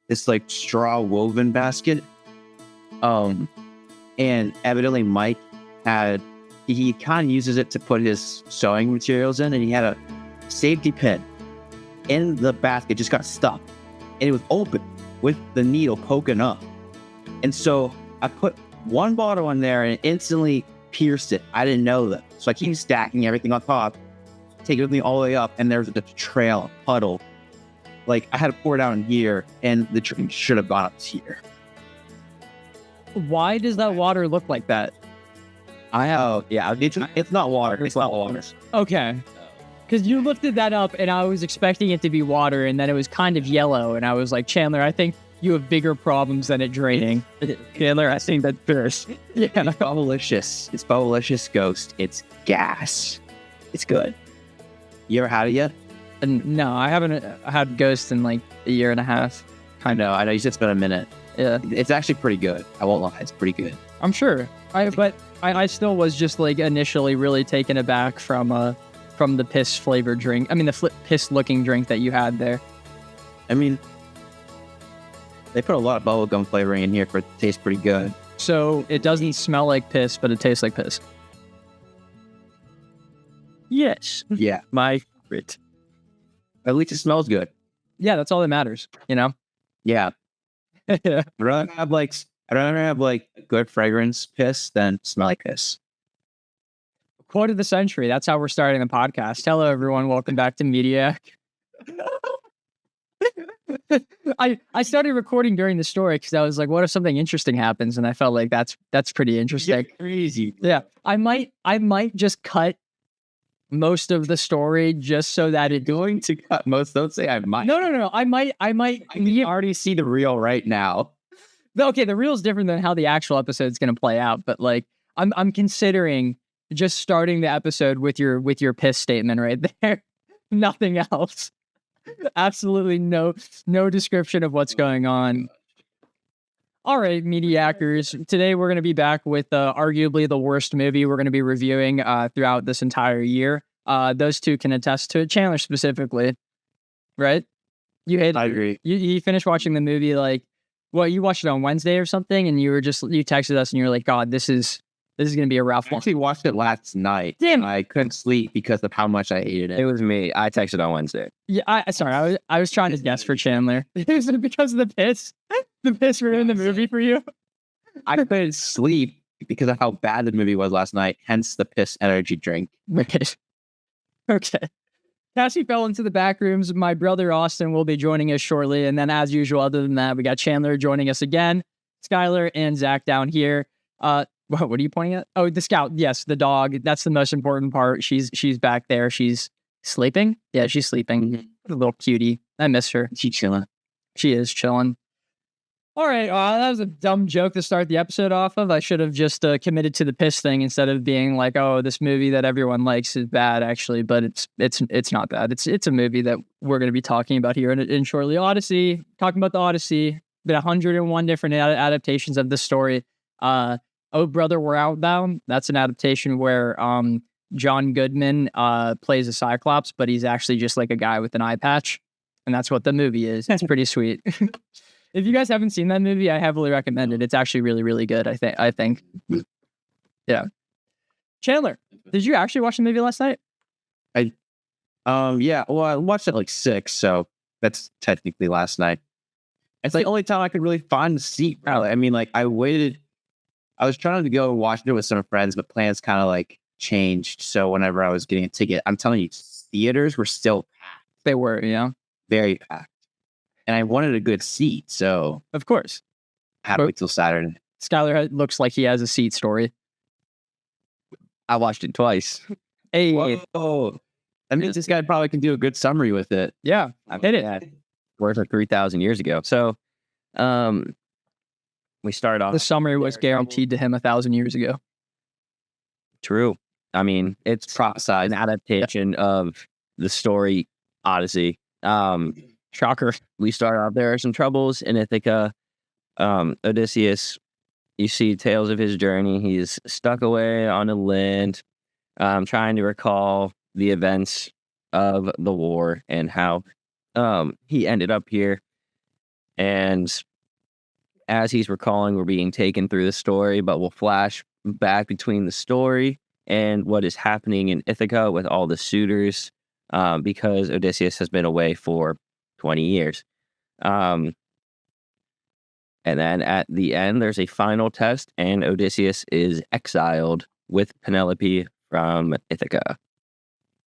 this like straw woven basket. And evidently Mike he kind of uses it to put his sewing materials in, and he had a safety pin in the basket, just got stuck, and it was open with the needle poking up. And so I put one bottle in there and it instantly pierced it. I didn't know that. So I keep stacking everything on top, take everything all the way up, and there's a trail, a puddle. Like, I had to pour it down here, and the drink should have gone up here. Why does that water look like that? It's not water. It's not water. Okay. Because you lifted that up, and I was expecting it to be water, and then it was kind of yellow, and I was like, Chandler, I think you have bigger problems than it draining. Chandler, I think that's first. Yeah, it's Bubblicious. It's Bubblicious Ghost. It's gas. It's good. You ever had it yet? No, I haven't had Ghost in like a year and a half. I know. You said it's been a minute. Yeah. It's actually pretty good. I won't lie. It's pretty good. I'm sure. But I still was just like initially really taken aback from the piss flavored drink. I mean, the piss looking drink that you had there. I mean, they put a lot of bubblegum flavoring in here for it to taste pretty good. So it doesn't smell like piss, but it tastes like piss. Yes. Yeah. My favorite. At least it smells good. Yeah, that's all that matters, you know? Yeah. I'd rather have like good fragrance piss than smelly piss. Quote of the century. That's how we're starting the podcast. Hello, everyone. Welcome back to Mediak. I started recording during the story because I was like, what if something interesting happens? And I felt like that's pretty interesting. You're crazy. Yeah. I might just cut most of the story just so that it going to cut most. Don't say I might. No. I might. I can already see the reel right now. Okay, the reel's different than how the actual episode's going to play out, but like I'm considering just starting the episode with your piss statement right there. Nothing else. Absolutely no description of what's going on. All right, Mediakers. Today we're going to be back with arguably the worst movie we're going to be reviewing throughout this entire year. Those two can attest to it. Chandler specifically, right? I agree. You finished watching the movie like, well, you watched it on Wednesday or something, and you texted us and you were like, God, this is going to be a rough one. I actually watched it last night. Damn. I couldn't sleep because of how much I hated it. It was me. I texted on Wednesday. Yeah, I was trying to guess for Chandler. Is it because of the piss? The piss ruined the movie for you? I couldn't sleep because of how bad the movie was last night, hence the piss energy drink. Okay. Cassie fell into the back rooms. My brother Austin will be joining us shortly. And then as usual, other than that, we got Chandler joining us again, Skylar and Zach down here. What are you pointing at? Oh, the scout. Yes, the dog. That's the most important part. She's back there. She's sleeping. Yeah, she's sleeping. Mm-hmm. What a little cutie. I miss her. She's chilling. She is chilling. All right, that was a dumb joke to start the episode off of. I should have just committed to the piss thing instead of being like, "Oh, this movie that everyone likes is bad," actually. But it's not bad. It's a movie that we're going to be talking about here in shortly. Odyssey. Talking about the Odyssey. Been 101 different adaptations of this story. Oh Brother, We're Outbound. That's an adaptation where John Goodman plays a Cyclops, but he's actually just like a guy with an eye patch, and that's what the movie is. It's pretty sweet. If you guys haven't seen that movie, I heavily recommend it. It's actually really, really good. I think. Yeah. Chandler, did you actually watch the movie last night? Yeah. Well, I watched it like 6, so that's technically last night. It's like the only time I could really find the seat. Probably. I mean, like I waited. I was trying to go and watch it with some friends, but plans kind of like changed. So whenever I was getting a ticket, I'm telling you, theaters were still packed. They were, yeah, very packed. And I wanted a good seat, so of course, I had to wait till Saturday. Skylar looks like he has a seat story. I watched it twice. Hey, whoa! That means this guy probably can do a good summary with it. Yeah, I hit it. Worth of 3,000 years ago. So, we started off. The summary was guaranteed to him 1,000 years ago. True. I mean, it's prophesied. An adaptation of the story Odyssey. Shocker. We start off, there are some troubles in Ithaca. Odysseus, you see tales of his journey. He's stuck away on a land, trying to recall the events of the war and how he ended up here. And as he's recalling, we're being taken through the story, but we'll flash back between the story and what is happening in Ithaca with all the suitors, because Odysseus has been away for 20 years. And then at the end, there's a final test, and Odysseus is exiled with Penelope from Ithaca.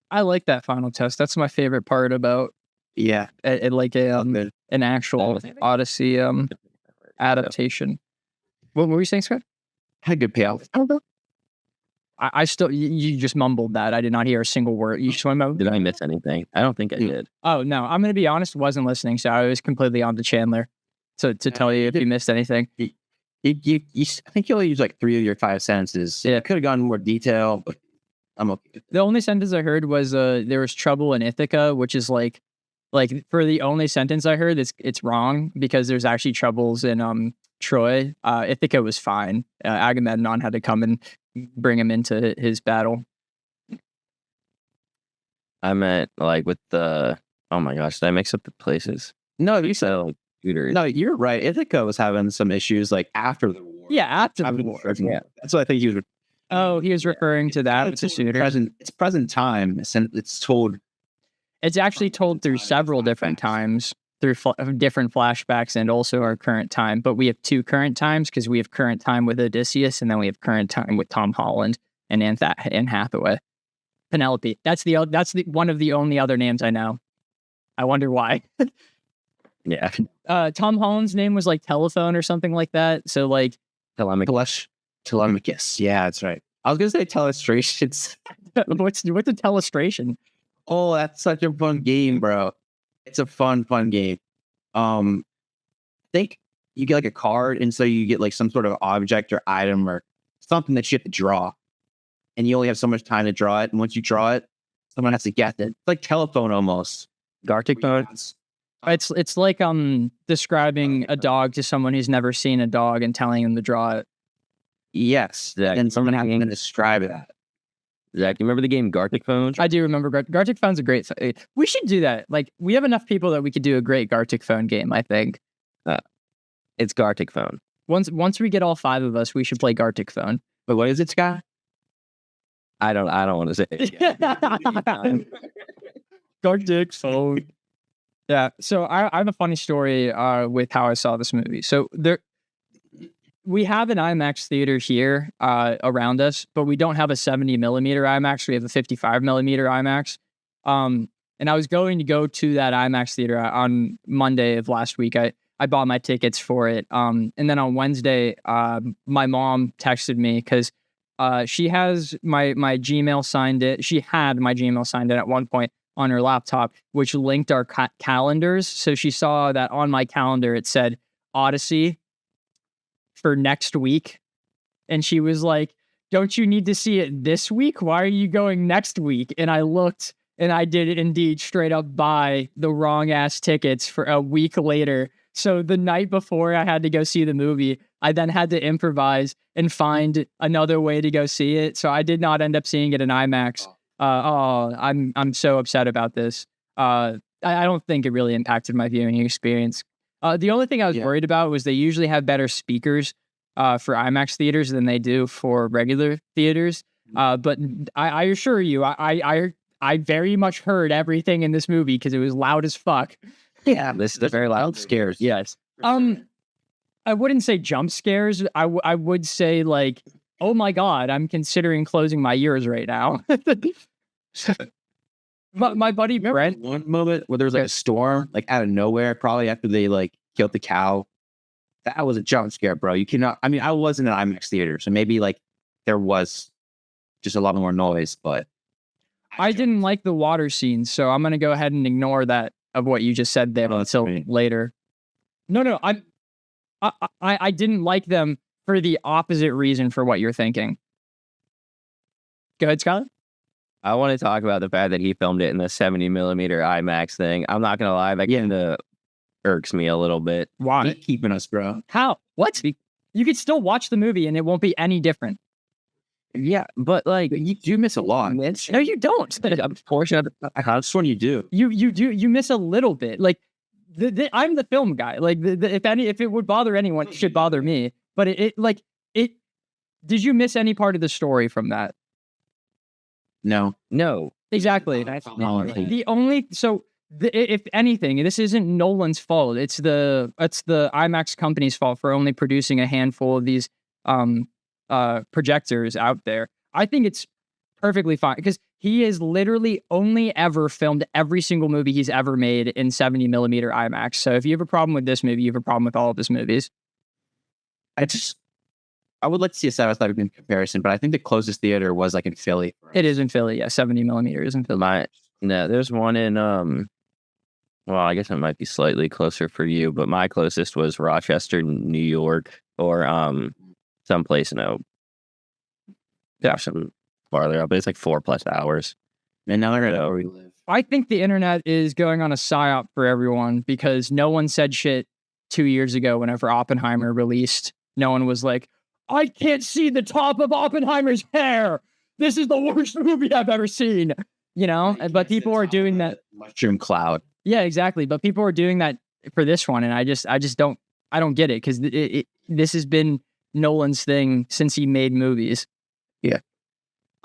I like that final test. That's my favorite part about Yeah. an actual Odyssey adaptation. What were you saying, Scott? Had a good payoff. I still, you just mumbled that. I did not hear a single word. You swim out? Did I miss anything? I don't think I did. Oh, no. I'm going to be honest, wasn't listening, so I was completely on to Chandler to tell you if you missed anything. I think you only used like 3 of your 5 sentences. Yeah. I could have gone more detail, but I'm okay. The only sentence I heard was there was trouble in Ithaca, which is like for the only sentence I heard, it's wrong because there's actually troubles in Troy. Ithaca was fine. Agamemnon had to come and bring him into his battle. I meant like with the, oh my gosh, did I mix up the places? No, you You said said like shooters. no. You're right. Ithaca was having some issues like after the war. Yeah, after the After war. Yeah, that's what I think he was. Oh, he was referring to that with the shooter. It's present time. It's told. It's actually told through several different times, through different flashbacks and also our current time. But we have 2 current times because we have current time with Odysseus and then we have current time with Tom Holland and Anne Hathaway. Penelope. That's the one of the only other names I know. I wonder why. Yeah. Tom Holland's name was like Telephone or something like that. So like Telemachus. Yeah, that's right. I was gonna say telestrations. what's a telestration? Oh, that's such a fun game, bro. It's a fun game. I think you get like a card, and so you get like some sort of object or item or something that you have to draw, and you only have so much time to draw it. And once you draw it, someone has to guess it. It's like telephone almost. Gartic phone. It's like describing a dog to someone who's never seen a dog and telling them to draw it. Yes, Zach, and someone has to describe it. Zach, you remember the game Gartic Phone? I do remember Gartic Phone's a great. We should do that. Like we have enough people that we could do a great Gartic Phone game. I think It's Gartic Phone. once we get all 5 of us, we should play Gartic Phone. But what is it, Scott? I don't want to say it. Gartic Phone. Yeah. So I have a funny story with how I saw this movie. So we have an IMAX theater here around us, but we don't have a 70 millimeter IMAX. We have a 55 millimeter IMAX. And I was going to go to that IMAX theater on Monday of last week. I bought my tickets for it. And then on Wednesday, my mom texted me because she has my Gmail signed it. She had my Gmail signed in at one point on her laptop, which linked our calendars. So she saw that on my calendar, it said Odyssey for next week. And she was like, don't you need to see it this week? Why are you going next week? And I looked and I did indeed straight up buy the wrong ass tickets for a week later. So the night before I had to go see the movie, I then had to improvise and find another way to go see it. So I did not end up seeing it in IMAX. I'm so upset about this. I don't think it really impacted my viewing experience. The only thing I was worried about was they usually have better speakers for IMAX theaters than they do for regular theaters. But I assure you, I very much heard everything in this movie because it was loud as fuck. Yeah, This is very loud. scares. Yes. I wouldn't say jump scares. I would say like, oh my God, I'm considering closing my ears right now. my buddy Brent. One moment where there was like a storm, like out of nowhere, probably after they like killed the cow. That was a jump scare, bro. You cannot. I mean, I wasn't in an IMAX theater, so maybe like there was just a lot more noise, but I didn't like the water scenes, so I'm gonna go ahead and ignore that of what you just said there until later. No, I didn't like them for the opposite reason for what you're thinking. Go ahead, Skylar. I want to talk about the fact that he filmed it in the 70 millimeter IMAX thing. I'm not going to lie, that kind of irks me a little bit. Why? keep keeping us, bro. How? What? You could still watch the movie and it won't be any different. Yeah, but like, You do miss a lot. No, you don't. a portion of the I just want you do. You miss a little bit. Like I'm the film guy. Like, if it would bother anyone, it should bother me. But it. Did you miss any part of the story from that? No. Exactly. The only if anything, this isn't Nolan's fault. It's the IMAX company's fault for only producing a handful of these projectors out there. I think it's perfectly fine because he has literally only ever filmed every single movie he's ever made in 70 millimeter IMAX. So if you have a problem with this movie, you have a problem with all of his movies. I would like to see a side-by-side comparison, but I think the closest theater was like in Philly. It is in Philly, yeah. 70 millimeter is in Philly. No, there's one in well, I guess it might be slightly closer for you, but my closest was Rochester, New York, or someplace some farther up. But it's like 4+ hours. And now they're where we live. I think the internet is going on a psyop for everyone because no one said shit 2 years ago whenever Oppenheimer released. No one was like, I can't see the top of Oppenheimer's hair. This is the worst movie I've ever seen. You know, but people are doing that. Mushroom cloud. Yeah, exactly. But people are doing that for this one. And I just don't get it because this has been Nolan's thing since he made movies. Yeah.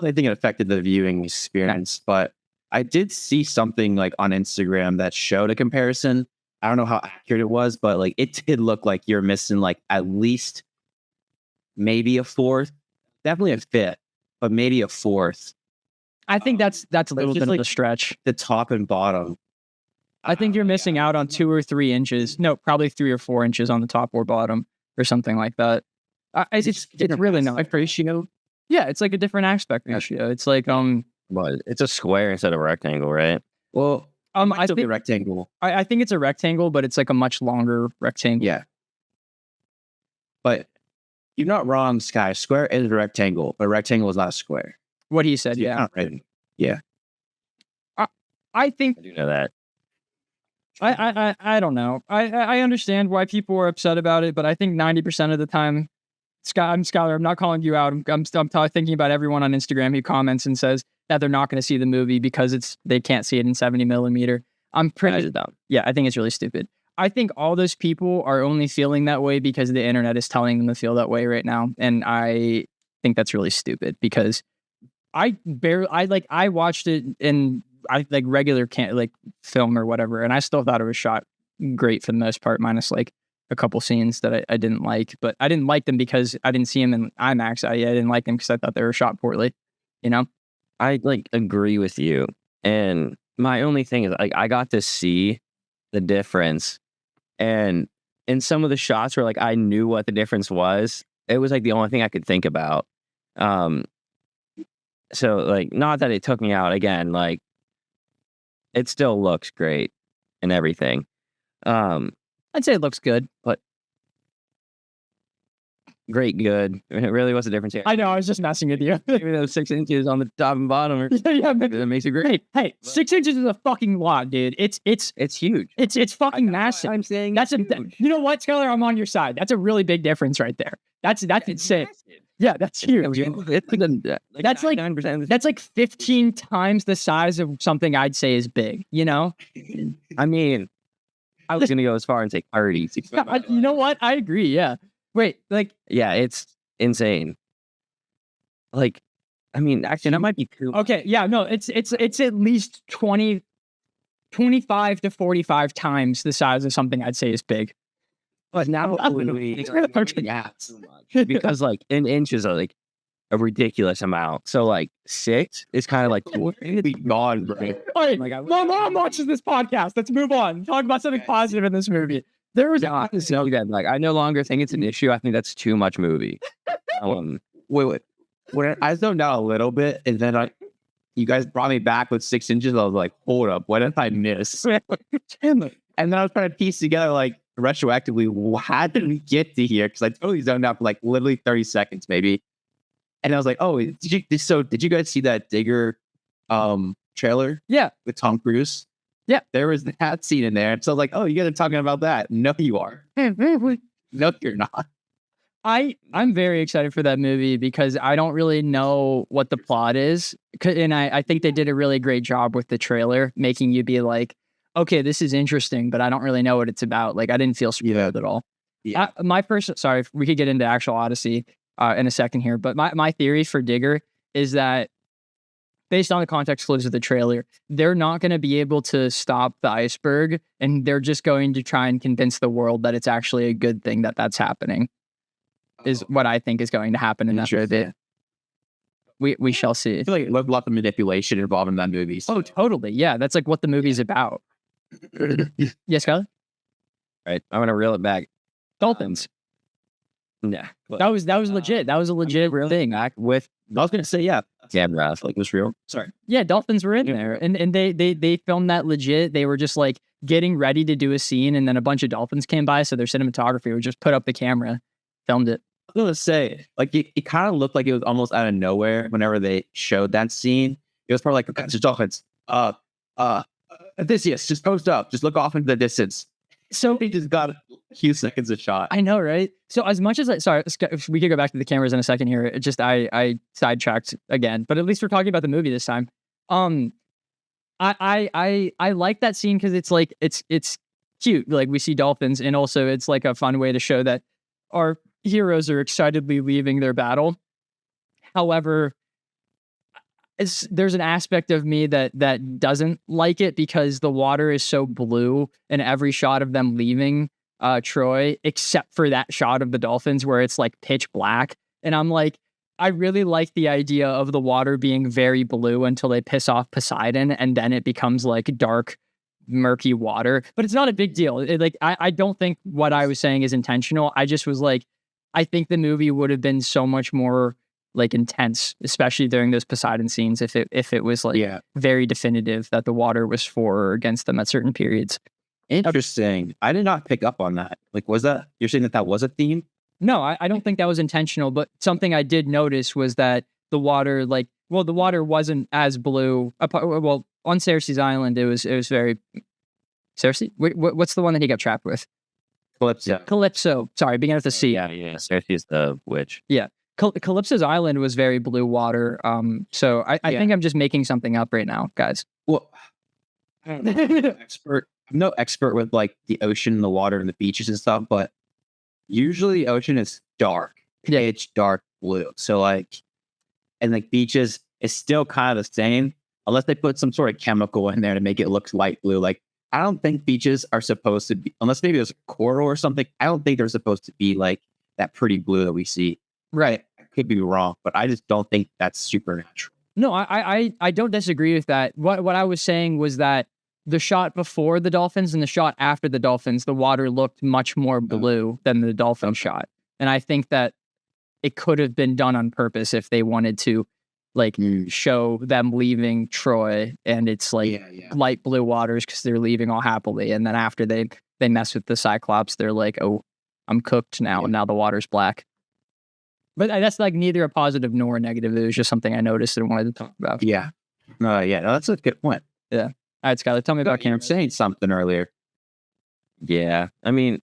I think it affected the viewing experience, but I did see something like on Instagram that showed a comparison. I don't know how accurate it was, but like it did look like you're missing like at least maybe a fourth, definitely a fifth, but maybe a fourth. I think that's a little bit of a stretch. The top and bottom. I think you're missing out on 2 or 3 inches. No, probably 3 or 4 inches on the top or bottom or something like that. It's really not ratio. Yeah, it's like a different aspect ratio. It's like But it's a square instead of a rectangle, right? Well, I think a rectangle. I think it's a rectangle, but it's like a much longer rectangle. Yeah. But you're not wrong, Sky. Square is a rectangle, but a rectangle is not a square. What he said, So yeah. Right. Yeah. I think I do know that. I don't know. I understand why people are upset about it, but I think 90% of the time, Skylar, I'm not calling you out. I'm thinking about everyone on Instagram who comments and says that they're not going to see the movie because they can't see it in 70 millimeter. I'm pretty dumb. Yeah, I think it's really stupid. I think all those people are only feeling that way because the internet is telling them to feel that way right now, and I think that's really stupid because I watched it in regular film or whatever, and I still thought it was shot great for the most part, minus like a couple scenes that I didn't like. But I didn't like them because I didn't see them in IMAX. I didn't like them because I thought they were shot poorly. You know, I agree with you, and my only thing is I got to see the difference, and in some of the shots where I knew what the difference was, it was the only thing I could think about. So not that it took me out again, it still looks great and everything. I'd say it looks good, but great, good. It really was a difference here. I know, I was just messing with you. Maybe those 6 inches on the top and bottom, that makes it great. Hey, 6 inches is a fucking lot, dude. It's huge. It's fucking massive. I'm saying you know what, Skylar? I'm on your side. That's a really big difference right there. That's insane. Yeah, that's huge. That's 9%. That's 15 times the size of something I'd say is big. You know, I mean, I was gonna go as far and say 30. You know what? I agree. Yeah. Wait, yeah, it's insane. I mean, actually, that might be too. Okay, yeah, no, it's at least 25 to 45 times the size of something I'd say is big. But now because in inches are a ridiculous amount. So 6 is kind of gone, bro. Right. My mom watches this podcast. Let's move on. Talk about something positive in this movie. There was I no longer think it's an issue. I think that's too much movie. Wait. When I zoned out a little bit, and then you guys brought me back with 6 inches. I was like, hold up, what did I miss? And then I was trying to piece together retroactively, how did we get to here? Because I totally zoned out for literally 30 seconds, maybe. And I was like, oh, did you guys see that Digger trailer? Yeah. With Tom Cruise? Yeah. There was that scene in there. And so I was like, oh, you guys are talking about that. No, you are. No, you're not. I'm very excited for that movie because I don't really know what the plot is. And I think they did a really great job with the trailer, making you be like, okay, this is interesting, but I don't really know what it's about. Like, I didn't feel spoiled at all. Yeah. Sorry, we could get into actual Odyssey in a second here, but my theory for Digger is that based on the context clues of the trailer, they're not going to be able to stop the iceberg, and they're just going to try and convince the world that it's actually a good thing that that's happening. Is what I think is going to happen in that movie. We shall see. I feel like there's a lot of manipulation involved in that movie. Oh, totally. Yeah, that's like what the movie's about. Yes, Skyler? Right. I'm gonna reel it back. Dolphins. Yeah. That was legit. That was a legit thing. Back with I was gonna say, yeah, camera. like it was real. Sorry. Yeah, dolphins were in there, and they filmed that legit. They were just like getting ready to do a scene, and then a bunch of dolphins came by, so their cinematography would just put up the camera, filmed it. I was gonna say, like it kind of looked like it was almost out of nowhere whenever they showed that scene. It was probably like, okay, just dolphins. Odysseus, just post up, just look off into the distance. So He just got a few seconds of shot. I know, right? So as much as we could go back to the cameras in a second here. It just I sidetracked again, but at least we're talking about the movie this time. I like that scene because it's like it's cute. Like we see dolphins, and also it's like a fun way to show that our heroes are excitedly leaving their battle. However, there's an aspect of me that doesn't like it because the water is so blue in every shot of them leaving Troy, except for that shot of the dolphins where it's like pitch black. And I'm like, I really like the idea of the water being very blue until they piss off Poseidon, and then it becomes like dark, murky water. But it's not a big deal. I don't think what I was saying is intentional. I just was like, I think the movie would have been so much more like intense, especially during those Poseidon scenes, if it was like very definitive that the water was for or against them at certain periods. Interesting. I did not pick up on that. Like, was that, you're saying that was a theme? No, I don't think that was intentional, but something I did notice was that the water, the water wasn't as blue. Well, on Cersei's island, it was very... Cersei? What's the one that he got trapped with? Calypso. Sorry, began with a C. Yeah. Cersei's the witch. Yeah. Calypso's island was very blue water. So I think I'm just making something up right now, guys. Well, I don't know. I'm no expert with like the ocean and the water and the beaches and stuff, but usually the ocean is dark. Yeah. It's dark blue. So like, and like beaches is still kind of the same, unless they put some sort of chemical in there to make it look light blue. Like, I don't think beaches are supposed to be, unless maybe there's a coral or something. I don't think they're supposed to be like that pretty blue that we see. Right. I could be wrong, but I just don't think that's supernatural. No, I don't disagree with that. What I was saying was that the shot before the dolphins and the shot after the dolphins, the water looked much more blue than the dolphin shot. And I think that it could have been done on purpose if they wanted to like show them leaving Troy and it's like light blue waters because they're leaving all happily. And then after they mess with the Cyclops, they're like, oh, I'm cooked now. And now the water's black. But that's like neither a positive nor a negative. It was just something I noticed and wanted to talk about. Yeah. No, that's a good point. Yeah. All right, Skyler, tell me about cameras. Saying something earlier. Yeah. I mean,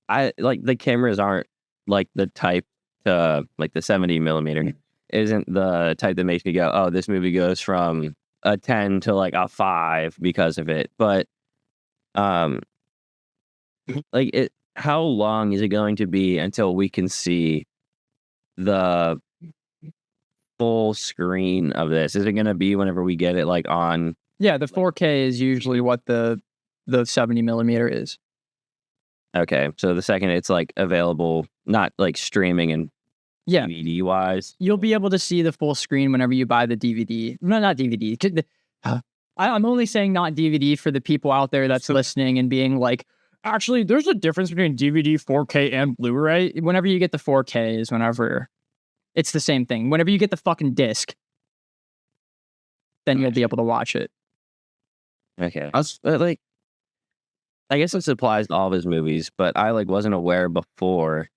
I like the cameras aren't like the type to like the 70 millimeter isn't the type that makes me go, oh, this movie goes from a 10 to like a 5 because of it. But like how long is it going to be until we can see the full screen of this? Is it going to be whenever we get it like on? Yeah, the 4K is usually what the 70 millimeter is. Okay, so the second it's like available, not like streaming and DVD wise, you'll be able to see the full screen whenever you buy the DVD. No, not DVD. I'm only saying not DVD for the people out there that's listening and being like, actually, there's a difference between DVD, 4K, and Blu-ray. Whenever you get the 4K is whenever it's the same thing. Whenever you get the fucking disc, then you'll be able to watch it. Okay. I guess this applies to all of his movies, but I like wasn't aware before.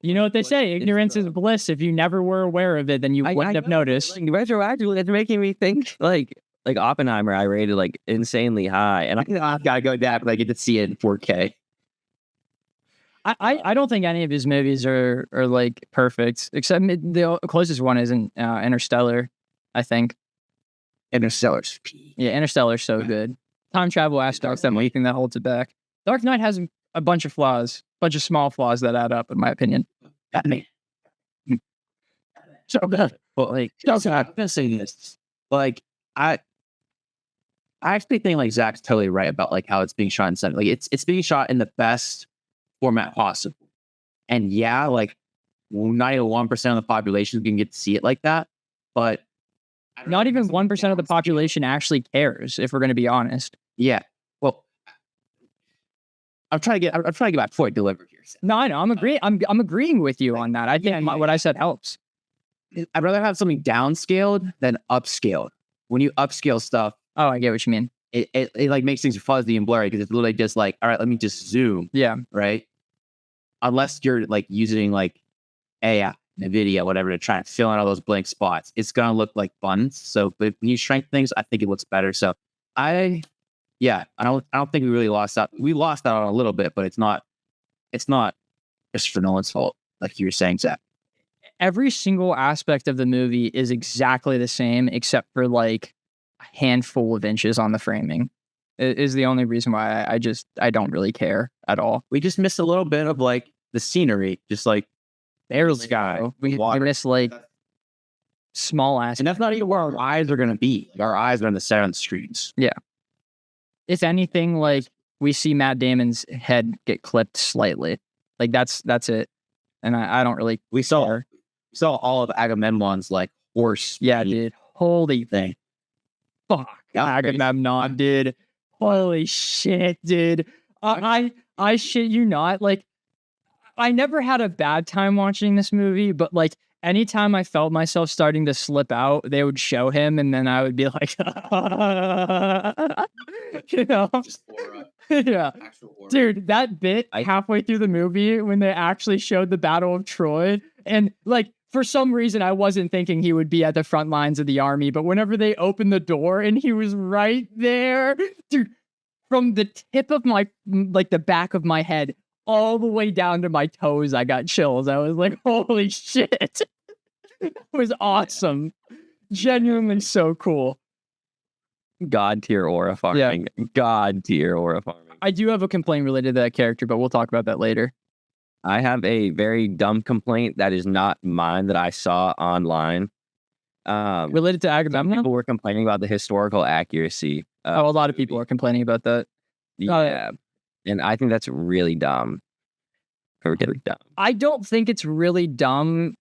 You know what they say, ignorance is bliss. If you never were aware of it, then you wouldn't have noticed. Like, retroactively, it's making me think like Oppenheimer, I rated like insanely high, and I've got to go back, but I get to see it in 4K. I don't think any of his movies are like perfect, except the closest one is Interstellar, I think. Interstellar's Yeah, Interstellar's so good. Time travel aspect's the only thing that holds it back. Dark Knight has a bunch of flaws, bunch of small flaws that add up, in my opinion. Batman. So good. But like, So I'm gonna say this. Like, I actually think like Zach's totally right about like how it's being shot in cinema. Like, it's being shot in the best format possible. And yeah, like 91% of the population can get to see it like that, but Not even 1% of the population actually cares, if we're going to be honest. Yeah. Well, I'm trying to get my point delivered here. No, I know. I'm agreeing with you on that. I think what I said helps. I'd rather have something downscaled than upscaled. When you upscale stuff, Oh, I get what you mean. it like makes things fuzzy and blurry because it's literally just like, all right, let me just zoom, Yeah. right? Unless you're like using like AI, NVIDIA, whatever, to try and fill in all those blank spots, it's gonna look like buns. So, but when you shrink things, I think it looks better. So, I don't think we really lost out. We lost out on a little bit, but it's not Christopher Nolan's fault, like you were saying, Zach. Every single aspect of the movie is exactly the same, except for like a handful of inches on the framing. It is the only reason why I don't really care at all. We just missed a little bit of like the scenery, just like Barely. sky, though. We water. miss like small aspects. And that's not even where our eyes are going to be. Our eyes are on the set on the screens. If anything, like we see Matt Damon's head get clipped slightly. Like that's it. And I don't really We saw all of Agamemnon's like horse. Yeah, speed dude. Holy thing. fuck. Yeah, Agamemnon, dude. Holy shit, dude. I shit you not. Like, I never had a bad time watching this movie, but like anytime I felt myself starting to slip out, they would show him, and then I would be like, you know, Just aura, yeah. actual aura. Dude, that bit halfway through the movie when they actually showed the Battle of Troy, and like for some reason I wasn't thinking he would be at the front lines of the army, but whenever they opened the door and he was right there, dude, from the tip of my like the back of my head all the way down to my toes, I got chills. I was like, holy shit. It was awesome. Genuinely so cool. God tier aura farming. God tier aura farming. I do have a complaint related to that character, but we'll talk about that later. I have a very dumb complaint that is not mine that I saw online. Related to Some Agamemnon? people were complaining about the historical accuracy. Oh, a lot of people are complaining about that. Yeah. And I think that's really dumb. Really dumb. I don't think it's really dumb.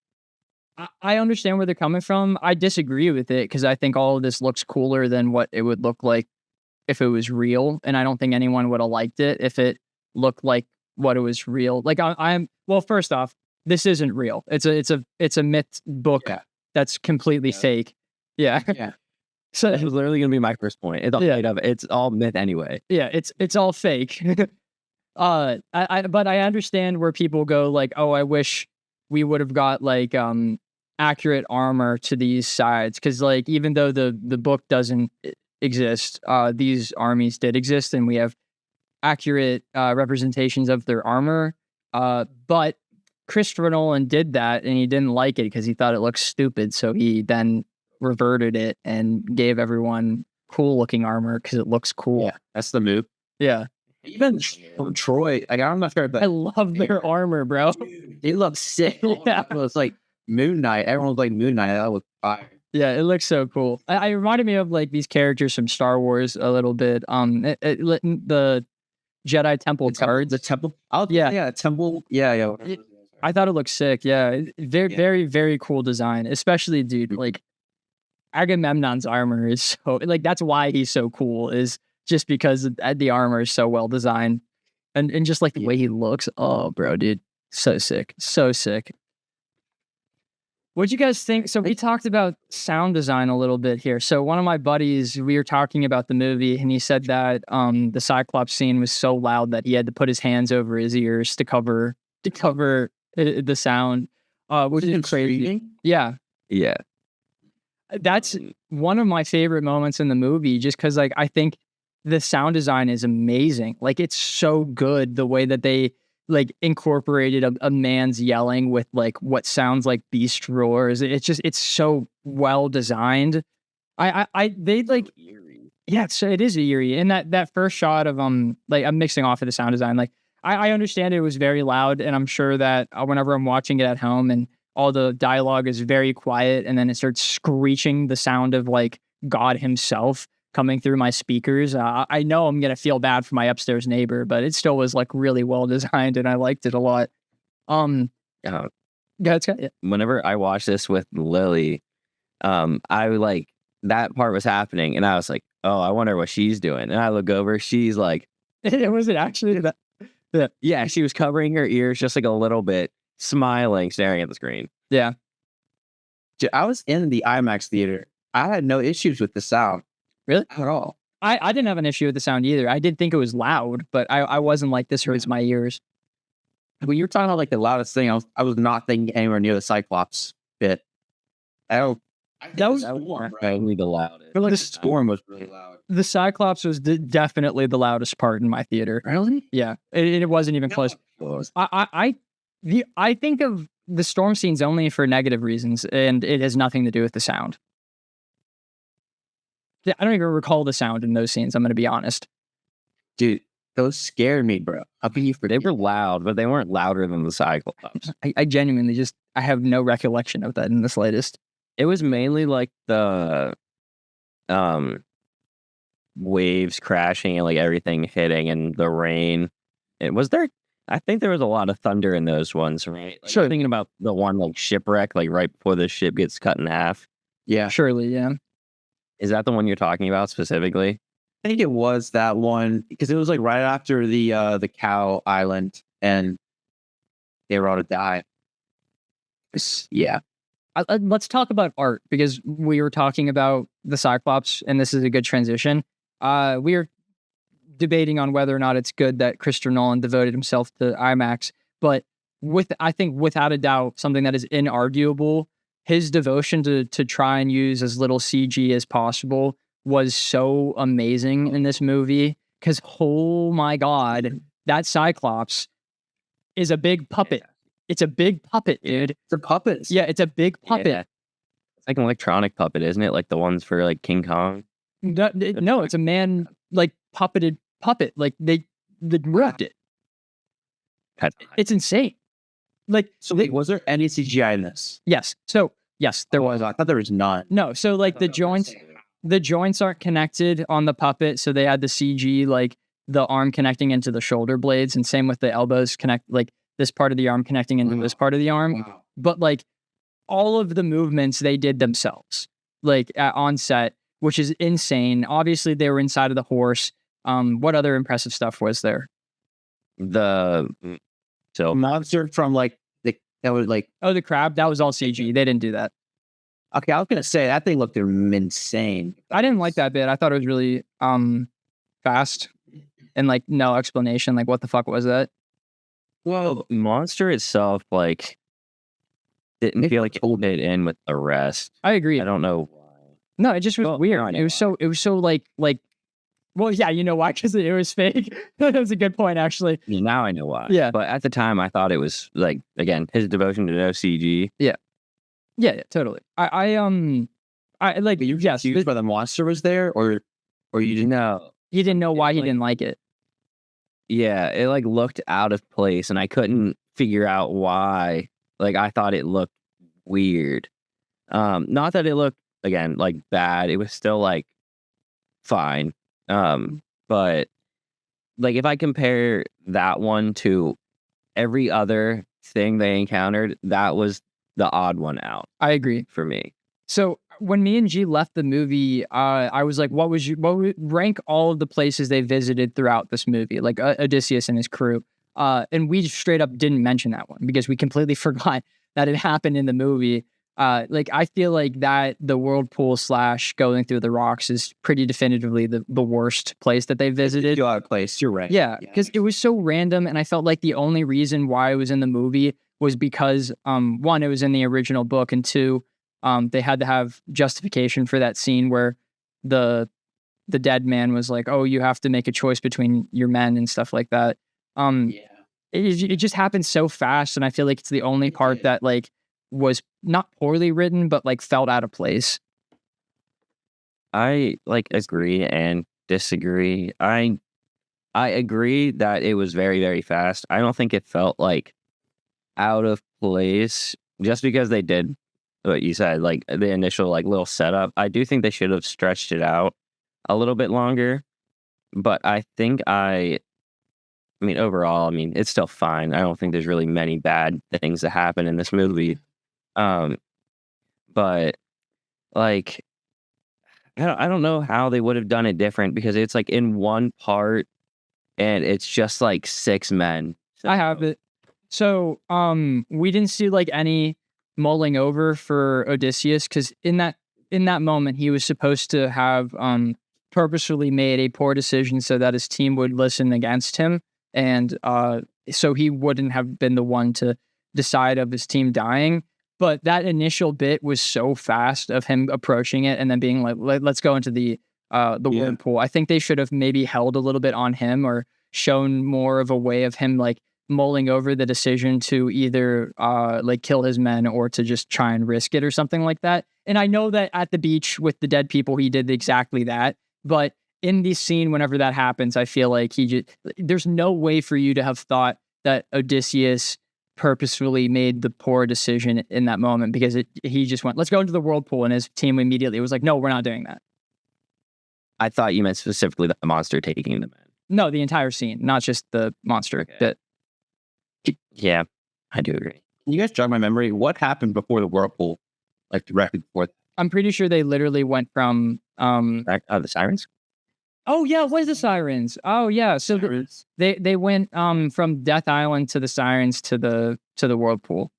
I understand where they're coming from. I disagree with it because I think all of this looks cooler than what it would look like if it was real. And I don't think anyone would have liked it if it looked like what it was real. Like well, first off, this isn't real. It's a myth book that's completely fake. Yeah. Yeah. So it was literally gonna be my first point. It's all made up. It's all myth anyway. Yeah, it's all fake. But I understand where people go like, oh, I wish we would have got like accurate armor to these sides, because like even though the book doesn't exist, these armies did exist, and we have accurate representations of their armor. But Christopher Nolan did that, and he didn't like it because he thought it looked stupid. So he then reverted it and gave everyone cool looking armor because it looks cool. Yeah, that's the move. Yeah. Even from Troy, like I'm not sure, but I love their armor, bro. it looks sick. Yeah. It's like Moon Knight. Everyone was like Moon Knight. That was fire. Yeah, it looks so cool. I reminded me of like these characters from Star Wars a little bit. The Jedi Temple guards. The temple. Yeah, temple. Yeah. I thought it looked sick. Yeah, very, very cool design. Especially, dude, like Agamemnon's armor is so like that's why he's so cool. Is just because the armor is so well designed, and just like the way he looks. Oh, bro, dude, so sick, so sick. What'd you guys think? So we talked about sound design a little bit here. So one of my buddies, we were talking about the movie, and he said that the Cyclops scene was so loud that he had to put his hands over his ears to cover the sound, which is crazy. Yeah. That's one of my favorite moments in the movie, just because like I think the sound design is amazing. Like it's so good the way that they like incorporated a man's yelling with like what sounds like beast roars. It's so well designed. They like, Eerie. yeah, so it is eerie. And that first shot of like I'm mixing off of the sound design. Like I understand it was very loud, and I'm sure that whenever I'm watching it at home and all the dialogue is very quiet, and then it starts screeching the sound of like God himself coming through my speakers. I know I'm gonna feel bad for my upstairs neighbor, but it still was like really well designed, and I liked it a lot. Uh, Yeah, it's got, yeah. Whenever I watched this with Lily, I like that part was happening, and I was like, "Oh, I wonder what she's doing." And I look over, she's like, It wasn't actually that. "Yeah," she was covering her ears just like a little bit, smiling, staring at the screen. Yeah. Dude, I was in the IMAX theater. I had no issues with the sound. Really? At all. I didn't have an issue with the sound either. I did think it was loud, but I wasn't like, this hurts my ears. When you were talking about like the loudest thing, I was not thinking anywhere near the Cyclops bit. I That was Probably the loudest. feel like the storm was really loud. the Cyclops was definitely the loudest part in my theater. Really? Yeah, it wasn't even close. I think of the storm scenes only for negative reasons, and it has nothing to do with the sound. Yeah, I don't even recall the sound in those scenes. I'm going to be honest. Dude, those scared me, bro. How can you They forget? were loud, but they weren't louder than the Cyclops. I genuinely just I have no recollection of that in the slightest. It was mainly like the waves crashing and like everything hitting and the rain. It was there. I think there was a lot of thunder in those ones, right? Like, Sure. I'm thinking about the one like shipwreck, like right before the ship gets cut in half. Yeah. Surely, yeah. Is that the one you're talking about specifically? I think it was that one because it was like right after the cow island and they were all to die. Yeah. Let's talk about art, because we were talking about the Cyclops, and this is a good transition. We are debating on whether or not it's good that Christopher Nolan devoted himself to IMAX, but I think without a doubt, something that is inarguable, his devotion to try and use as little CG as possible was so amazing in this movie. Because oh my god, that Cyclops is a big puppet. It's a big puppet, dude. It's a puppet. Yeah, it's a big puppet. Yeah. It's like an electronic puppet, isn't it? Like the ones for like King Kong. No, it's a man like puppeted puppet. Like they wrapped it. It's insane. Like So wait, was there any CGI in this? yes. So yes, there was. I thought there was none. No, so like the joints aren't connected on the puppet, so they had the CG like the arm connecting into the shoulder blades, and same with the elbows connect, like this part of the arm connecting into this part of the arm. Wow. But like all of the movements they did themselves, like on set, which is insane. Obviously, they were inside of the horse. What other impressive stuff was there? The A monster from like that was like, Oh, the crab, that was all CG. They didn't do that. okay, I was gonna say that thing looked insane. I didn't like that bit. I thought it was really fast and like no explanation. Like what the fuck was that? well, monster itself like didn't feel like it fit in with the rest. I agree. I don't know why. No, it just was Well, weird. now I know It was so like well, yeah, you know why? Because it was fake. That was a good point, actually. Yeah, now I know why. Yeah. But at the time, I thought it was like, again, his devotion to no CG. Yeah, totally. I like, But you were yes, confused by the monster was there, or you didn't No. he didn't know why he like- didn't like it. Yeah, it like looked out of place and I couldn't figure out why. Like, I thought it looked weird. Not that it looked, again, like bad. It was still like fine. But like if I compare that one to every other thing they encountered, that was the odd one out I agree. for me. So when me and G left the movie, I was like, what would rank all of the places they visited throughout this movie, like Odysseus and his crew? And we straight up didn't mention that one because we completely forgot that it happened in the movie. Like I feel like that the whirlpool / going through the rocks is pretty definitively the worst place that they visited. feel out of place. You're right. Yeah, because it was so random, and I felt like the only reason why it was in the movie was because one, it was in the original book, and two, they had to have justification for that scene where the dead man was like, "Oh, you have to make a choice between your men" and stuff like that. It just happened so fast, and I feel like it's the only part that like was not poorly written, but like felt out of place. I like agree and disagree. I agree that it was very, very fast. I don't think it felt like out of place just because they did what you said, like the initial like little setup. I do think they should have stretched it out a little bit longer. But I think I mean, overall, I mean, it's still fine. I don't think there's really many bad things that happen in this movie. Um, but like, I don't know how they would have done it different because it's like in one part and it's just like 6 men. I have it. So, we didn't see like any mulling over for Odysseus because in that moment he was supposed to have purposefully made a poor decision so that his team would listen against him, and so he wouldn't have been the one to decide of his team dying. But that initial bit was so fast of him approaching it and then being like, "Let's go into the whirlpool." I think they should have maybe held a little bit on him or shown more of a way of him like mulling over the decision to either like kill his men or to just try and risk it or something like that. And I know that at the beach with the dead people, he did exactly that. But in the scene, whenever that happens, I feel like there's no way for you to have thought that Odysseus purposefully made the poor decision in that moment because he just went, let's go into the whirlpool. And his team immediately was like, no, we're not doing that. I thought you meant specifically the monster taking the men. No, the entire scene, not just the monster. Okay. Yeah, I do agree. Can you guys jog my memory? What happened before the whirlpool? Like directly before? I'm pretty sure they literally went from The sirens? Oh yeah, what is the sirens? Oh yeah, so they went from Death Island to the sirens to the whirlpool.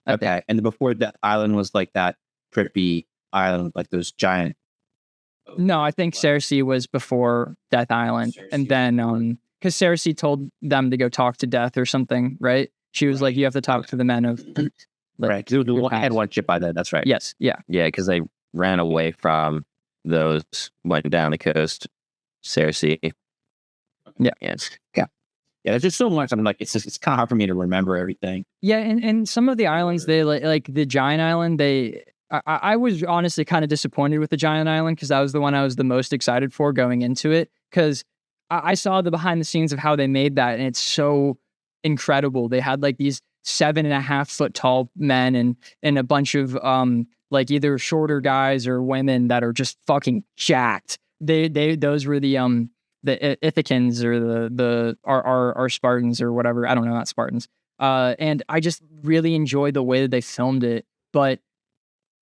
Okay, and then before Death Island was like that trippy island, like those giant. No, I think Cersei was before Death Island, and then because Cersei told them to go talk to Death or something, right? She was like, "You have to talk to the men of." Right, I had one ship by then. That's right. Yes, yeah, because they ran away from those, went down the coast. Cersei. Yeah. Yes. Yeah. There's just so much. I'm like, it's kind of hard for me to remember everything. Yeah, and some of the islands, they like the giant island. I was honestly kind of disappointed with the giant island because that was the one I was the most excited for going into it because I saw the behind the scenes of how they made that, and it's so incredible. They had like these 7.5 foot tall men and a bunch of like either shorter guys or women that are just fucking jacked. Those were the Ithacans or our Spartans or whatever. I don't know, not Spartans. And I just really enjoyed the way that they filmed it. But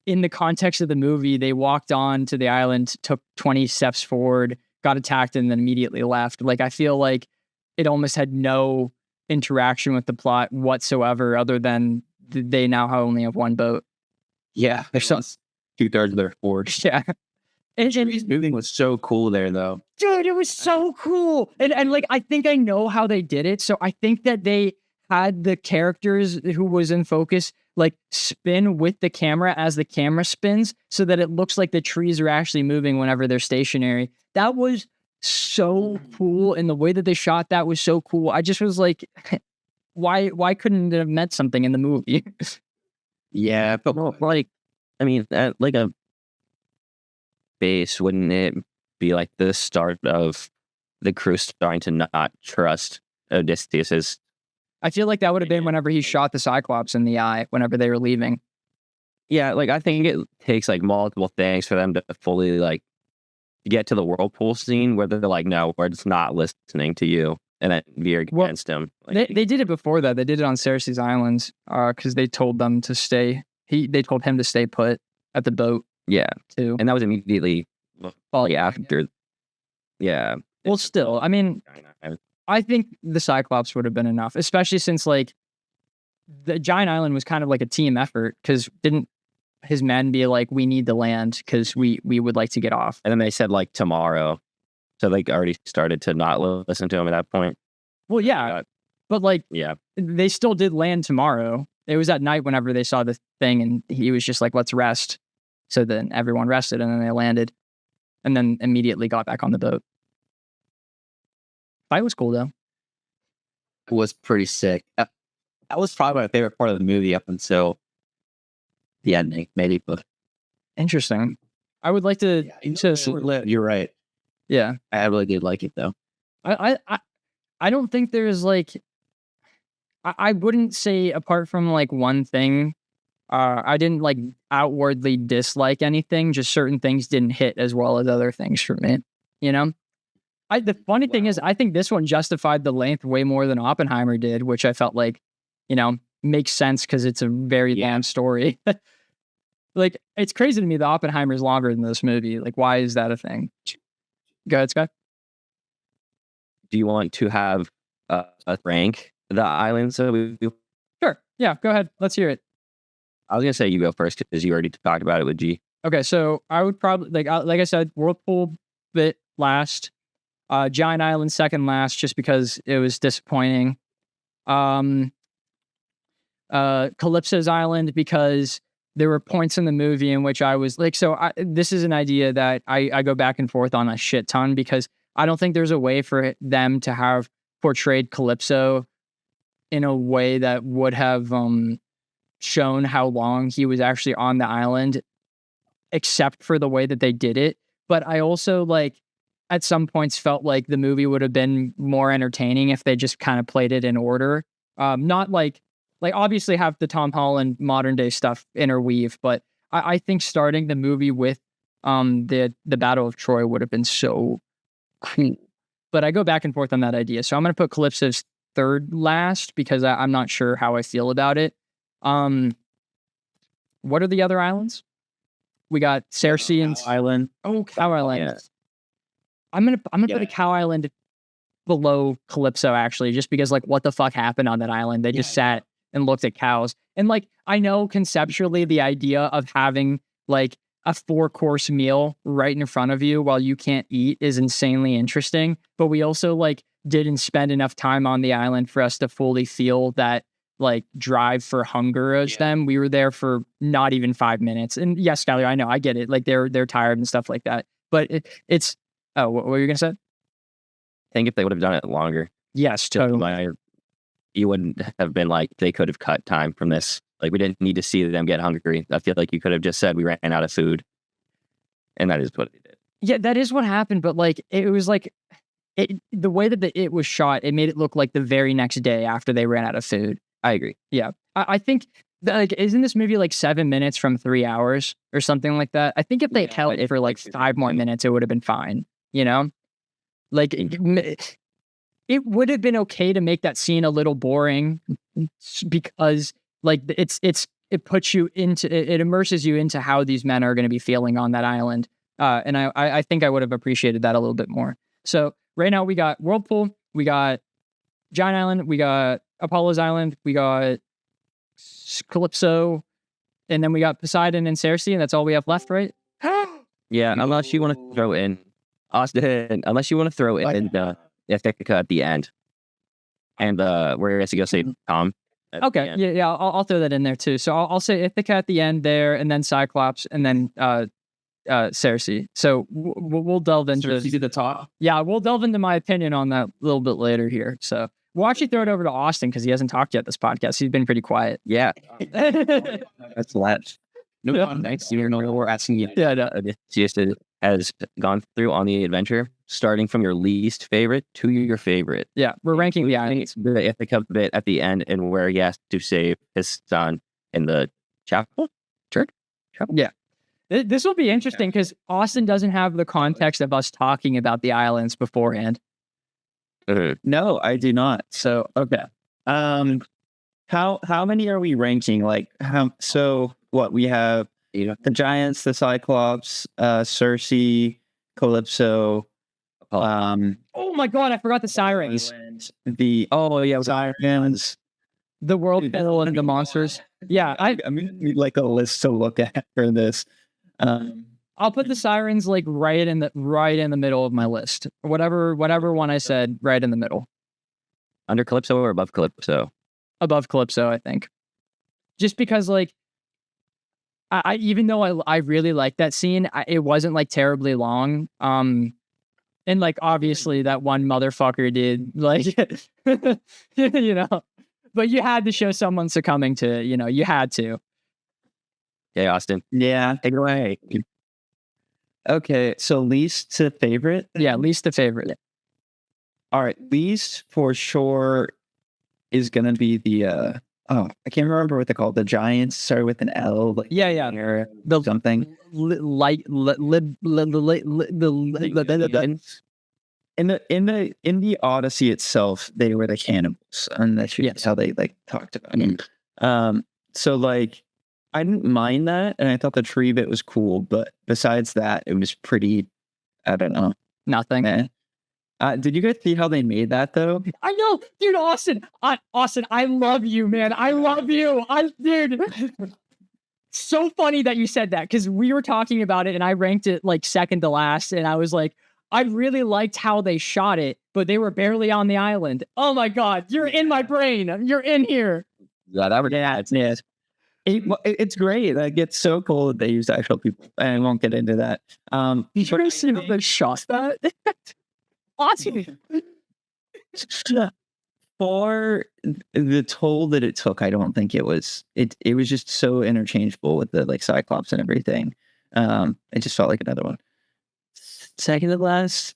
in the context of the movie, they walked on to the island, took 20 steps forward, got attacked, and then immediately left. Like, I feel like it almost had no interaction with the plot whatsoever, other than they now only have one boat. Yeah, there's some 2/3 of their forward. Yeah. And moving was so cool there, though. Dude, it was so cool. And like, I think I know how they did it. So I think that they had the characters who was in focus like spin with the camera as the camera spins so that it looks like the trees are actually moving whenever they're stationary. That was so cool. And the way that they shot that was so cool. I just was like, why couldn't it have meant something in the movie? Yeah, but like, I mean, like a base, wouldn't it be like the start of the crew starting to not trust Odysseus's? I feel like that would have been whenever he shot the Cyclops in the eye whenever they were leaving. Yeah, like I think it takes like multiple things for them to fully like get to the whirlpool scene where they're like, no, we're just not listening to you, and then veer against him. Like, they did it before that. They did it on Cersei's Islands because they told them to stay. They told him to stay put at the boat. Yeah, too, and that was immediately after. Yeah. Well, still, I mean, I think the Cyclops would have been enough, especially since like the giant island was kind of like a team effort because didn't his men be like, we need the land because we would like to get off. And then they said like tomorrow. So they already started to not listen to him at that point. Well, yeah. But like, yeah, they still did land tomorrow. It was at night whenever they saw the thing and he was just like, let's rest. So then everyone rested and then they landed and then immediately got back on the boat. Fight was cool though. It was pretty sick. That was probably my favorite part of the movie up until the ending, maybe. But interesting. I would like to. You're right. Yeah, I really did like it though. I don't think there's like. I wouldn't say apart from like one thing. I didn't like outwardly dislike anything. Just certain things didn't hit as well as other things for me. You know. The funny thing is, I think this one justified the length way more than Oppenheimer did, which I felt like, makes sense because it's a very long story. Like, it's crazy to me that Oppenheimer is longer than this movie. Like, why is that a thing? Go ahead, Scott. Do you want to have a rank the islands? Sure. Yeah, go ahead. Let's hear it. I was gonna say you go first because you already talked about it with G. Okay, so I would probably like I said, Whirlpool bit last. Giant Island second last, just because it was disappointing. Calypso's Island, because there were points in the movie in which I was like, this is an idea that I go back and forth on a shit ton, because I don't think there's a way for them to have portrayed Calypso in a way that would have shown how long he was actually on the island, except for the way that they did it. But I also at some points felt like the movie would have been more entertaining if they just kind of played it in order. Not like obviously have the Tom Holland modern day stuff interweave, but I think starting the movie with the Battle of Troy would have been so cool. But I go back and forth on that idea. So I'm going to put Calypso's third last because I'm not sure how I feel about it. What are the other islands? We got Circe and Cow Island. Oh, Cow Island. Yeah. I'm gonna put a Cow Island below Calypso, actually, just because what the fuck happened on that island? They just sat and looked at cows. And I know conceptually the idea of having a 4-course meal right in front of you while you can't eat is insanely interesting. But we also didn't spend enough time on the island for us to fully feel that drive for hunger as them. We were there for not even 5 minutes. And yes, Skylar, I know, I get it. They're tired and stuff like that. But it's oh, what were you gonna say? I think if they would have done it longer, yes, totally. You wouldn't have been they could have cut time from this. We didn't need to see them get hungry. I feel like you could have just said we ran out of food, and that is what they did. Yeah, that is what happened. But it was the way that it was shot, it made it look like the very next day after they ran out of food. I agree. Yeah, I think that, isn't this movie 7 minutes from 3 hours or something like that? I think if they held it for 5 more minutes, it would have been fine. It would have been okay to make that scene a little boring because it puts you into it immerses you into how these men are going to be feeling on that island. And I think I would have appreciated that a little bit more. So right now we got Whirlpool, we got Giant Island, we got Apollo's Island, we got Calypso, and then we got Poseidon and Circe, and that's all we have left, right? Yeah, unless you want to throw in Austin, unless you want to throw in Ithaca at the end, and where he has to go save Tom. Okay, yeah, I'll throw that in there too. So I'll say Ithaca at the end there, and then Cyclops, and then Circe. So we'll delve into Circe to the top. Yeah, we'll delve into my opinion on that a little bit later here. So we'll actually throw it over to Austin because he hasn't talked yet this podcast. He's been pretty quiet. Yeah, That's last. No context. You don't know what we're asking you. Yeah, no. Just has gone through on the adventure, starting from your least favorite to your favorite. Yeah, we're ranking the islands. The Ithaca bit at the end, and where he has to save his son in the chapel. Yeah. This will be interesting because Austin doesn't have the context of us talking about the islands beforehand. No, I do not. So okay. How many are we ranking? So what we have? The Giants, the Cyclops, Circe, Calypso. Oh my God, I forgot the Sirens. Sirens. The World Battle and the Monsters. Yeah, I mean, need a list to look at for this. I'll put the Sirens right in the middle of my list. Whatever one I said, right in the middle. Under Calypso or above Calypso? Above Calypso, I think. Just because I even though I really like that scene, it wasn't terribly long. And obviously that one motherfucker did but you had to show someone succumbing to, you had to. Okay, Austin. Yeah. Take it away. Okay, so least to favorite. Yeah, least to favorite. All right, least for sure is gonna be the I can't remember what they call it. The Giants start with an L. Like Yeah. The something. In the Odyssey itself, they were the cannibals, and that's Yes. how they like talked about it. So like, I didn't mind that, and I thought the tree bit was cool, but besides that, it was pretty. I don't know. nothing. Man. Did you guys see how they made that though? I know, dude. Austin, I love you, man. I love you. Dude. So funny that you said that, because we were talking about it and I ranked it like second to last, and I was like, I really liked how they shot it, but they were barely on the island. Oh my god, you're in my brain. You're in here. Yeah, that would. It's great. Like, it's so cool that they used actual people, and I won't get into that. Did you guys see how they shot that? Awesome. For the toll that it took, I don't think it was. It was just so interchangeable with the like Cyclops and everything. It just felt like another one. Second to last,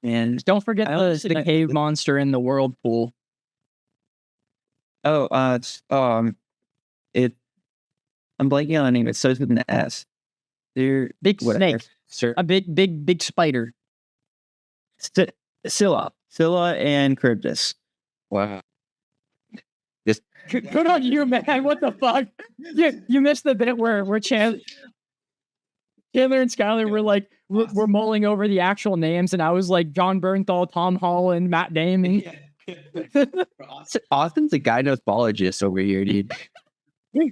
man. Don't forget the cave monster in the whirlpool. I'm blanking on the name. It starts with an S. They're Big whatever. snake. A big spider. Scylla and Charybdis. Wow. Good on you, man. What the fuck? You missed the bit where Chandler and Skylar were like, we're mulling over the actual names, and I was like, John Bernthal, Tom Holland, Matt Damon. Austin's a gynecologist over here, dude.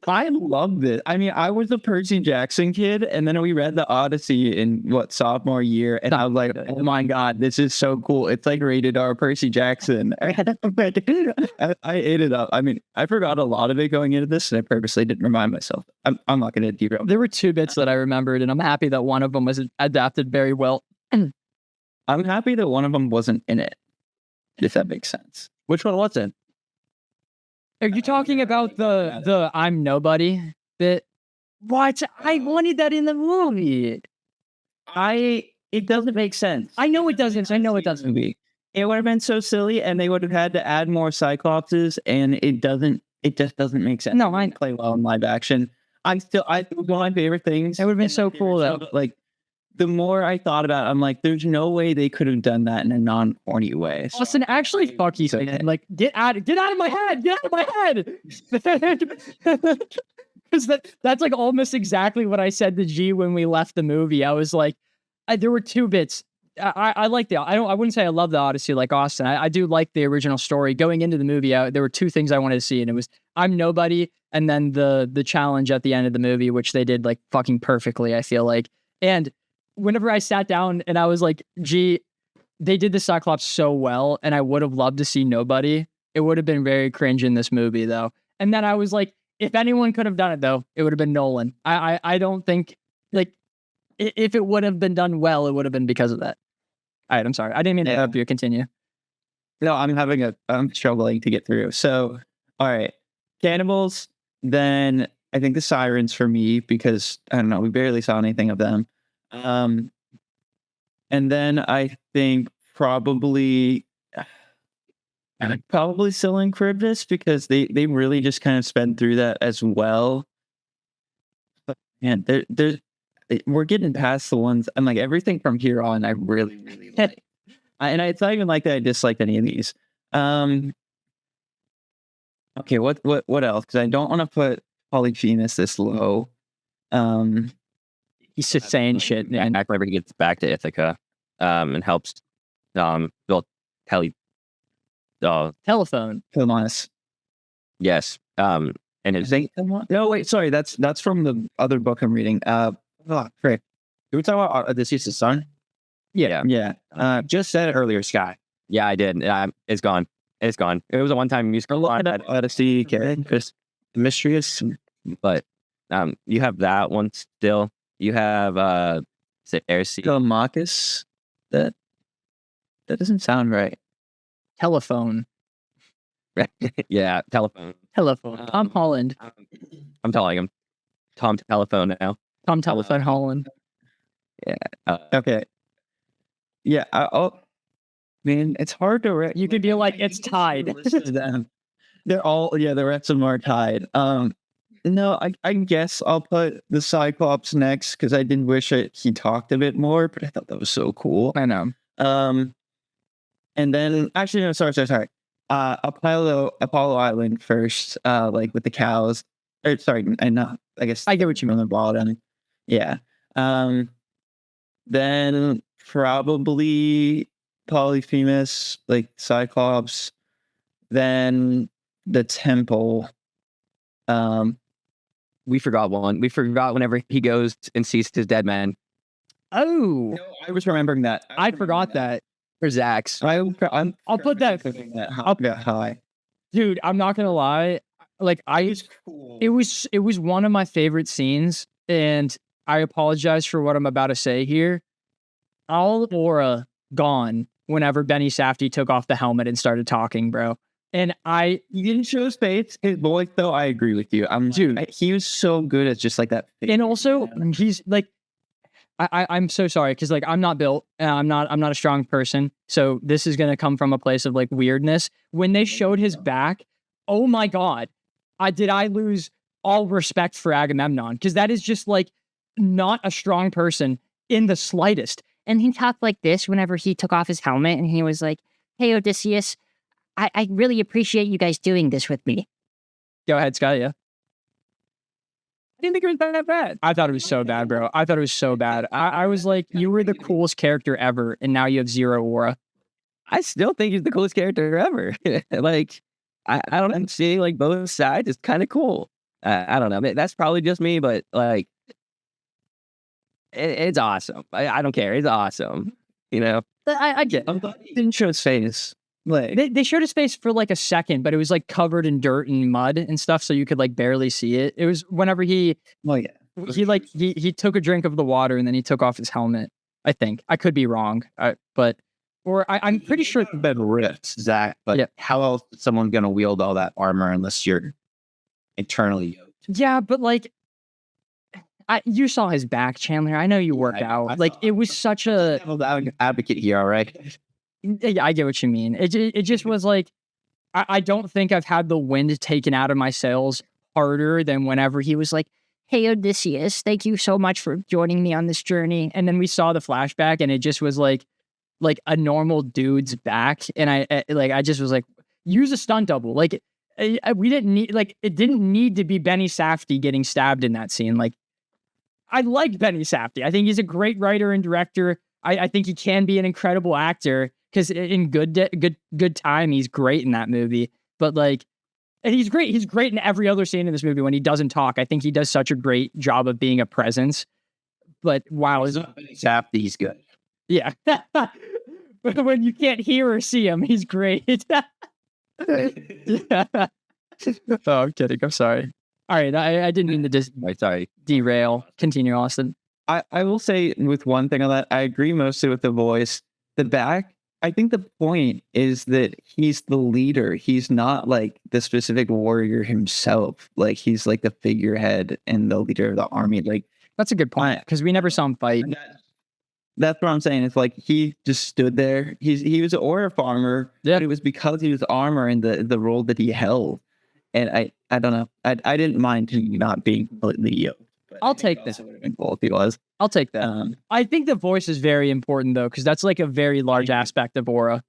I love this. I mean, I was a Percy Jackson kid, and then we read the Odyssey in sophomore year, and I was like, "Oh my god, this is so cool! It's like rated R Percy Jackson." I ate it up. I mean, I forgot a lot of it going into this, and I purposely didn't remind myself. I'm not going to derail. There were two bits that I remembered, and I'm happy that one of them was adapted very well. I'm happy that one of them wasn't in it, if that makes sense. Which one was it? Are you talking about the I'm nobody bit? What? I wanted that in the movie. It doesn't make sense. I know it doesn't. I know it doesn't. Movie. It would have been so silly, and they would have had to add more Cyclopses, and it just doesn't make sense. No, I play well in live action. It was one of my favorite things. It would have been so cool though. Like, the more I thought about it, I'm like, there's no way they could have done that in a non-corny way. So, Austin, actually, fuck you. Like, get out of my head. Get out of my head. Because that's like almost exactly what I said to G when we left the movie. I was like, there were two bits. I like I wouldn't say I love the Odyssey like Austin. I do like the original story. Going into the movie, there were two things I wanted to see, and it was I'm nobody, and then the challenge at the end of the movie, which they did like fucking perfectly, I feel like. And whenever I sat down and I was like, gee, they did the Cyclops so well, and I would have loved to see nobody. It would have been very cringe in this movie, though. And then I was like, if anyone could have done it, though, it would have been Nolan. I don't think, like, if it would have been done well, it would have been because of that. All right, I'm sorry. I didn't mean to interrupt you. Continue. No, I'm struggling to get through. So, all right. Cannibals, then I think the Sirens for me, because, I don't know, we barely saw anything of them. And then I think probably still in Charybdis, because they really just kind of sped through that as well. But man, we're getting past the ones, and like everything from here on, I really, really like. And it's not even like that I disliked any of these. Okay, what else? Because I don't want to put Polyphemus this low. He's just saying shit. And Mac River gets back to Ithaca, and helps build telephone. Telemanus. Yes. And his no, wait, sorry, that's from the other book I'm reading. Frick. Did we talk about Odysseus' son? Yeah. Just said it earlier, Sky. Yeah, I did. It's gone. It's gone. It was a one-time musical. Look at Odyssey characters. The mystery is, But you have that one still. You have is it Airseed? Telemachus. That doesn't sound right. Telephone. Yeah, telephone. Tom Holland. I'm telling him. Tom Telephone now. Tom Telephone Holland. Okay. Yeah. Man, it's hard to. You could be like, it's tied. They're all, the rest of them are tied. No, I guess I'll put the Cyclops next because I did wish he talked a bit more, but I thought that was so cool. I know. And then actually, no, sorry. Apollo Island first, like with the cows. Or sorry, and not. I guess I get what you mean. The ball down. Yeah. Then probably Polyphemus, like Cyclops. Then the temple. We forgot one. We forgot whenever he goes and sees his dead man. Oh, No, I was remembering that. I forgot that. For Zax. I'll put that. I'll get high. Dude, I'm not gonna lie. Like Cool. it was one of my favorite scenes, and I apologize for what I'm about to say here. All aura gone whenever Benny Safdie took off the helmet and started talking, bro. And You didn't show his face. His voice, though, I agree with you. He was so good at just like that. And also, he's like, I'm so sorry because like I'm not built. I'm not a strong person. So this is gonna come from a place of like weirdness. When they showed his back, oh my god, I lose all respect for Agamemnon because that is just like not a strong person in the slightest. And he talked like this whenever he took off his helmet, and he was like, "Hey, Odysseus, I really appreciate you guys doing this with me." Go ahead, Scott. Yeah. I didn't think it was that bad. I thought it was so bad, bro. I thought it was so bad. I was like, you were the coolest character ever, and now you have zero aura. I still think he's the coolest character ever. Like, I don't know. Seeing like both sides is kind of cool. I don't know. I mean, that's probably just me, but like, it's awesome. I don't care. It's awesome. You know? I get it. He didn't show his face. Like They showed his face for like a second, but it was like covered in dirt and mud and stuff, so you could like barely see it. It was whenever he took a drink of the water and then he took off his helmet. I think I could be wrong, I'm pretty sure it's been ripped, Zach. But Yeah. how else is someone going to wield all that armor unless you're internally yoked? Yeah, but like, you saw his back, Chandler. I know you work out. Like, it was such a Devil's advocate here, all right? Yeah, I get what you mean. It just was like, I don't think I've had the wind taken out of my sails harder than whenever he was like, "Hey, Odysseus, thank you so much for joining me on this journey." and then we saw the flashback and it just was like a normal dude's back. And I just was like, use a stunt double. Like, we didn't need, like, it didn't need to be Benny Safdie getting stabbed in that scene. Like, I like Benny Safdie. I think he's a great writer and director. I think he can be an incredible actor because in good time, he's great in that movie. But like, and he's great. He's great in every other scene in this movie when he doesn't talk. I think he does such a great job of being a presence. But wow, He's not Benny Safdie, he's good. yeah. But when you can't hear or see him, he's great. Yeah. Oh, I'm kidding. I'm sorry. All right, I didn't mean to Sorry. derail. Continue, Austin. I will say with one thing on that, I agree mostly with the voice. The back, I think the point is that he's the leader. He's not like the specific warrior himself. Like he's like the figurehead and the leader of the army. Like That's a good point because we never saw him fight. that's what I'm saying. It's like he just stood there. He was an aura farmer. Yeah. But it was because he was armor and the role that he held. And I don't know. I didn't mind him not being completely yoked. I'll take that. Would have been cool if he was. I'll take that. I think the voice is very important though, because that's like a very large aspect of aura.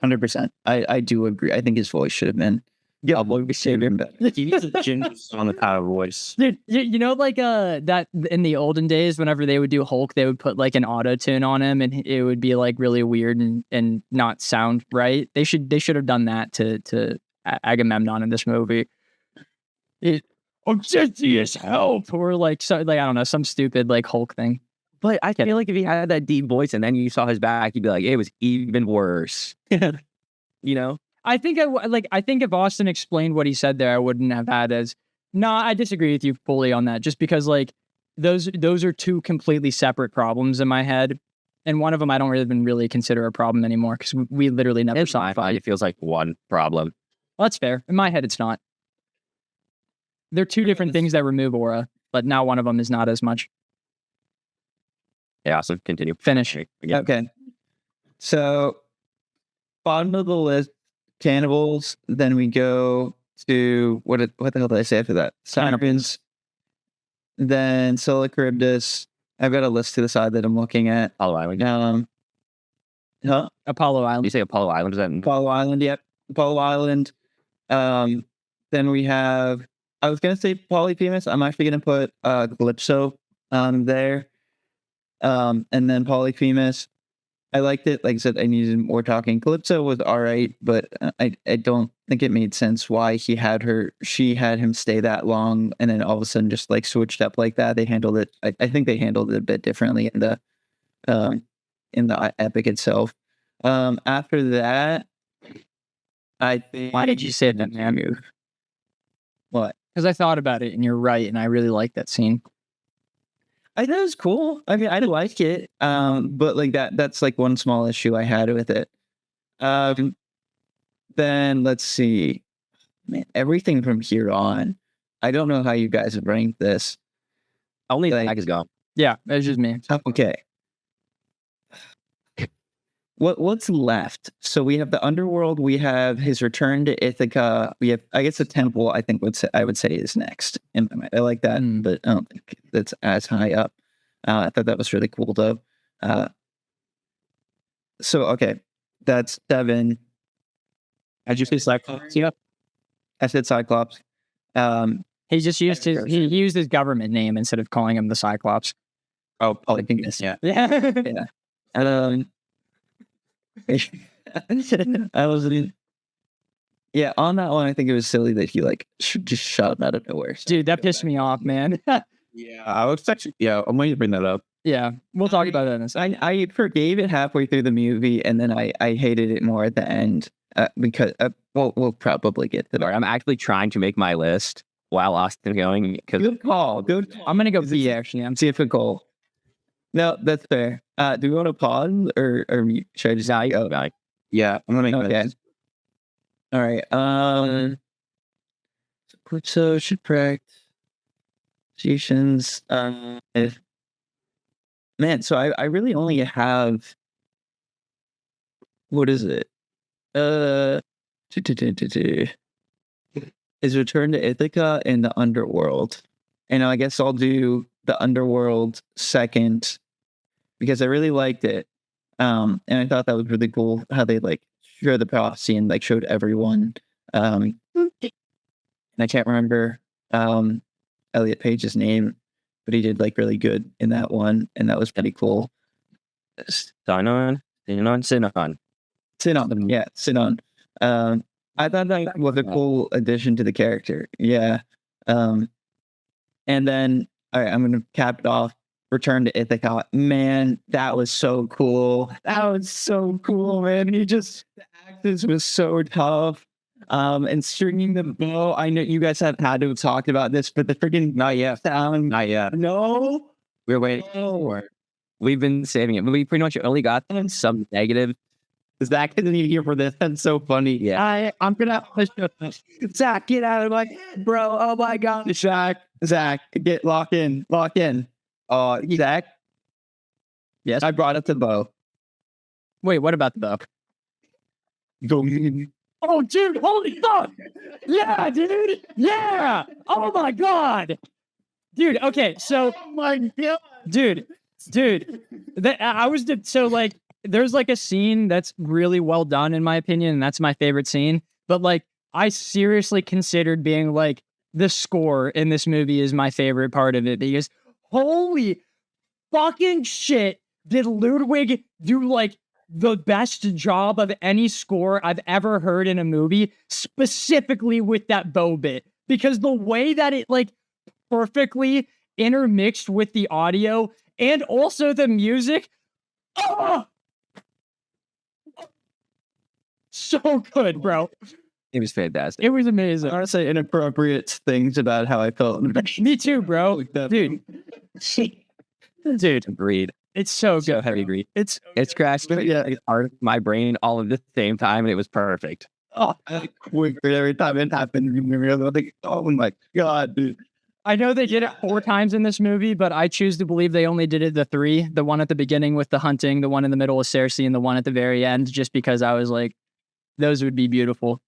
100%. I do agree. I think his voice should have been. Yeah, boy, we saved him better. He needs a ginger on the power voice. Dude, you know, like that in the olden days, whenever they would do Hulk, they would put like an auto tune on him, and it would be like really weird and not sound right. They should have done that to Agamemnon in this movie. Odysseus, help! Or like I don't know, some stupid like Hulk thing. But I feel like if he had that deep voice and then you saw his back, you'd be like, it was even worse. You know? I think if Austin explained what he said there, I wouldn't have had as. No, I disagree with you fully on that. Just because like those are two completely separate problems in my head, and one of them I don't even really consider a problem anymore because we literally never saw him fight. It feels like one problem. Well, that's fair. In my head, it's not. They're two different things that remove aura, but now one of them is not as much. Yeah, awesome. Continue. Finish. Again. Okay. So, bottom of the list, cannibals. Then we go to what the hell did I say after that? Sirens. Then Sola Charybdis. I've got a list to the side that I'm looking at. Apollo Island. Apollo Island. You say Apollo Island? Is that Apollo Island, yep. Apollo Island. Then we have, I was going to say Polyphemus. I'm actually going to put Calypso there. And then Polyphemus. I liked it. Like I said, I needed more talking. Calypso was all right, but I don't think it made sense why she had him stay that long and then all of a sudden just like switched up like that. They handled it. I think they handled it a bit differently in the epic itself. After that, I think. Why did you say that, man? What? Because I thought about it, and you're right, and I really like that scene. I thought it was cool. I mean, I like it. But like that's like one small issue I had with it. Then let's see. Man, everything from here on. I don't know how you guys have ranked this. only Like- Zach is gone. Yeah, it's just me. Okay. What's left? So we have the underworld. We have his return to Ithaca. We have, I guess, the temple. I think I would say is next. In my mind. I like that, but I don't think that's as high up. I thought that was really cool though. So okay, that's 7. How'd you say Cyclops? Yeah. I said Cyclops. He just used he used his government name instead of calling him the Cyclops. Oh, Polyphemus. Yeah. Yeah. I was yeah, on that one I think it was silly that he like just shot him out of nowhere. So Dude, that pissed me off, man. Yeah. I was actually. Yeah. I'm waiting to bring that up. Yeah, we'll talk about that in a second. I forgave it halfway through the movie and then I hated it more at the end because we'll probably get to Sorry, that. I'm actually trying to make my list while Austin's going because Good call. Good call. I'm gonna go B actually. I'm Difficult. No, that's fair. Do we want to pause or should I just go? like, Yeah. I'm gonna make Okay. this. All right. So shipwrecked. Stations. Man, so I really only have. What is it? Is Return to Ithaca and the Underworld, and I guess I'll do the Underworld second because I really liked it. And I thought that was really cool how they like showed the prophecy and like showed everyone. And I can't remember Elliot Page's name, but he did like really good in that one, and that was pretty cool. Sinon. Sinon, yeah, Sinon. I thought that was a cool addition to the character. Yeah. And then, all right, I'm gonna cap it off. Return to Ithaca. Man, that was so cool. That was so cool, man. The actors was so tough. And stringing the bow. I know you guys have had to have talked about this, but the freaking Not yet. sound. Not yet. No. We're waiting No. for it. We've been saving it. We pretty much only got some negative. Zach isn't even here for this. That's so funny. Yeah. I'm gonna push Zach, get out of my head, bro. Oh my god. Zach, get lock in. Zach. Yes. I brought up the bow. Wait, what about the bow? Go. Oh, dude, holy fuck! Yeah, dude! Yeah! Oh my god! Dude, okay, so Oh my god. dude, I was so like there's like a scene that's really well done in my opinion, and that's my favorite scene. But like I seriously considered being like the score in this movie is my favorite part of it because holy fucking shit did Ludwig do like the best job of any score I've ever heard in a movie, specifically with that bow bit. Because the way that it like perfectly intermixed with the audio and also the music, oh, so good, bro. It was fantastic. It was amazing. I want to say inappropriate things about how I felt. Me too, bro. Dude. Dude, Agreed. it's so So good. heavy agreed. It's It's crashed part of my brain all at the same time, and it was perfect. Oh, I quick every time it happened. I was like, oh my god, dude. I know they did it 4 times in this movie, but I choose to believe they only did it the 3. The one at the beginning with the hunting, the one in the middle with Cersei, and the one at the very end, just because I was like, those would be beautiful.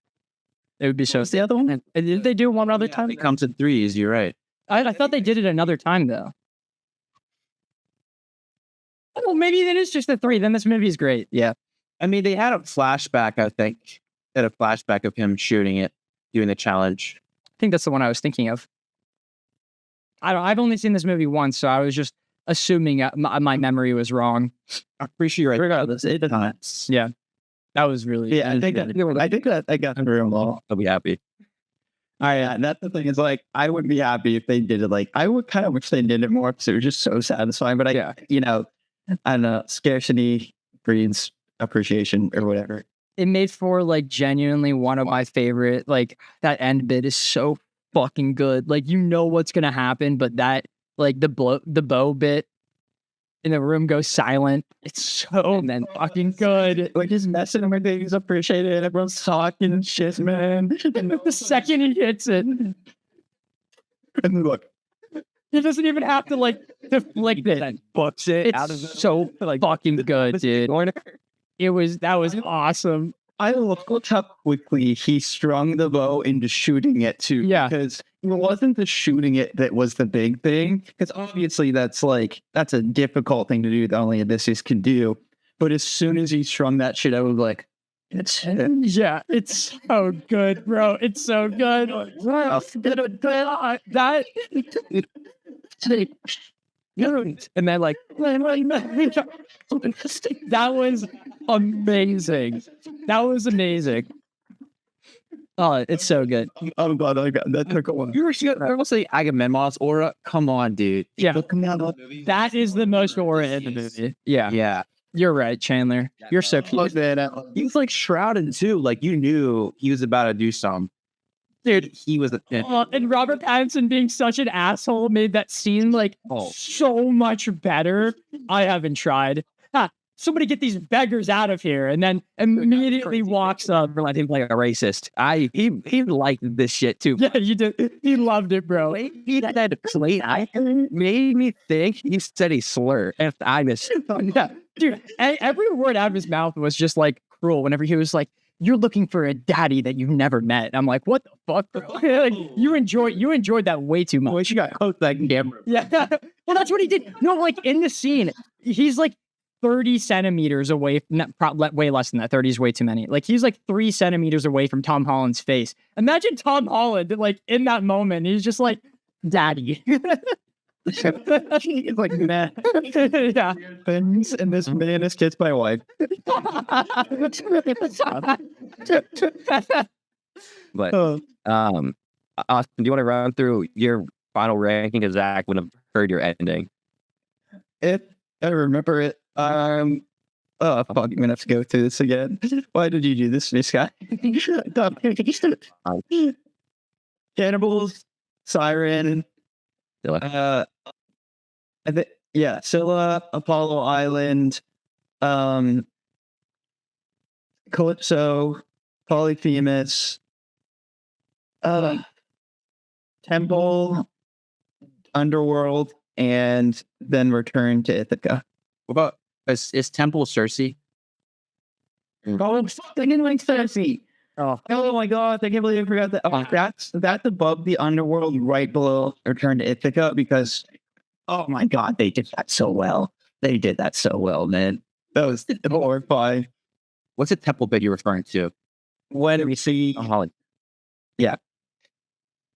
It would be so. What's the other one? And did they do one other time? It comes in 3s. You're right. I thought they did it another time, though. Oh, maybe it is just the 3. Then this movie is great. Yeah. I mean, they had a flashback. I think had a flashback of him shooting it, doing the challenge. I think that's the one I was thinking of. I've only seen this movie once, so I was just assuming my memory was wrong. I'm pretty sure you're right. Regardless, it does. Yeah. That was really. Yeah, I think that I got through them all. I'll be happy. All right, and that's the thing. Is like I would be happy if they did it. Like I would kind of wish they did it more because it was just so satisfying. But I don't know, scarcity breeds appreciation or whatever. It made for like genuinely one of my favorite. Like that end bit is so fucking good. Like you know what's gonna happen, but that like the bow bit in the room goes silent. It's so fucking good. Like just messing with things appreciated. Everyone's talking shit, man. And the second he hits it, And then look, he doesn't even have to like deflect it. Books it It's out of the so fucking good, dude. That was awesome. I looked how quickly he strung the bow into shooting it too. Yeah. Because it wasn't the shooting it that was the big thing. Because obviously that's a difficult thing to do that only Odysseus can do. But as soon as he strung that shit, I was like, it's him. Yeah, it's so good, bro. It's so good. That and then like that was amazing. That was amazing. Oh, it's so good. I'm glad I got that. Took a while. You were say Agamemnon's aura. Come on, dude. Yeah, that is the most aura in the movie. Yeah, Yeah. you're right, Chandler. You're so close. He was like shrouded too. Like you knew he was about to do something. Dude, he was a And Robert Pattinson being such an asshole made that scene like so much better. I haven't tried. Somebody get these beggars out of here, and then immediately walks up. Let him like a racist. He liked this shit too. Yeah, you did. He loved it, bro. He had that plate. I made me think he said he slur. If I missed, Yeah, dude. Every word out of his mouth was just like cruel. Whenever he was like, "You're looking for a daddy that you've never met," and I'm like, "What the fuck, bro?" Like, you enjoyed that way too much. you got close that camera. Yeah, well, that's what he did. No, like in the scene, he's like 30 centimeters away, way less than that. 30 is way too many. Like he's like 3 centimeters away from Tom Holland's face. Imagine Tom Holland, like in that moment, he's just like, "Daddy." He's like, nah. Yeah. Things, and this man is kissed my wife. but Oh. Austin, do you want to run through your final ranking? Because Zach would have heard your ending. I remember it. Oh fuck! I'm gonna have to go through this again. Why did you do this to me, Scott? Cannibals, Siren, Scylla. Scylla, Apollo Island, Calypso, Polyphemus, Temple, Underworld, and then return to Ithaca. What about is Temple Cersei? Oh, fucking like Cersei. Oh my god, I can't believe I forgot that. Oh, that's above the Underworld, right below Return to Ithaca, because oh my god, they did that so well. They did that so well, man. That was horrifying. What's the Temple bit you're referring to? When we see Tom Holland.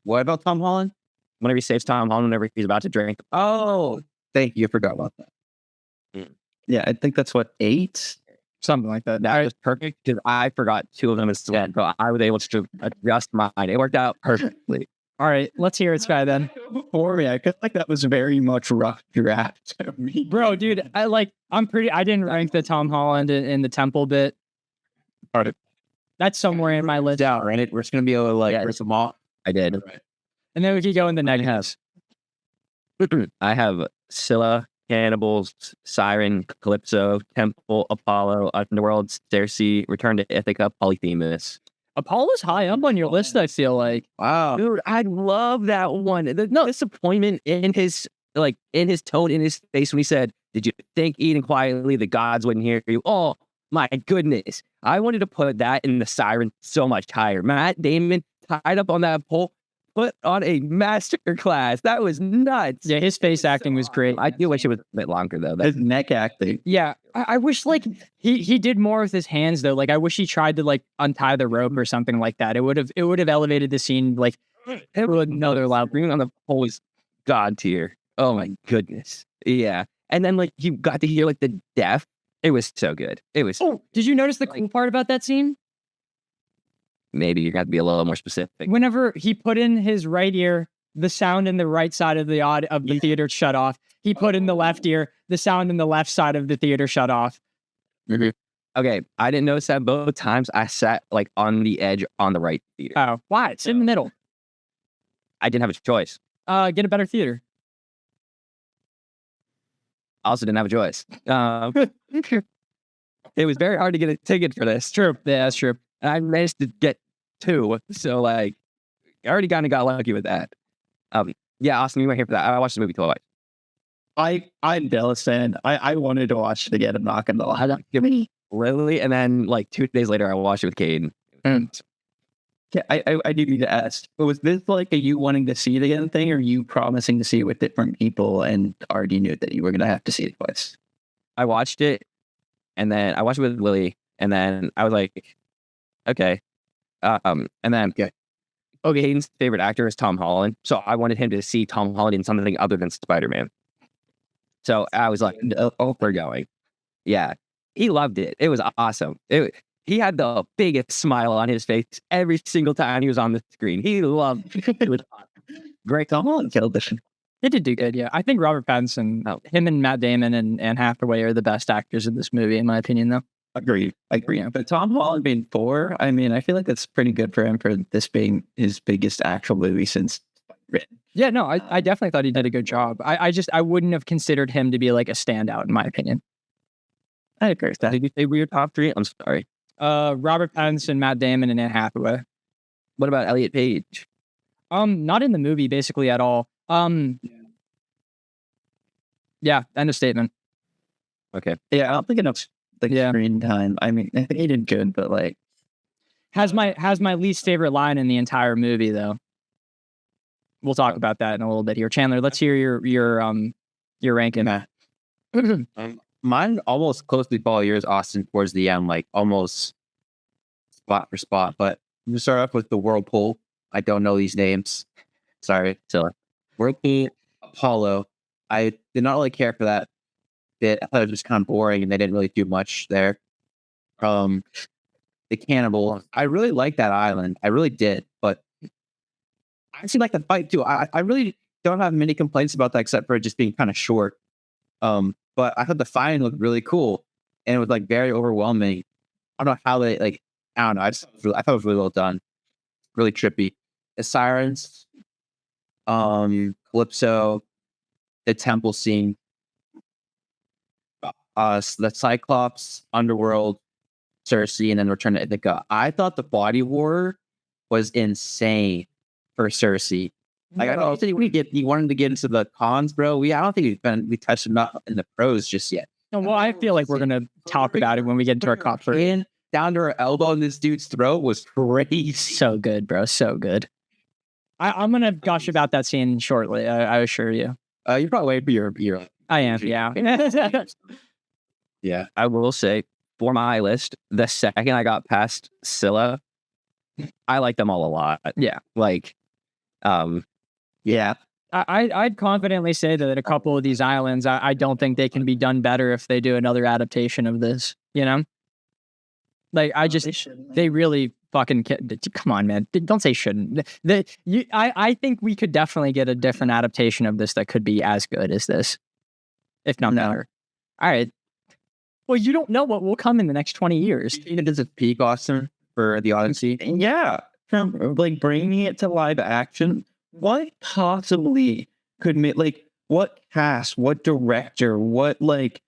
What about Tom Holland? Whenever he saves Tom Holland, whenever he's about to drink. Oh, thank you. I forgot about that. yeah, I think that's what 8. Something like that. That was perfect because I forgot 2 of them as well. So I was able to adjust mine. It worked out perfectly. All right, let's hear it, Sky, then. For me, I feel like that was very much rough draft to me. Bro, dude, I didn't rank the Tom Holland in the Temple bit. All right. That's somewhere in my list. Yeah, right. We're just gonna be able to like rip them all. I did. And then we could go in the negatives. I have Scylla, Cannibals, Siren, Calypso, Temple, Apollo, Underworld, Cersei, Return to Ithaca, Polyphemus. Apollo's high up on your list, I feel like. Wow. Dude, I love that one. The disappointment in his tone, in his face when he said, "Did you think eating quietly the gods wouldn't hear you?" Oh my goodness. I wanted to put that in the Siren so much higher. Matt Damon tied up on that pole, put on a master class. That was nuts. Yeah, his face acting was great. I do wish it was a bit longer though. His neck acting. Yeah, I wish like he did more with his hands though. Like I wish he tried to like untie the rope or something like that. It would have elevated the scene like another level. Bringing on the pole is god tier. Oh my goodness. Yeah. And then like you got to hear like the deaf. It was so good. It was. Oh, did you notice the cool part about that scene? Maybe you got to be a little more specific. Whenever he put in his right ear, the sound in the right side of the theater shut off. He put in the left ear, the sound in the left side of the theater shut off. Okay, I didn't notice that both times. I sat like on the edge on the right theater. Oh, why? It's in the middle. I didn't have a choice. Get a better theater. I also didn't have a choice. It was very hard to get a ticket for this. True. Yeah, that's true. And I managed to get 2. So like, I already kind of got lucky with that. Yeah, Austin, you were here for that. I watched the movie twice. I'm jealous, and I wanted to watch it again. I'm not gonna lie. Really? And then like 2 days later, I watched it with Caden. Yeah, I do need to ask. But was this like a you wanting to see it again thing, or you promising to see it with different people and already knew that you were gonna have to see it twice? I watched it, and then I watched it with Lily, and then I was like, okay. And then Hayden's favorite actor is Tom Holland, so I wanted him to see Tom Holland in something other than Spider-Man. So I was like, oh, we're going. Yeah, he loved it. It was awesome. He had the biggest smile on his face every single time he was on the screen. He loved it. It was Great. Tom Holland killed this. He did do good, yeah. I think Robert Pattinson, him and Matt Damon and Anne Hathaway are the best actors in this movie, in my opinion, though. Agree. Yeah. But Tom Holland being 4, I mean, I feel like that's pretty good for him for this being his biggest actual movie since written. Yeah, no, I definitely thought he did a good job. I wouldn't have considered him to be like a standout, in my opinion. I agree with that. Did you say we were top 3? I'm sorry. Robert Pattinson, Matt Damon, and Anne Hathaway. What about Elliot Page? Not in the movie basically at all. Yeah, end of statement. Okay. Yeah, I don't think enough screen time. I mean, I think he did good, but like has my least favorite line in the entire movie though. We'll talk about that in a little bit here. Chandler, let's hear your ranking. Mine almost closely follow yours, Austin, towards the end, like almost spot for spot. But I'm gonna start off with the Whirlpool. I don't know these names. Sorry. So Whirlpool, Apollo. I did not really care for that bit. I thought it was just kind of boring and they didn't really do much there. The Cannibal. I really liked that island. I really did, but I actually like the fight too. I really don't have many complaints about that except for it just being kind of short. But I thought the fighting looked really cool and it was like very overwhelming. I don't know how they like. I don't know. I thought it was really well done. Really trippy. The sirens, Calypso, the temple scene, the Cyclops, Underworld, Cersei, and then Return to Ithaca. I thought the body horror was insane for Cersei. Like I don't think you wanted to get into the cons, bro. I don't think we touched enough in the pros just yet. No, well, I feel like we're gonna talk about it when we get into our cop first. Down to her elbow in this dude's throat was crazy. So good, bro. So good. I'm gonna gush about that scene shortly. I assure you. You're probably waiting for your I am. Yeah. Yeah. I will say, for my list, the second I got past Scylla, I like them all a lot. Yeah. Like, yeah. I'd confidently say that a couple of these islands, I don't think they can be done better if they do another adaptation of this. You know, like they really fucking come on, man. Don't say shouldn't. I think we could definitely get a different adaptation of this that could be as good as this, if not better. All right. Well, you don't know what will come in the next 20 years. You think it is a peak, Austin, for the Odyssey? Yeah. Like bringing it to live action. What possibly could make, like, what cast, what director, what, like,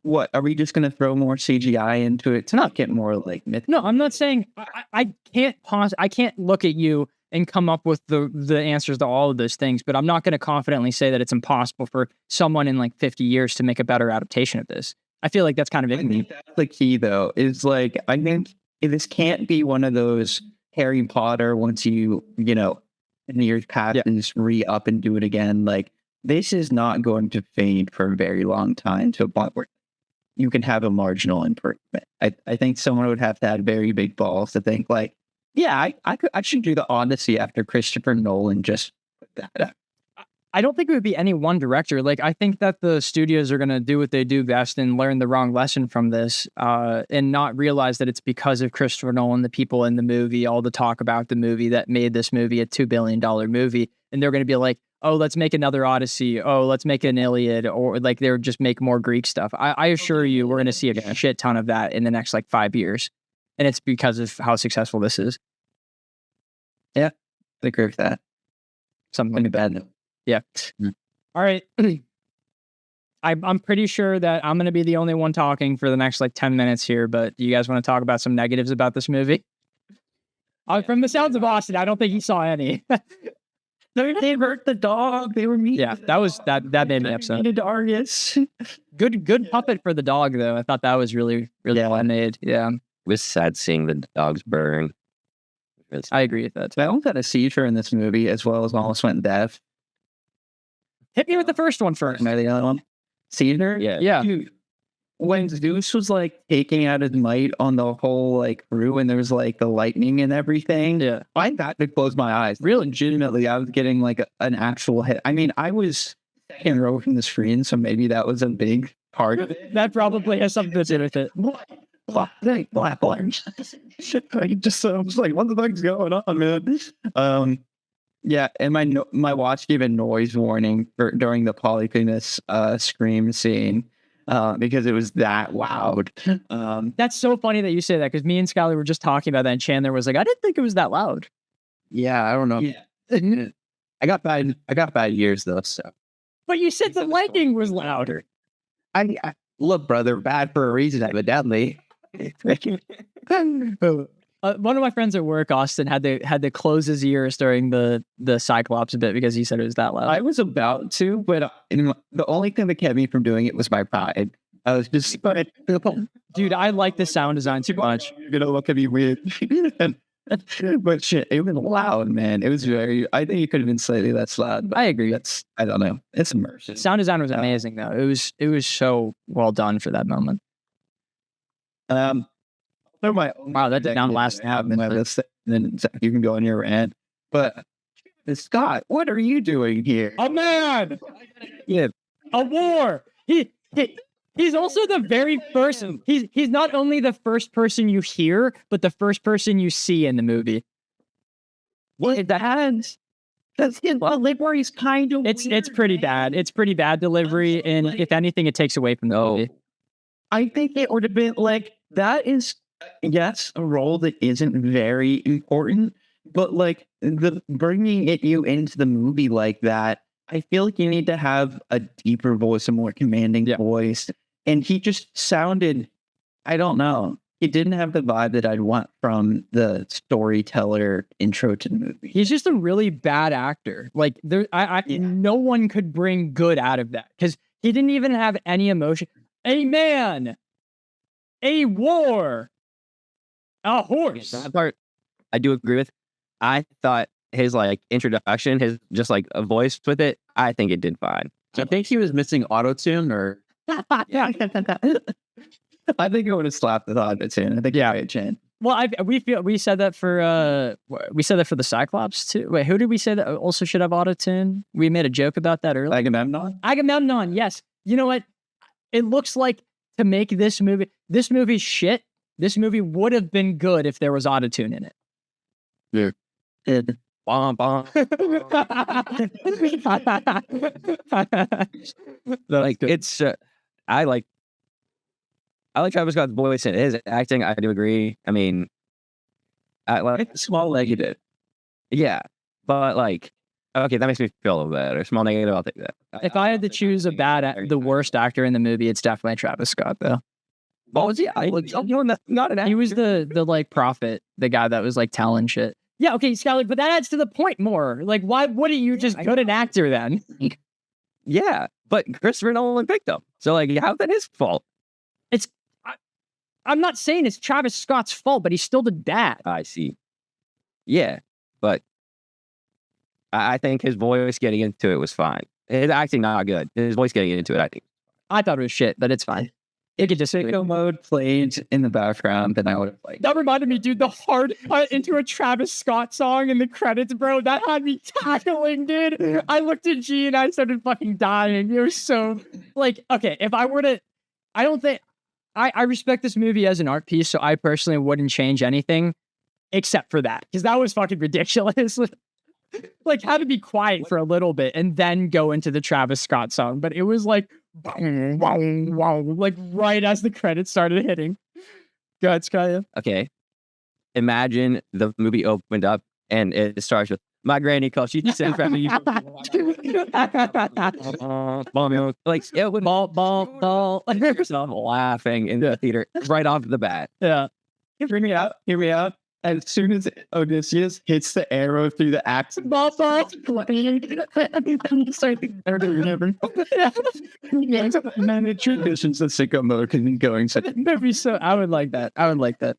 what are we just going to throw more CGI into it to not get more like myth? No, I'm not saying I can't I can't look at you and come up with the answers to all of those things, but I'm not going to confidently say that it's impossible for someone in like 50 years to make a better adaptation of this. I feel like that's kind of I think that's the key, though, is like, I think this can't be one of those Harry Potter, once in years past and just re-up and do it again. Like, this is not going to fade for a very long time to a point where you can have a marginal improvement. I think someone would have to have very big balls to think like, yeah, I should do the Odyssey after Christopher Nolan just put that up. I don't think it would be any one director. Like, I think that the studios are going to do what they do best and learn the wrong lesson from this and not realize that it's because of Christopher Nolan, the people in the movie, all the talk about the movie that made this movie a $2 billion movie. And they're going to be like, oh, let's make another Odyssey. Oh, let's make an Iliad. Or like they're just make more Greek stuff. I assure you, we're going to see a shit ton of that in the next like 5 years. And it's because of how successful this is. Yeah, I agree with that. Something like bad note. Yeah. All right. I'm pretty sure that I'm going to be the only one talking for the next like 10 minutes here, but do you guys want to talk about some negatives about this movie? From the sounds of Austin, I don't think he saw any. They hurt the dog. They were mean. Yeah, that made me upset. Argus. Good puppet for the dog, though. I thought that was really well made. Yeah. It was sad seeing the dogs burn. I agree with that. I almost had a seizure in this movie, as well as almost went deaf. Hit me with the first one first. Am I the other one? Seizure? Yeah. Dude, when Zeus was like taking out his might on the whole like crew, and there was like the lightning and everything. Yeah. I had to close my eyes. Really, legitimately, I was getting like an actual hit. I mean, I was second row from the screen, so maybe that was a big part of it. That probably has something to do with it. Black orange. I was like, what the fuck's going on, man? Yeah, and my watch gave a noise warning during the polyphemus scream scene because it was that loud. That's so funny that you say that, because me and Skylar were just talking about that, and Chandler was like, I didn't think it was that loud. Yeah, I don't know. Yeah. I got bad ears though, so. But you said the lightning was louder. I look, brother, bad for a reason, evidently. One of my friends at work, Austin, had to close his ears during the Cyclops bit because he said it was that loud. I was about to, but the only thing that kept me from doing it was my pride. I was just, dude, I like the sound design too much. You're gonna look at me weird. But shit, it was loud, man. It was very. I think it could have been slightly less loud. I agrry. I don't know. It's immersive. Sound design was amazing, though. It was so well done for that moment. Wow, that did not last. Then Zach, you can go on your rant. But Scott, what are you doing here? A man. Yeah, a war. He's also the very first. He's not only the first person you hear, but the first person you see in the movie. What? That's his delivery is kind of. It's pretty bad. It's pretty bad delivery, and if anything, it takes away from the movie. I think it would have been like, that is, yes, a role that isn't very important, but like the bringing you into the movie like that, I feel like you need to have a deeper voice, a more commanding voice. And he just sounded, I don't know. He didn't have the vibe that I'd want from the storyteller intro to the movie. He's just a really bad actor. Like no one could bring good out of that, because he didn't even have any emotion. A man, a war, a horse. That part I do agree with. I thought his like introduction, his just like a voice with it, I think it did fine. I think he was missing auto-tune, or I think I would have slapped the auto-tune. I think Chan. Well, we said that for the Cyclops too. Wait, who did we say that also should have auto-tune? We made a joke about that earlier. Agamemnon, yes. You know what? It looks like, to make this movie shit, this movie would have been good if there was autotune in it. Yeah. Bomb. Like, it's I like Travis Scott's voice and his acting. I do agree. I mean, I like small-legged. Yeah, but like Okay, that makes me feel a little better. Small negative, I'll take that. If I had to choose the worst actor in the movie, it's definitely Travis Scott, though. What was he? Not an actor. He was the like prophet, the guy that was like telling shit. Yeah, okay, Skylar, but that adds to the point more. Like, why wouldn't you just go to an actor then? Yeah, but Christopher Nolan picked him. So, like, how's that his fault? I'm not saying it's Travis Scott's fault, but he still did bad. I see. Yeah, but I think his voice getting into it was fine. His acting not good. His voice getting into it, I think. I thought it was shit, but it's fine. It could just Sicko mode played in the background, then I would have like. That reminded me, dude, the hard cut into a Travis Scott song in the credits, bro. That had me cackling, dude. I looked at G and I started fucking dying. It was so like, okay, if I were to, I don't think I respect this movie as an art piece, so I personally wouldn't change anything except for that, because that was fucking ridiculous. Like, had to be quiet for a little bit and then go into the Travis Scott song, but it was like, like right as the credits started hitting. Go ahead, Skya. Okay. Imagine the movie opened up and it starts with my granny called. She sent from you. Like it would ball. I'm laughing in the theater right off the bat. Yeah. Hear me out. As soon as Odysseus hits the arrow through the axe, man, it transitions to sicko mode and going. So Movie, so I would like that.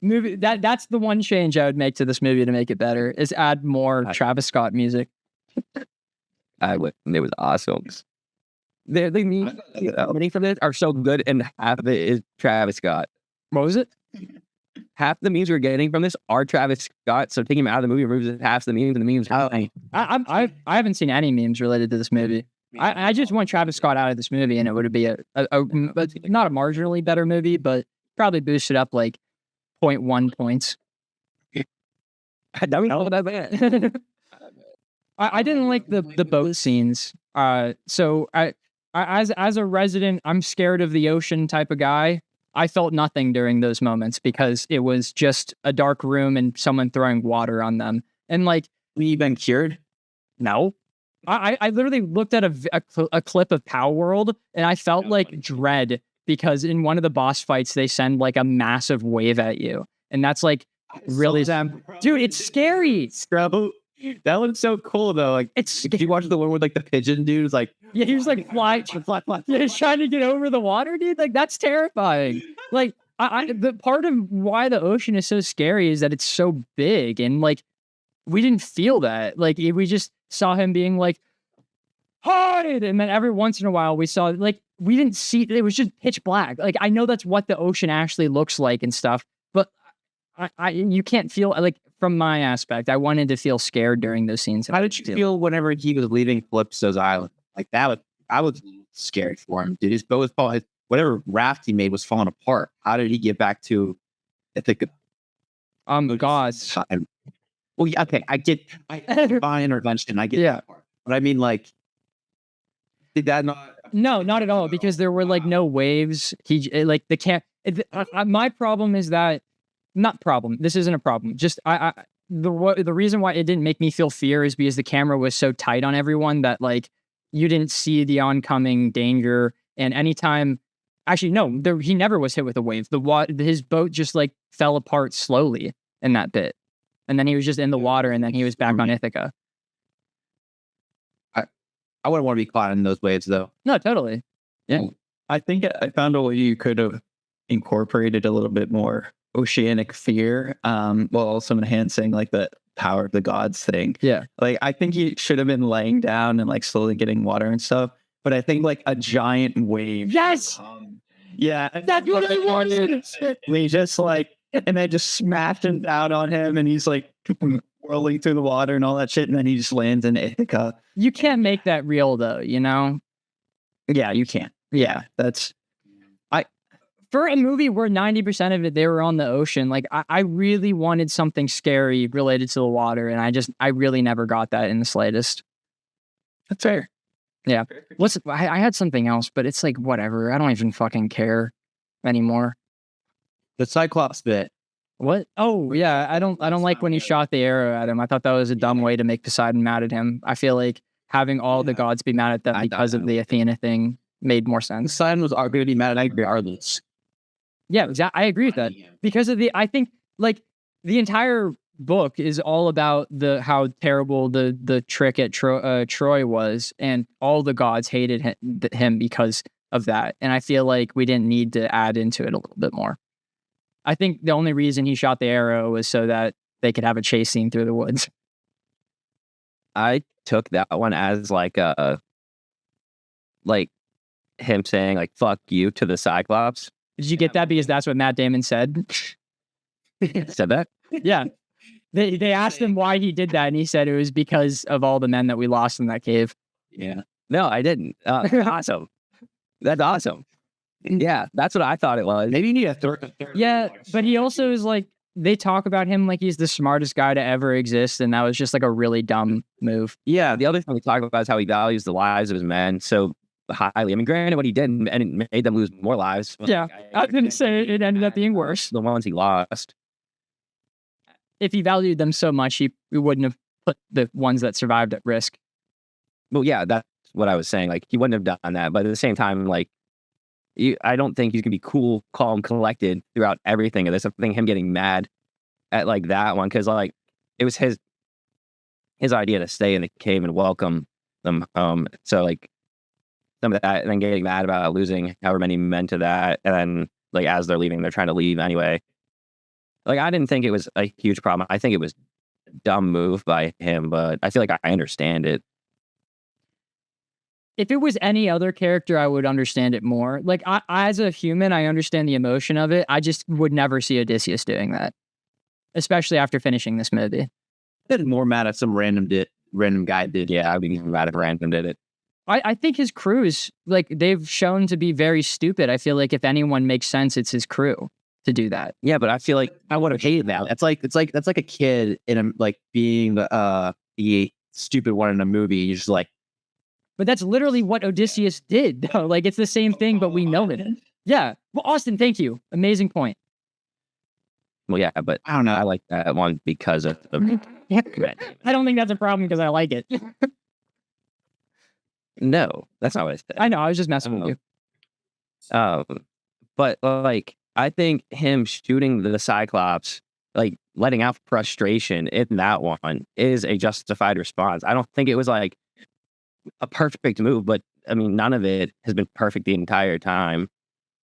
Movie that's the one change I would make to this movie to make it better is add more Travis Scott music. I would. It was awesome. The music from it are so good, and half of it is Travis Scott. What was it? Half the memes we're getting from this are Travis Scott, so taking him out of the movie removes half the memes, and the memes. I haven't seen any memes related to this movie. I just want Travis Scott out of this movie, and it would be a not a marginally better movie, but probably boosted up like 0.1 points. I didn't like the boat scenes. So as a resident, I'm scared of the ocean type of guy. I felt nothing during those moments because it was just a dark room and someone throwing water on them. And like, You've been cured? no. I literally looked at a clip of Power World and I felt like dread because in one of the boss fights, they send like a massive wave at you. And that's like really, dude, it's scary. Bro, that one's so cool though. Like, did you watch the one with like the pigeon dude? It's like, yeah, he was like fly. Yeah, he's trying to get over the water, dude. Like that's terrifying. Like the part of why the ocean is so scary is that it's so big, and like we didn't feel that. Like we just saw him being like hide, and then every once in a while we saw like we didn't see. It was just pitch black. Like I know that's what the ocean actually looks like and stuff, but you can't feel like. From my aspect, I wanted to feel scared during those scenes. How did you feel whenever he was leaving Calypso's island? Like I was scared for him. Dude, his boat was falling. Whatever raft he made was falling apart. How did he get back to Ithaca? God. Well, yeah, okay, I get divine intervention. I get that part. But I mean, like, did that not? No, not at all. Because there were like no waves. My problem is that. Not problem. This isn't a problem. Just the reason why it didn't make me feel fear is because the camera was so tight on everyone that like you didn't see the oncoming danger. And anytime, actually no, he never was hit with a wave. His boat just like fell apart slowly in that bit, and then he was just in the water, and then he was back on Ithaca. I wouldn't want to be caught in those waves though. No, totally. Yeah, I think I found a way you could have incorporated a little bit more oceanic fear, while also enhancing like the power of the gods thing. Yeah. Like I think he should have been laying down and like slowly getting water and stuff. But I think like a giant wave. Yes. Yeah. That's what I wanted. We just like, and then just smashed him down on him, and he's like whirling through the water and all that shit, and then he just lands in Ithaca. You can't make that real though, you know? Yeah, you can't. Yeah, that's. For a movie where 90% of it, they were on the ocean, like I really wanted something scary related to the water, and I really never got that in the slightest. That's fair. Yeah. I had something else, but it's like, whatever. I don't even fucking care anymore. The Cyclops bit. What? Oh yeah, I don't like when he shot the arrow at him. I thought that was a dumb way to make Poseidon mad at him. I feel like having all the gods be mad at them because of the Athena thing made more sense. Poseidon was going to be mad at regardless. Yeah, I agree with that. Because of I think like the entire book is all about how terrible the trick at Troy was, and all the gods hated him because of that. And I feel like we didn't need to add into it a little bit more. I think the only reason he shot the arrow was so that they could have a chase scene through the woods. I took that one as like him saying like "fuck you" to the Cyclops. Did you get that? Because that's what Matt Damon said. Said that? Yeah. They asked him why he did that, and he said it was because of all the men that we lost in that cave. Yeah. No, I didn't. Awesome. That's awesome. Yeah, that's what I thought it was. Maybe you need a third. Yeah, but he also is like, they talk about him like he's the smartest guy to ever exist, and that was just like a really dumb move. Yeah, the other thing we talk about is how he values the lives of his men so highly. I mean, granted, what he did and it made them lose more lives. Yeah, I was going to say it ended up being worse. The ones he lost. If he valued them so much, he wouldn't have put the ones that survived at risk. Well, yeah, that's what I was saying. Like, he wouldn't have done that. But at the same time, like, I don't think he's going to be cool, calm, collected throughout everything of this. I think him getting mad at, like, that one, because, like, it was his idea to stay in the cave and welcome them home. So, like, some of that, and then getting mad about losing however many men to that, and then, like, as they're leaving, they're trying to leave anyway. Like, I didn't think it was a huge problem. I think it was a dumb move by him, but I feel like I understand it. If it was any other character, I would understand it more. Like, I as a human, I understand the emotion of it. I just would never see Odysseus doing that, especially after finishing this movie. I'd more mad at some random guy did. Yeah, I'd be mad if Random did it. I think his crew is, like, they've shown to be very stupid. I feel like if anyone makes sense, it's his crew to do that. Yeah, but I feel like I would have hated that. That's like a kid in a, like, being the stupid one in a movie. You're just like, but that's literally what Odysseus did. Though. Like, it's the same thing, but we know it. Yeah. Well, Austin, thank you. Amazing point. well, yeah, but I don't know. I like that one because of the I don't think that's a problem because I like it. No, that's not what I said. I know. I was just messing with you. But like, I think him shooting the Cyclops, like letting out frustration in that one, is a justified response. I don't think it was like a perfect move, but I mean, none of it has been perfect the entire time.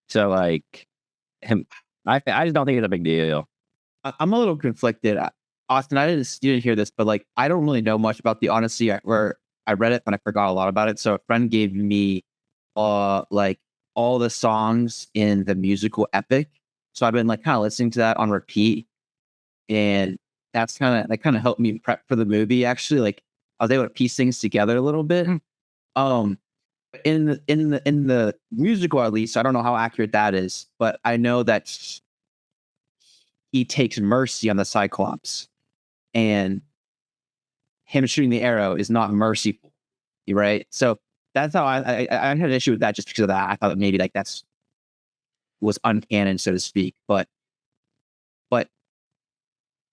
So like, I just don't think it's a big deal. I'm a little conflicted. Austin, you didn't hear this, but like, I don't really know much about the Odyssey. Where I read it, but I forgot a lot about it. So a friend gave me, like, all the songs in the musical epic. So I've been like kind of listening to that on repeat, and that kind of helped me prep for the movie. Actually, like, I was able to piece things together a little bit. In the musical, at least, I don't know how accurate that is, but I know that he takes mercy on the Cyclops, and him shooting the arrow is not merciful, right? So that's how I had an issue with that, just because of that. I thought that maybe like was uncanon, so to speak, but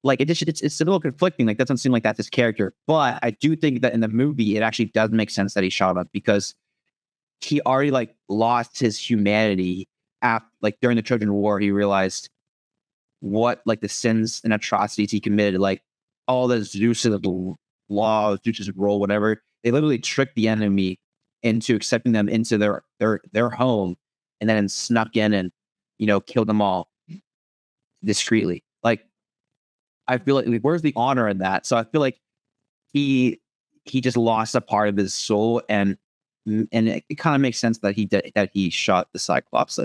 like it's a little conflicting. Like, that doesn't seem like that's his character, but I do think that in the movie it actually does make sense that he shot him, because he already like lost his humanity after, like, during the Trojan War. He realized what, like, the sins and atrocities he committed, like all the Zeus's law, Zeus's role, whatever. They literally tricked the enemy into accepting them into their home, and then snuck in and, killed them all discreetly. Like, I feel like, where's the honor in that? So I feel like he just lost a part of his soul, and it kind of makes sense that he shot the Cyclops.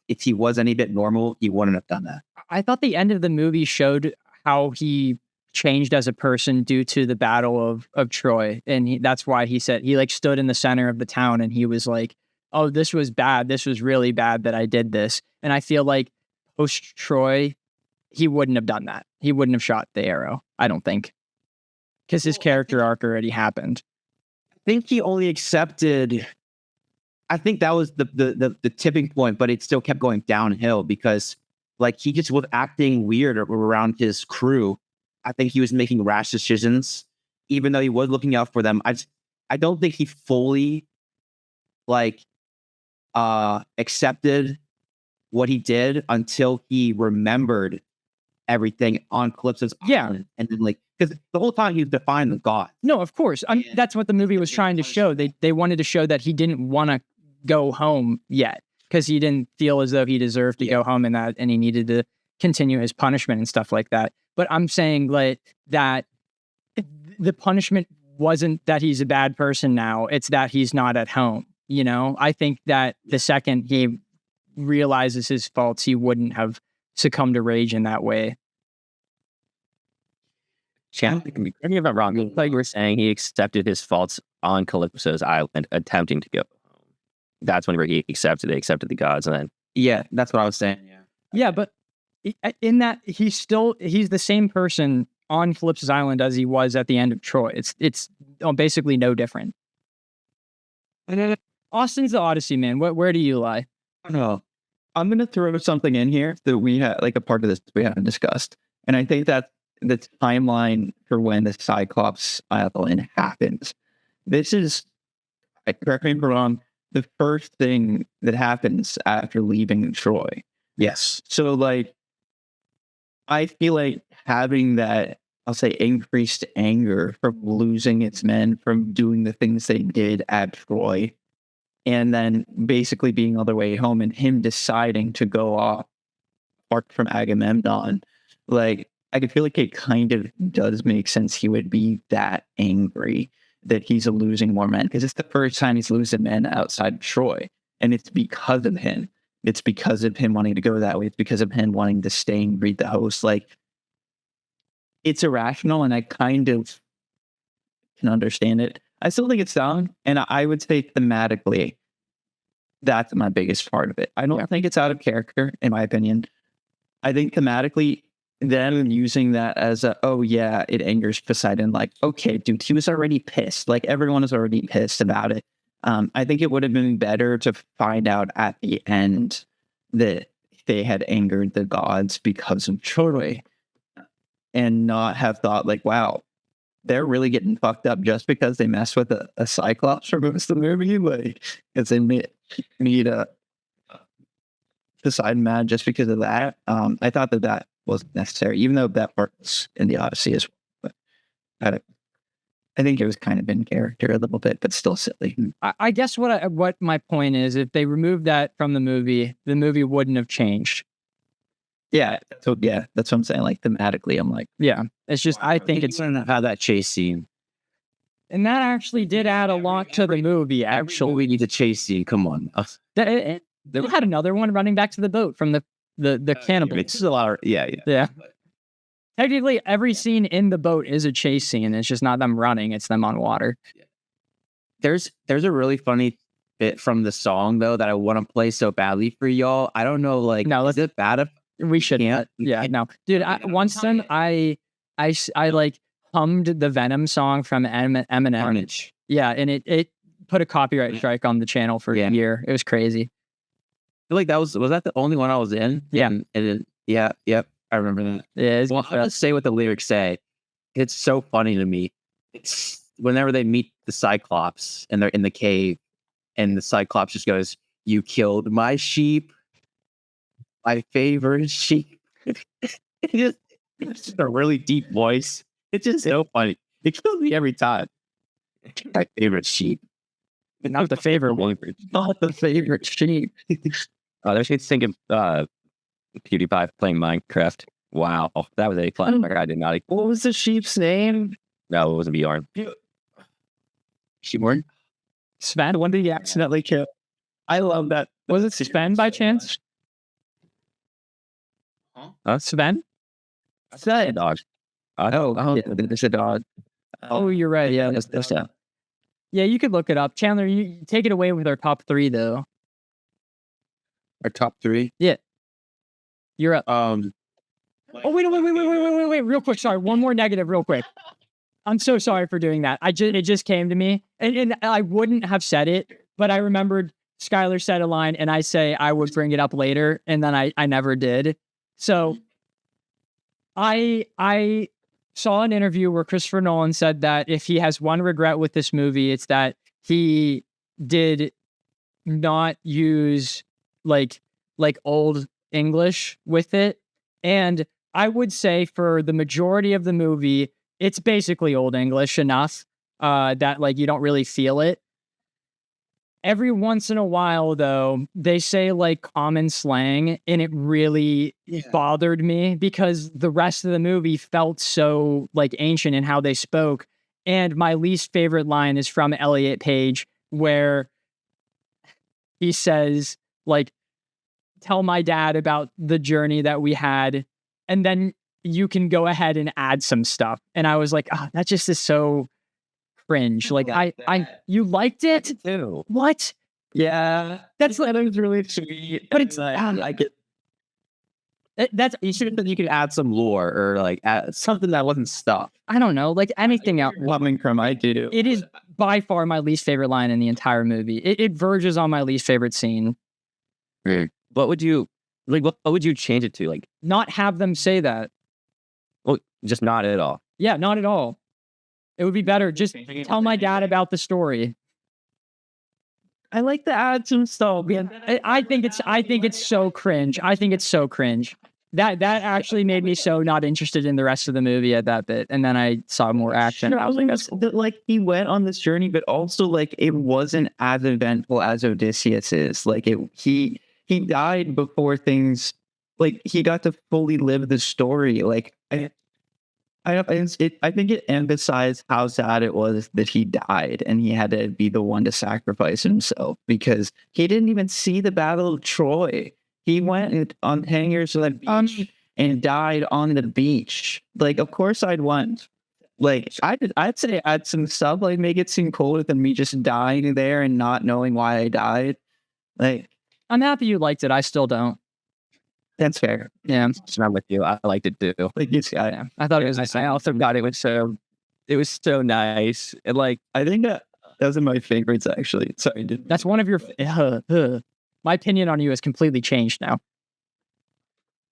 If he was any bit normal, he wouldn't have done that. I thought the end of the movie showed how he changed as a person due to the battle of Troy. And that's why he said, he like stood in the center of the town and he was like, oh, this was bad. This was really bad that I did this. And I feel like post Troy, he wouldn't have done that. He wouldn't have shot the arrow, I don't think. Because his character arc already happened. I think he only accepted, I think that was the tipping point, but it still kept going downhill, because Like he just was acting weird around his crew. I think he was making rash decisions, even though he was looking out for them. I don't think he fully like accepted what he did until he remembered everything on Calypso's island. And then like, because the whole time he was defying the god. No, of course. That's what the movie was trying to show. They wanted to show that he didn't want to go home yet because he didn't feel as though he deserved to go home and he needed to continue his punishment and stuff like that. But I'm saying like that the punishment wasn't that he's a bad person now. It's that he's not at home. You know, I think that the second he realizes his faults, he wouldn't have succumbed to rage in that way. Correct me if I'm wrong. Like you were saying, he accepted his faults on Calypso's island, attempting to go home. That's when he accepted the gods, and then that's what I was saying. Yeah, but in that he's the same person on Calypso's island as he was at the end of Troy. It's basically no different. Austin's the Odyssey, man. Where do you lie? No, I'm gonna throw something in here that we had, like a part of this we haven't discussed, and I think that the timeline for when the Cyclops Island happens. This is, correct me if I'm wrong, the first thing that happens after leaving Troy. Yes. So like, I feel like having that, I'll say, increased anger from losing its men, from doing the things they did at Troy, and then basically being on their way home and him deciding to go off apart from Agamemnon, like, I could feel like it kind of does make sense he would be that angry that he's losing more men, because it's the first time he's losing men outside of Troy, and it's because of him. It's because of him wanting to go that way. It's because of him wanting to stay and greet the host. Like, it's irrational, and I kind of can understand it. I still think it's down, and I would say thematically, that's my biggest part of it. I don't think it's out of character, in my opinion. I think thematically, them using that as it angers Poseidon. Like, okay, dude, he was already pissed. Like, everyone is already pissed about it. I think it would have been better to find out at the end that they had angered the gods because of Troy, and not have thought like, wow, they're really getting fucked up just because they mess with a Cyclops for most of the movie. Like, because they made a Poseidon mad just because of that. I thought that wasn't necessary, even though that part was in the Odyssey as well. But I think it was kind of in character a little bit, but still silly. I guess what my point is, if they removed that from the movie wouldn't have changed. Yeah, so that's what I'm saying. Like, thematically, I'm like, yeah, it's just I think it's how that chase scene, and that actually did add a lot to the movie. Actually, we need a chase scene. Come on, they had another one running back to the boat from the cannibals. This is a lot of yeah. Technically, every scene in the boat is a chase scene. It's just not them running; it's them on water. There's a really funny bit from the song though that I want to play so badly for y'all. I don't know, like, is it bad if we should? No, dude. I like hummed the Venom song from Eminem. Carnage. Yeah, and it put a copyright strike on the channel for a year. It was crazy. I feel like was that the only one I was in? Yeah. Yep. I remember that. Yeah. Well, I'll just say what the lyrics say. It's so funny to me. It's whenever they meet the Cyclops and they're in the cave, and the Cyclops just goes, "You killed my sheep, my favorite sheep." It's just a really deep voice. It's just so funny. It kills me every time. My favorite sheep. Not the favorite one. Not the favorite sheep. There's me thinking PewDiePie playing Minecraft. Wow, that was a fun. I did not. What was the sheep's name? No, it wasn't Bjorn. Sheepborn? Sven. When did he accidentally kill? I love that. Was it Sven by chance? Sven? Sven. Dog. It's a dog. Oh, you're right. Yeah, that's that. Yeah, you could look it up. Chandler, you take it away with our top 3, though. Our top 3? Yeah. You're up. Oh, wait, real quick. Sorry, one more negative real quick. I'm so sorry for doing that. It just came to me, and I wouldn't have said it, but I remembered Skylar said a line, and I say I would bring it up later, and then I never did. So I saw an interview where Christopher Nolan said that if he has one regret with this movie, it's that he did not use like old English with it. And I would say for the majority of the movie, it's basically old English enough that like you don't really feel it. Every once in a while, though, they say like common slang, and it really bothered me because the rest of the movie felt so like ancient in how they spoke. And my least favorite line is from Elliot Page, where he says, like, tell my dad about the journey that we had, and then you can go ahead and add some stuff. And I was like, oh, that just is so cringe. Like you liked it too. What? Yeah, That's that was really sweet. But it's I get. that's You should have said you could add some lore or like add something that wasn't stuff. I don't know, like anything else. Coming from I do. It is by far my least favorite line in the entire movie. It verges on my least favorite scene. What would you like? What would you change it to? Like, Not have them say that. well, just not at all. Yeah, not at all. It would be better. Just tell my dad about the story. I like to add some stuff. I think it's so cringe. I think it's so cringe. That actually made me so not interested in the rest of the movie at that bit. And then I saw more action. I was like, that's cool. Like he went on this journey, but also like it wasn't as eventful as Odysseus is. Like he died before things. Like he got to fully live the story. Like I think it emphasized how sad it was that he died and he had to be the one to sacrifice himself because he didn't even see the Battle of Troy. He went on 10 years to that beach and died on the beach. Like, of course I'd want. Like, I'd say add some stuff, like make it seem cooler than me just dying there and not knowing why I died. Like, I'm happy you liked it. I still don't. that's fair. Yeah. I'm with you. I liked it too. Like, I thought it was I also thought it was so nice. And like, I think those are my favorites, actually. Sorry, didn't. that's one of your my opinion on you has completely changed now.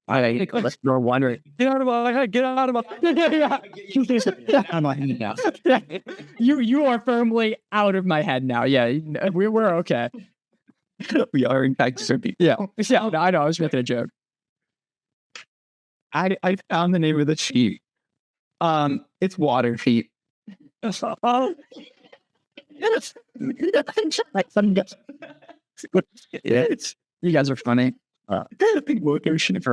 let's go wondering. Get out of my head. Get out of my I'm like, no. You are firmly out of my head now. Yeah, we're okay. We are in fact certain. Yeah. Yeah, I know. I was making a joke. I found the name of the sheep. It's water feet. It's You guys are funny. For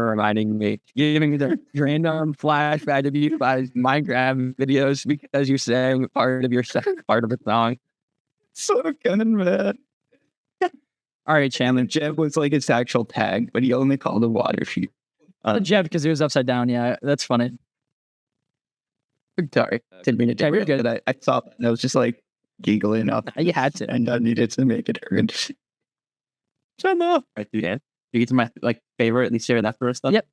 reminding me, giving me the random flashback of you guys Minecraft videos because you sang part of the song. so good, man. All right, Chandler. Jeb was like his actual tag, but he only called it water feet. Jeb, because he was upside down. Yeah, that's funny. Sorry, didn't mean to Yeah, do you're it. good. But I saw that and I was just like giggling up. You had to. And I needed to make it heard. Shut up. Right, dude. Do you get to my like favorite, least favorite, that sort of stuff? Yep.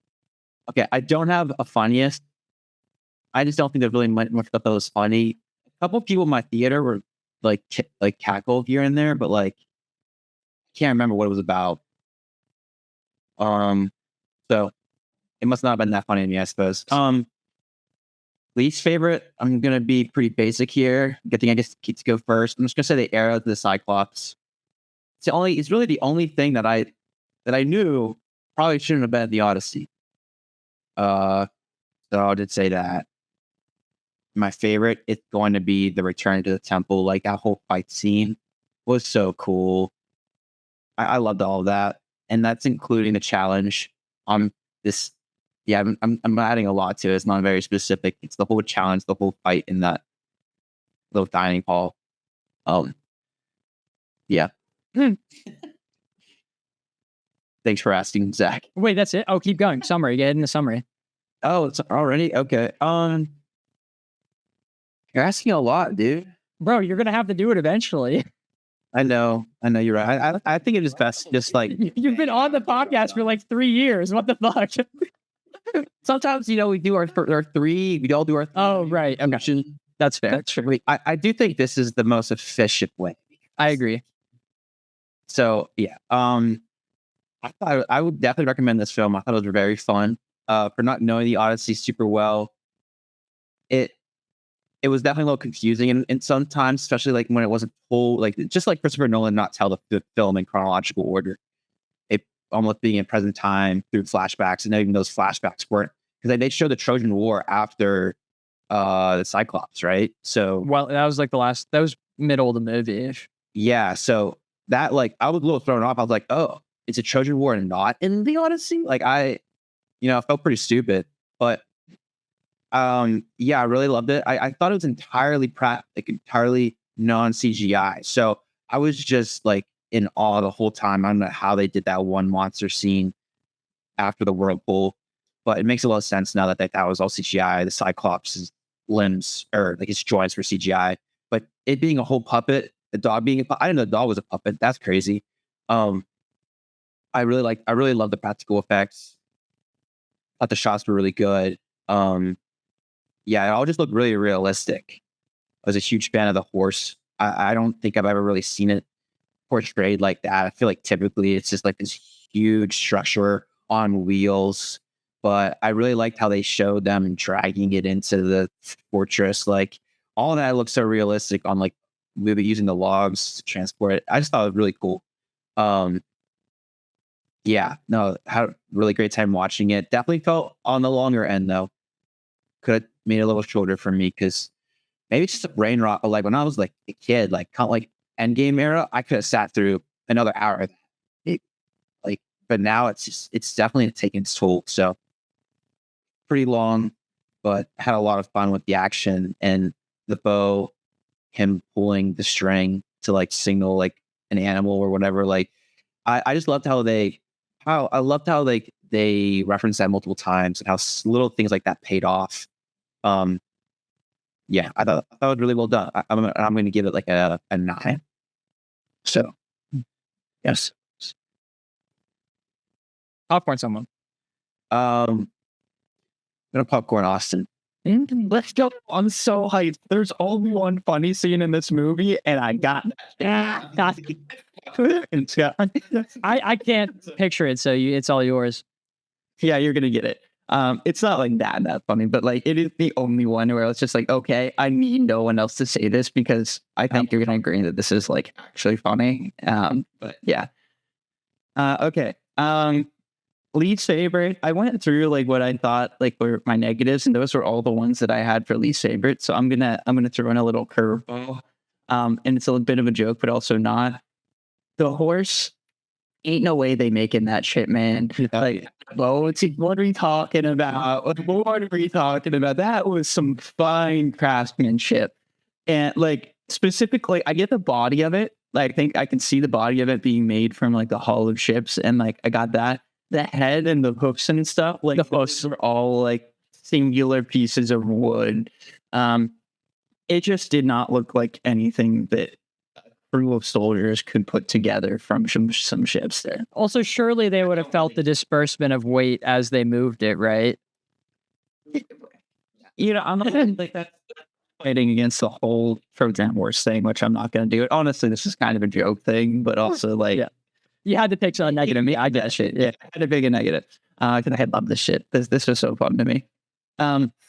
Okay, I don't have a funniest. I just don't think there's really much stuff that was funny. A couple people in my theater were like cackled here and there, but like can't remember what it was about. So it must not have been that funny to me, I suppose. Least favorite, I'm gonna be pretty basic here. Good thing I guess to go first. I'm just gonna say the arrow to the Cyclops. It's really the only thing that I knew probably shouldn't have been in the Odyssey. So I did say that. My favorite, it's going to be the return to the temple. Like that whole fight scene was so cool. I loved all of that, and that's including the challenge. This, yeah, I'm adding a lot to it. It's not very specific. It's the whole challenge, the whole fight in that little dining hall. Yeah. Thanks for asking, Zach. Wait, that's it? Oh, keep going. Summary. Get in the summary. Oh, it's already okay. You're asking a lot, dude. Bro, you're going to have to do it eventually. I know you're right. I think it is best just like You've been on the podcast for like 3 years. What the fuck? sometimes we do our three. We all do our. Oh, right. Okay. That's fair. That's true. I do think this is the most efficient way. I agree. So yeah. I would definitely recommend this film. I thought it was very fun. For not knowing the Odyssey super well, it was definitely a little confusing in sometimes, especially like when it wasn't told, like just like Christopher Nolan not tell the film in chronological order. It almost being in present time through flashbacks, and even those flashbacks weren't, because they showed the Trojan War after the Cyclops, right? So Well, that was like that was middle of the movie-ish. yeah, so that like I was a little thrown off. I was like, oh, it's a Trojan War and not in the Odyssey. Like I felt pretty stupid, but yeah, I really loved it. I thought it was entirely non CGI. So I was just like in awe the whole time. I don't know how they did that one monster scene after the whirlpool, but it makes a lot of sense now that was all CGI. The Cyclops' limbs or like his joints were CGI, but it being a whole puppet, the dog being I didn't know the dog was a puppet. That's crazy. I really love the practical effects. Thought the shots were really good. Yeah, it all just looked really realistic. I was a huge fan of the horse. I don't think I've ever really seen it portrayed like that. I feel like typically it's just like this huge structure on wheels, but I really liked how they showed them dragging it into the fortress. Like all that looks so realistic on like maybe using the logs to transport it. I just thought it was really cool. Yeah, no, had a really great time watching it. Definitely felt on the longer end though. Could have made it a little shorter for me because maybe it's just a brain rot. But like when I was like a kid, like kind of like Endgame era, I could have sat through another hour of that. But now it's definitely taking its toll. So pretty long, but had a lot of fun with the action and the bow, him pulling the string to like signal like an animal or whatever. Like I just loved how they referenced that multiple times and how little things like that paid off. Yeah, I thought it was really well done. I'm going to give it like a 9. So, yes. Popcorn, someone. I'm gonna popcorn Austin. Let's go. I'm so hyped. There's only one funny scene in this movie, and I got I can't picture it, so it's all yours. Yeah, you're gonna get it. It's not like that funny, but like it is the only one where it's just like, okay, I need no one else to say this because I think you're gonna agree that this is like actually funny. But yeah. Okay. Least favorite. I went through like what I thought like were my negatives, and those were all the ones that I had for least favorite. So I'm gonna throw in a little curveball. And it's a bit of a joke, but also not. The horse. Ain't no way they making that shit, man. Like, what are we talking about? What are we talking about? That was some fine craftsmanship. And like specifically, I get the body of it. Like, I think I can see the body of it being made from like the hull of ships, and like I got that. The head and the hoofs and stuff, like the hoofs are all like singular pieces of wood. It just did not look like anything that crew of soldiers could put together from some ships there. Also, surely they would have felt the disbursement of weight as they moved it, right? I'm not like that fighting against the whole Trojan horse thing, which I'm not going to do. Honestly, this is kind of a joke thing, but also like, yeah. You had to pick something negative. I get shit. Yeah, I had to pick a negative because I love this shit. This was so fun to me.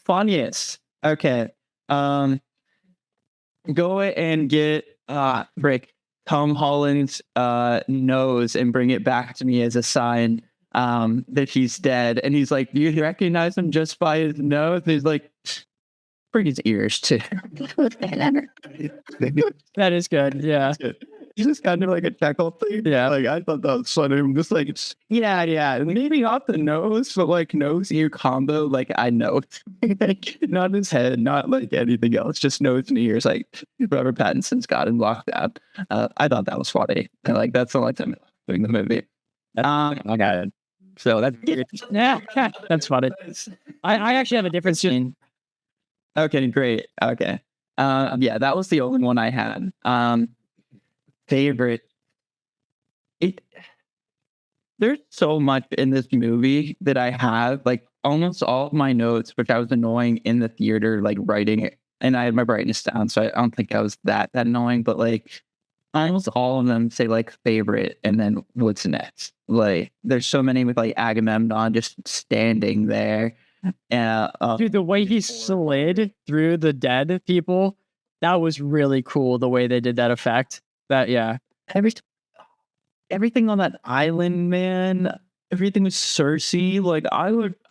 Funniest. Okay. Go and get Tom Holland's nose and bring it back to me as a sign that he's dead. And he's like, "Do you recognize him just by his nose?" And he's like, "Bring his ears too." That is good. Yeah. It's just kind of like a chuckle thing. Yeah. Like I thought that was funny. I'm just like, yeah. Maybe not the nose, but like nose ear combo. Like I know, like not his head, not like anything else. Just nose and ears. Like Robert Pattinson's got him locked down. I thought that was funny. And like that's the only time doing the movie. I got it. So that's Yeah, that's funny. I actually have a different scene. Okay, great. Okay. Yeah, that was the only one I had. Favorite. There's so much in this movie that I have, like almost all of my notes, which I was annoying in the theater, like writing it, and I had my brightness down, so I don't think I was that annoying. But like, almost all of them say like favorite and then what's next. Like there's so many with like Agamemnon just standing there. Dude, the way he slid through the dead people, that was really cool. The way they did that effect. Everything on that island, man. Everything was Cersei. Like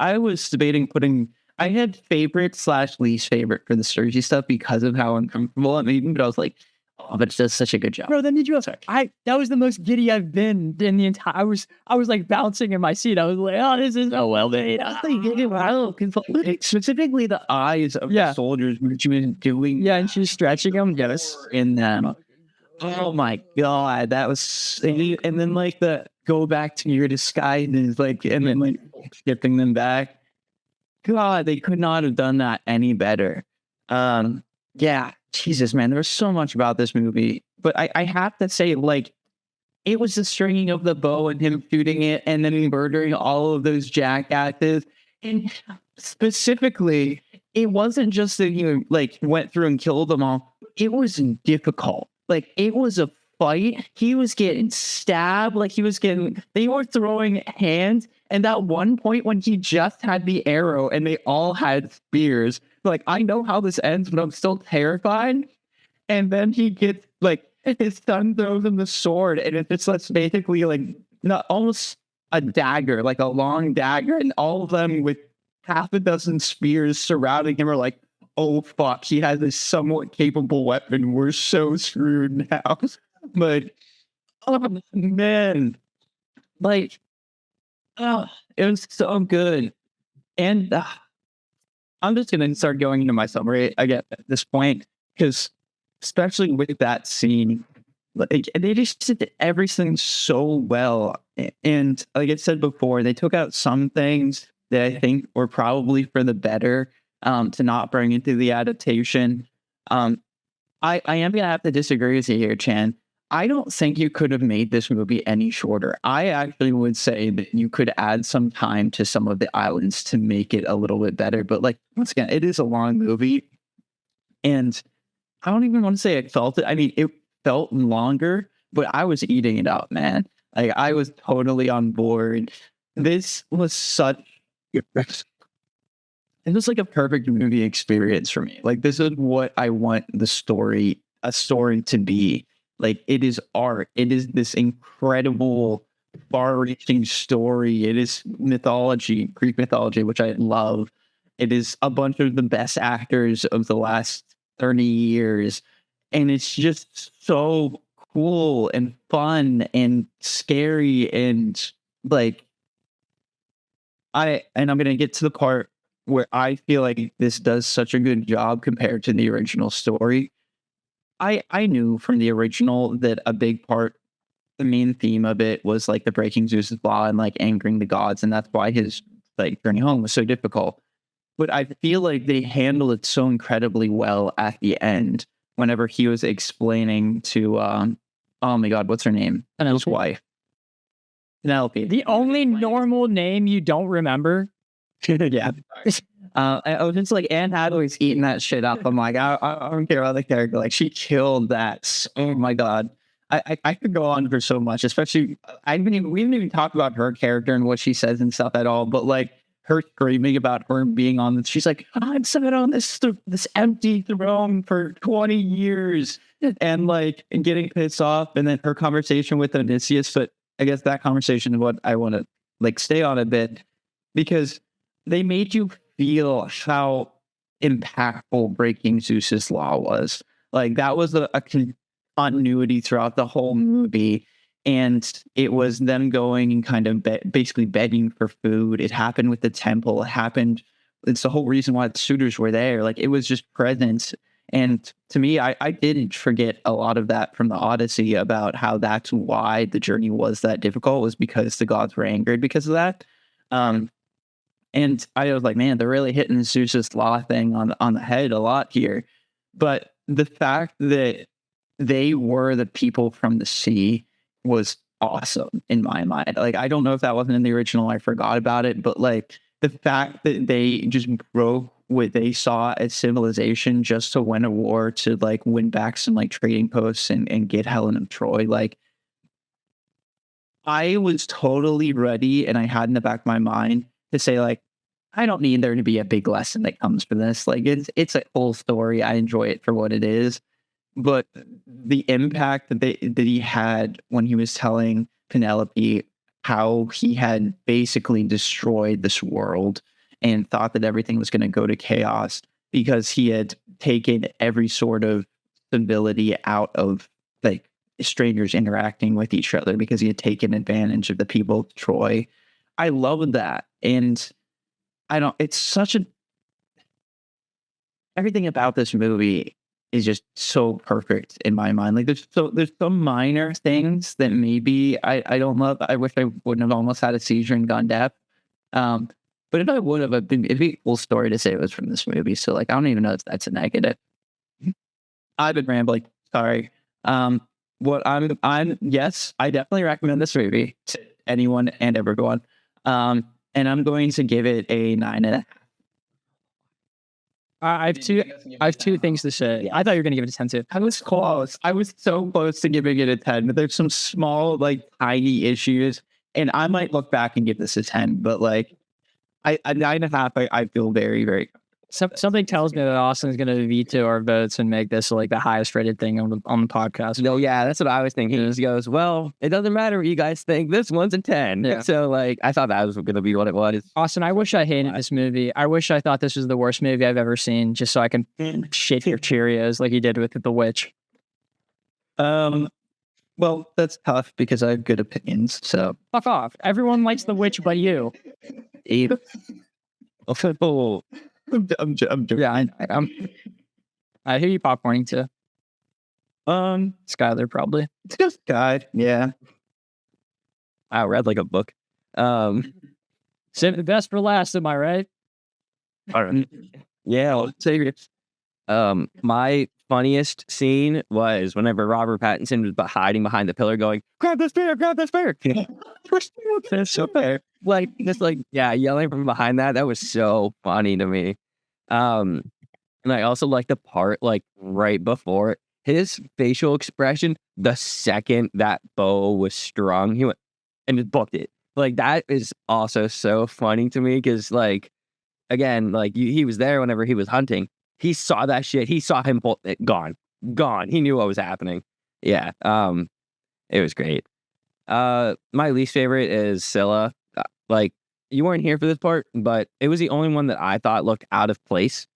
I was debating I had favorite / least favorite for the Cersei stuff because of how uncomfortable it made me. But I was like, oh, but it does such a good job. Bro, then did you? That was the most giddy I've been in the entire. I was like bouncing in my seat. I was like, oh, this is so well made. Specifically the eyes of the soldiers, which she was doing. Yeah, and she's stretching them. Yes, in them. Oh my god, that was. And then like the go back to your disguises, like, and then like shifting them back. God, they could not have done that any better. Yeah, Jesus, man, there was so much about this movie, but I have to say, like, it was the stringing of the bow and him shooting it and then murdering all of those jackasses. And specifically, it wasn't just that he like went through and killed them all. It was difficult. Like, it was a fight. He was getting stabbed. Like, they were throwing hands. And that one point when he just had the arrow and they all had spears, like, I know how this ends, but I'm still terrified. And then he gets, like, his son throws him the sword, and it's just basically, like, not almost a dagger, like a long dagger, and all of them with half a dozen spears surrounding him are like, oh, fuck, he has a somewhat capable weapon. We're so screwed now. But, oh, man. Like, oh, it was so good. And I'm just going to start going into my summary again at this point, because especially with that scene, like, they just did everything so well. And like I said before, they took out some things that I think were probably for the better, to not bring into the adaptation. I am going to have to disagree with you here, Chan. I don't think you could have made this movie any shorter. I actually would say that you could add some time to some of the islands to make it a little bit better. But like, once again, it is a long movie. And I don't even want to say I felt it. I mean, it felt longer, but I was eating it up, man. Like, I was totally on board. This was such... It was like a perfect movie experience for me. Like, this is what I want a story to be. Like, it is art. It is this incredible, far-reaching story. It is mythology, Greek mythology, which I love. It is a bunch of the best actors of the last 30 years. And it's just so cool and fun and scary. And like, I'm going to get to the part where I feel like this does such a good job compared to the original story. I knew from the original that a big part, the main theme of it was like the breaking Zeus's law and like angering the gods. And that's why his like journey home was so difficult. But I feel like they handled it so incredibly well at the end, whenever he was explaining to, oh my God, what's her name? His wife. Penelope. The only normal name you don't remember. Yeah. I was just like, Anne Hathaway's eating that shit up. I'm like, I don't care about the character. Like, she killed that. Oh my God. I could go on for so much, especially, we didn't even talk about her character and what she says and stuff at all, but like her screaming about her being on this, she's like, I'm sitting on this empty throne for 20 years and like, and getting pissed off. And then her conversation with Odysseus, but I guess that conversation is what I want to like stay on a bit, because they made you feel how impactful breaking Zeus's law was. Like, that was a continuity throughout the whole movie. And it was them going and kind of basically begging for food. It happened with the temple. It's the whole reason why the suitors were there. Like, it was just presence. And to me, I didn't forget a lot of that from the Odyssey about how that's why the journey was that difficult, was because the gods were angered because of that. And I was like, man, they're really hitting the Zeus's law thing on the head a lot here. But the fact that they were the people from the sea was awesome in my mind. Like, I don't know if that wasn't in the original, I forgot about it, but like the fact that they just broke what they saw as civilization just to win a war to like win back some like trading posts and get Helen of Troy. Like I was totally ready, and I had in the back of my mind to say like, I don't need there to be a big lesson that comes from this. Like it's a whole story. I enjoy it for what it is. But the impact that he had when he was telling Penelope how he had basically destroyed this world and thought that everything was going to go to chaos because he had taken every sort of civility out of like strangers interacting with each other because he had taken advantage of the people of Troy. I love that. And it's such everything about this movie is just so perfect in my mind. Like there's some minor things that maybe I don't love. I wish I wouldn't have almost had a seizure and gone deaf. But if I would have, it'd be a cool story to say it was from this movie. So like I don't even know if that's a negative. I've been rambling. Sorry. Yes, I definitely recommend this movie to anyone and everyone. And I'm going to give it a 9.5. I have two things to say. I thought you were going to give it a 10 too. I was close. I was so close to giving it a 10, but there's some small, like, tiny issues. And I might look back and give this a 10, but like, a 9.5, I feel very, very. Something tells me that Austin's going to veto our votes and make this like the highest rated thing on the podcast. No, yeah, that's what I was thinking. He just goes, well, it doesn't matter what you guys think. This one's a 10. Yeah. So like, I thought that was going to be what it was. Austin, I wish I hated this movie. I wish I thought this was the worst movie I've ever seen, just so I can shit your Cheerios like you did with The Witch. Well, that's tough because I have good opinions. So Fuck off. Everyone likes The Witch but you. Oh, I'm joking. Yeah, I hear you popcorning too. Skylar probably. It's just God. Yeah. I read like a book. Save the best for last, am I right? All right. Yeah, I'll say it. My funniest scene was whenever Robert Pattinson was hiding behind the pillar going, grab this bear, grab this bear. That's so fair. Like, just like, yeah, yelling from behind that. That was so funny to me. And I also like the part, like, right before it, his facial expression, the second that bow was strung, he went and just booked it. Like, that is also so funny to me because, like, again, like, he was there whenever he was hunting. He saw that shit. He saw him pull it, gone. He knew what was happening. Yeah. It was great. My least favorite is Scylla. Like, you weren't here for this part, but it was the only one that I thought looked out of place.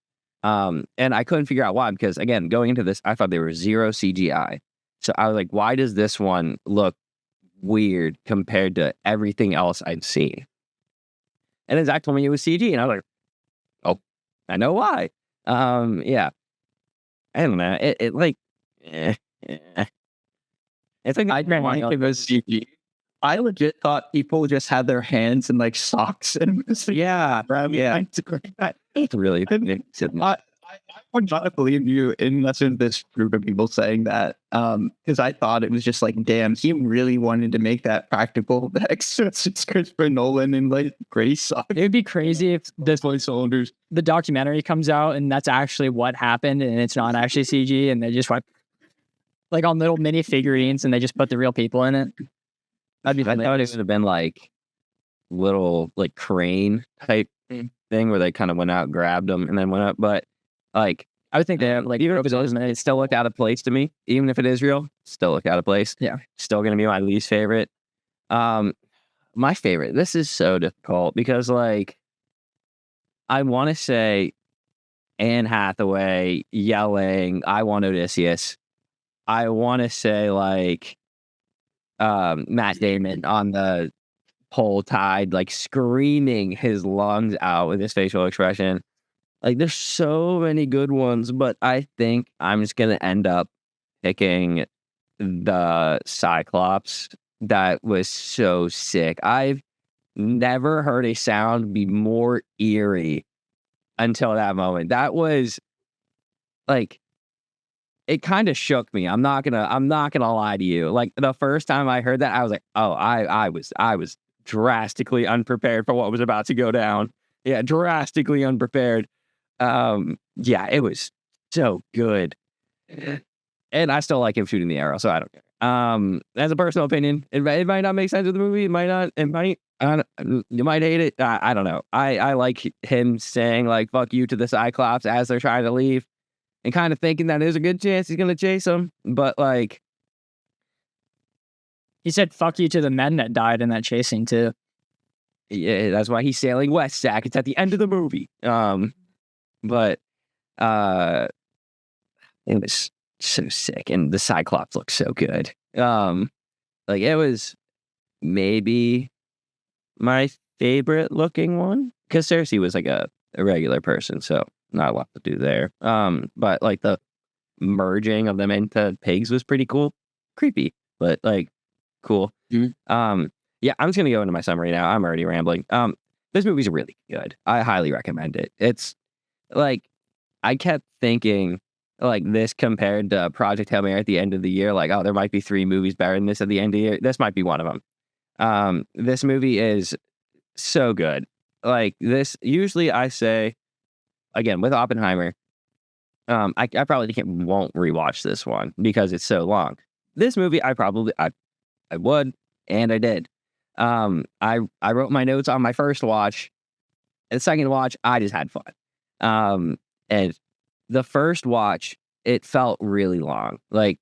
And I couldn't figure out why, because again, going into this, I thought there was zero CGI. So I was like, why does this one look weird compared to everything else I'd seen? And then Zach told me it was CG, and I was like, oh, I know why. Yeah. I don't know. It's like I think it was CG. I legit thought people just had their hands in like socks and yeah. It's really I would not believe you unless there's this group of people saying that. Because I thought it was just like, damn, he really wanted to make that practical. It's Christopher Nolan in like gray socks. It would be crazy if Voiceovers. the documentary comes out and that's actually what happened and it's not actually CG and they just went like on little mini figurines and they just put the real people in it. I thought it would have been like little like crane type thing where they kind of went out, grabbed them, and then went up. But like, I would think that like even if it still looked out of place to me, even if it is real, still look out of place. Yeah, still gonna be my least favorite. My favorite. This is so difficult because like I want to say Anne Hathaway yelling, "I want Odysseus." I want to say like Matt Damon on the pole tide, like screaming his lungs out with his facial expression. Like there's so many good ones, but I think I'm just going to end up picking the Cyclops. That was so sick. I've never heard a sound be more eerie until that moment. That was like, it kind of shook me. I'm not gonna lie to you. Like the first time I heard that, I was like, oh, I was drastically unprepared for what was about to go down. Yeah, drastically unprepared. Yeah, it was so good. And I still like him shooting the arrow, so I don't care. As a personal opinion, it might not make sense with the movie. It might not. It might. You might hate it. I don't know. I like him saying like "fuck you" to the Cyclops as they're trying to leave, and kind of thinking that there's a good chance he's gonna chase them. But like, He said "fuck you" to the men that died in that chase scene too. yeah, that's why he's sailing west, Zach. It's at the end of the movie. But it was so sick, and the Cyclops looked so good. Like it was maybe my favorite looking one, because Cersei was like a regular person, so not a lot to do there. But like the merging of them into pigs was pretty cool, creepy, but like cool. Yeah, I'm just gonna go into my summary now. I'm already rambling. This movie's really good. I highly recommend it. It's like I kept thinking like this compared to Project Hail Mary at the end of the year. Like, oh, there might be 3 movies better than this at the end of the year. This might be one of them. This movie is so good. Like this, usually I say, again, with Oppenheimer, I probably won't rewatch this one because it's so long. This movie, I would, and I did. I wrote my notes on my first watch. The second watch, I just had fun. And the first watch, it felt really long. Like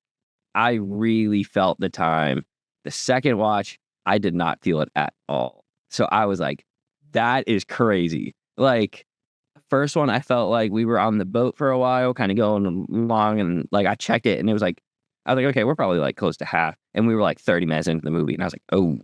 I really felt the time. The second watch, I did not feel it at all. So I was like, that is crazy. Like first one, I felt like we were on the boat for a while, kind of going along, and like I checked it, and it was like, I was like, okay, we're probably like close to half, and we were like 30 minutes into the movie, and I was like, oh,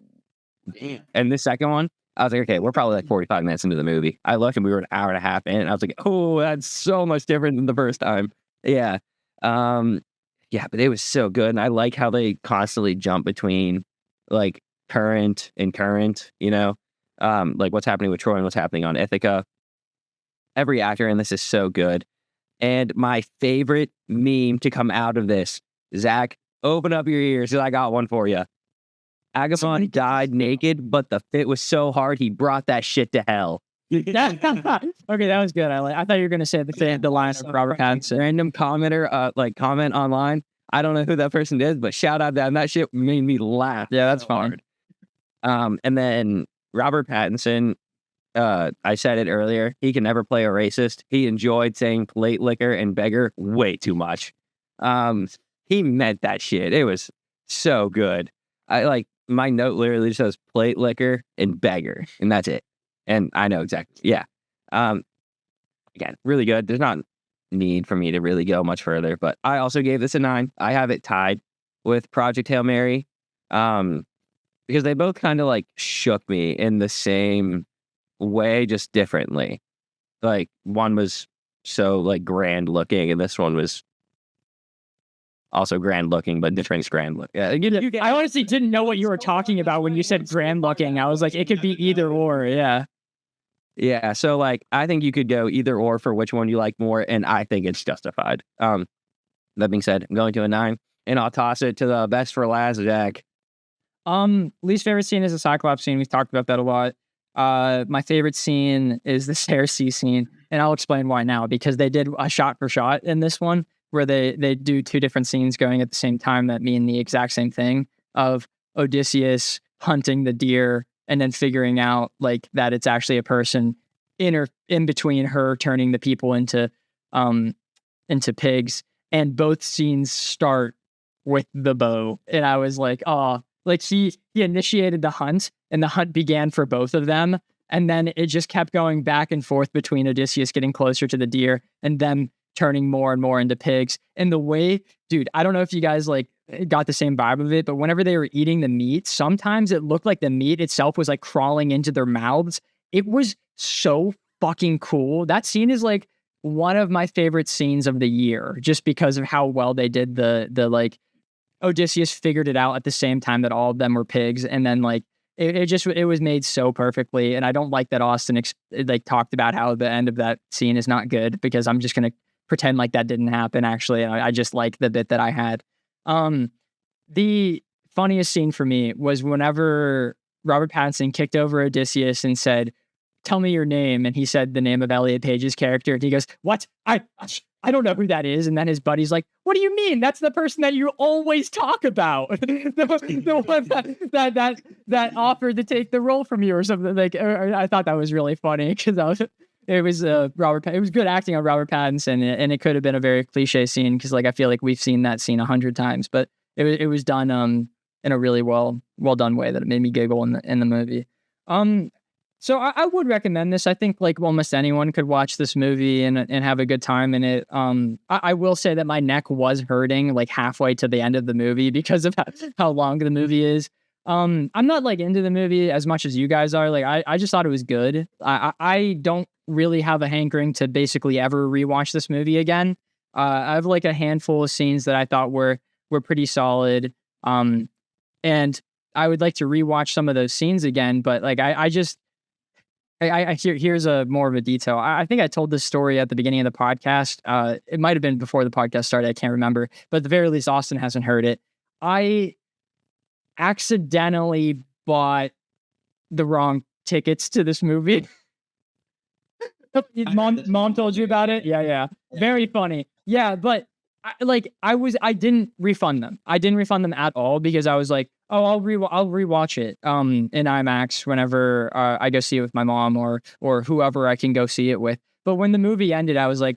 damn. And the second one, I was like, okay, we're probably like 45 minutes into the movie. I looked, and we were an hour and a half in, and I was like, oh, that's so much different than the first time. Yeah, yeah, but it was so good, and I like how they constantly jump between like current and current, you know, like what's happening with Troy and what's happening on Ithaca. Every actor in this is so good. And my favorite meme to come out of this, Zach, open up your ears because I got one for you. Agamemnon died naked, but the fit was so hard he brought that shit to hell. Okay, that was good. I thought you were gonna say the line of Robert Pattinson. Random commenter, like comment online. I don't know who that person is, but shout out that. And that shit made me laugh. Yeah, that's fine. And then Robert Pattinson, I said it earlier, he can never play a racist. He enjoyed saying plate liquor and beggar way too much. He meant that shit. It was so good. I like my note literally says plate liquor and beggar, and that's it. And I know exactly. Yeah. Again, really good. There's not need for me to really go much further, but I also gave this a 9. I have it tied with Project Hail Mary, because they both kind of like shook me in the same way, just differently. Like one was so like grand looking, and this one was also grand looking, but different grand look. Yeah, I honestly didn't know what you were talking about when you said grand looking. I was like, it could be either or. Yeah. Yeah. So like, I think you could go either or for which one you like more, and I think it's justified. That being said, I'm going to a 9, and I'll toss it to the best for last, Jack. Least favorite scene is the Cyclops scene. We've talked about that a lot. My favorite scene is the Cersei scene, and I'll explain why now, because they did a shot for shot in this one where they do 2 different scenes going at the same time that mean the exact same thing of Odysseus hunting the deer and then figuring out like that it's actually a person in between her turning the people into pigs, and both scenes start with the bow, and I was like, oh, like he initiated the hunt, and the hunt began for both of them, and then it just kept going back and forth between Odysseus getting closer to the deer and them turning more and more into pigs. And the way, dude, I don't know if you guys like got the same vibe of it, but whenever they were eating the meat, sometimes it looked like the meat itself was like crawling into their mouths. It was so fucking cool. That scene is like one of my favorite scenes of the year, just because of how well they did the like Odysseus figured it out at the same time that all of them were pigs, and then like it was made so perfectly. And I don't like that Austin like talked about how the end of that scene is not good, because I'm just gonna pretend like that didn't happen actually, and I just like the bit that I had. The funniest scene for me was whenever Robert Pattinson kicked over Odysseus and said, tell me your name. And he said the name of Elliot Page's character. And he goes, what? I don't know who that is. And then his buddy's like, what do you mean? That's the person that you always talk about. the one that offered to take the role from you or something. Like, I thought that was really funny because it was Robert. It was good acting on Robert Pattinson, and it could have been a very cliche scene because like I feel like we've seen that scene 100 times, but it was done in a really well done way that it made me giggle in the movie. So I would recommend this. I think like almost anyone could watch this movie and have a good time in it. I will say that my neck was hurting like halfway to the end of the movie because of how long the movie is. I'm not like into the movie as much as you guys are. Like I just thought it was good. I don't really have a hankering to basically ever rewatch this movie again. I have like a handful of scenes that I thought were pretty solid. And I would like to rewatch some of those scenes again, but like here's a more of a detail. I think I told this story at the beginning of the podcast. It might have been before the podcast started. I can't remember, but at the very least, Austin hasn't heard it. I accidentally bought the wrong tickets to this movie. Mom told you about it? Yeah. Very funny. Yeah, but I didn't refund them. I didn't refund them at all because I was like, oh, I'll rewatch it in IMAX whenever I go see it with my mom or whoever I can go see it with. But when the movie ended, I was like,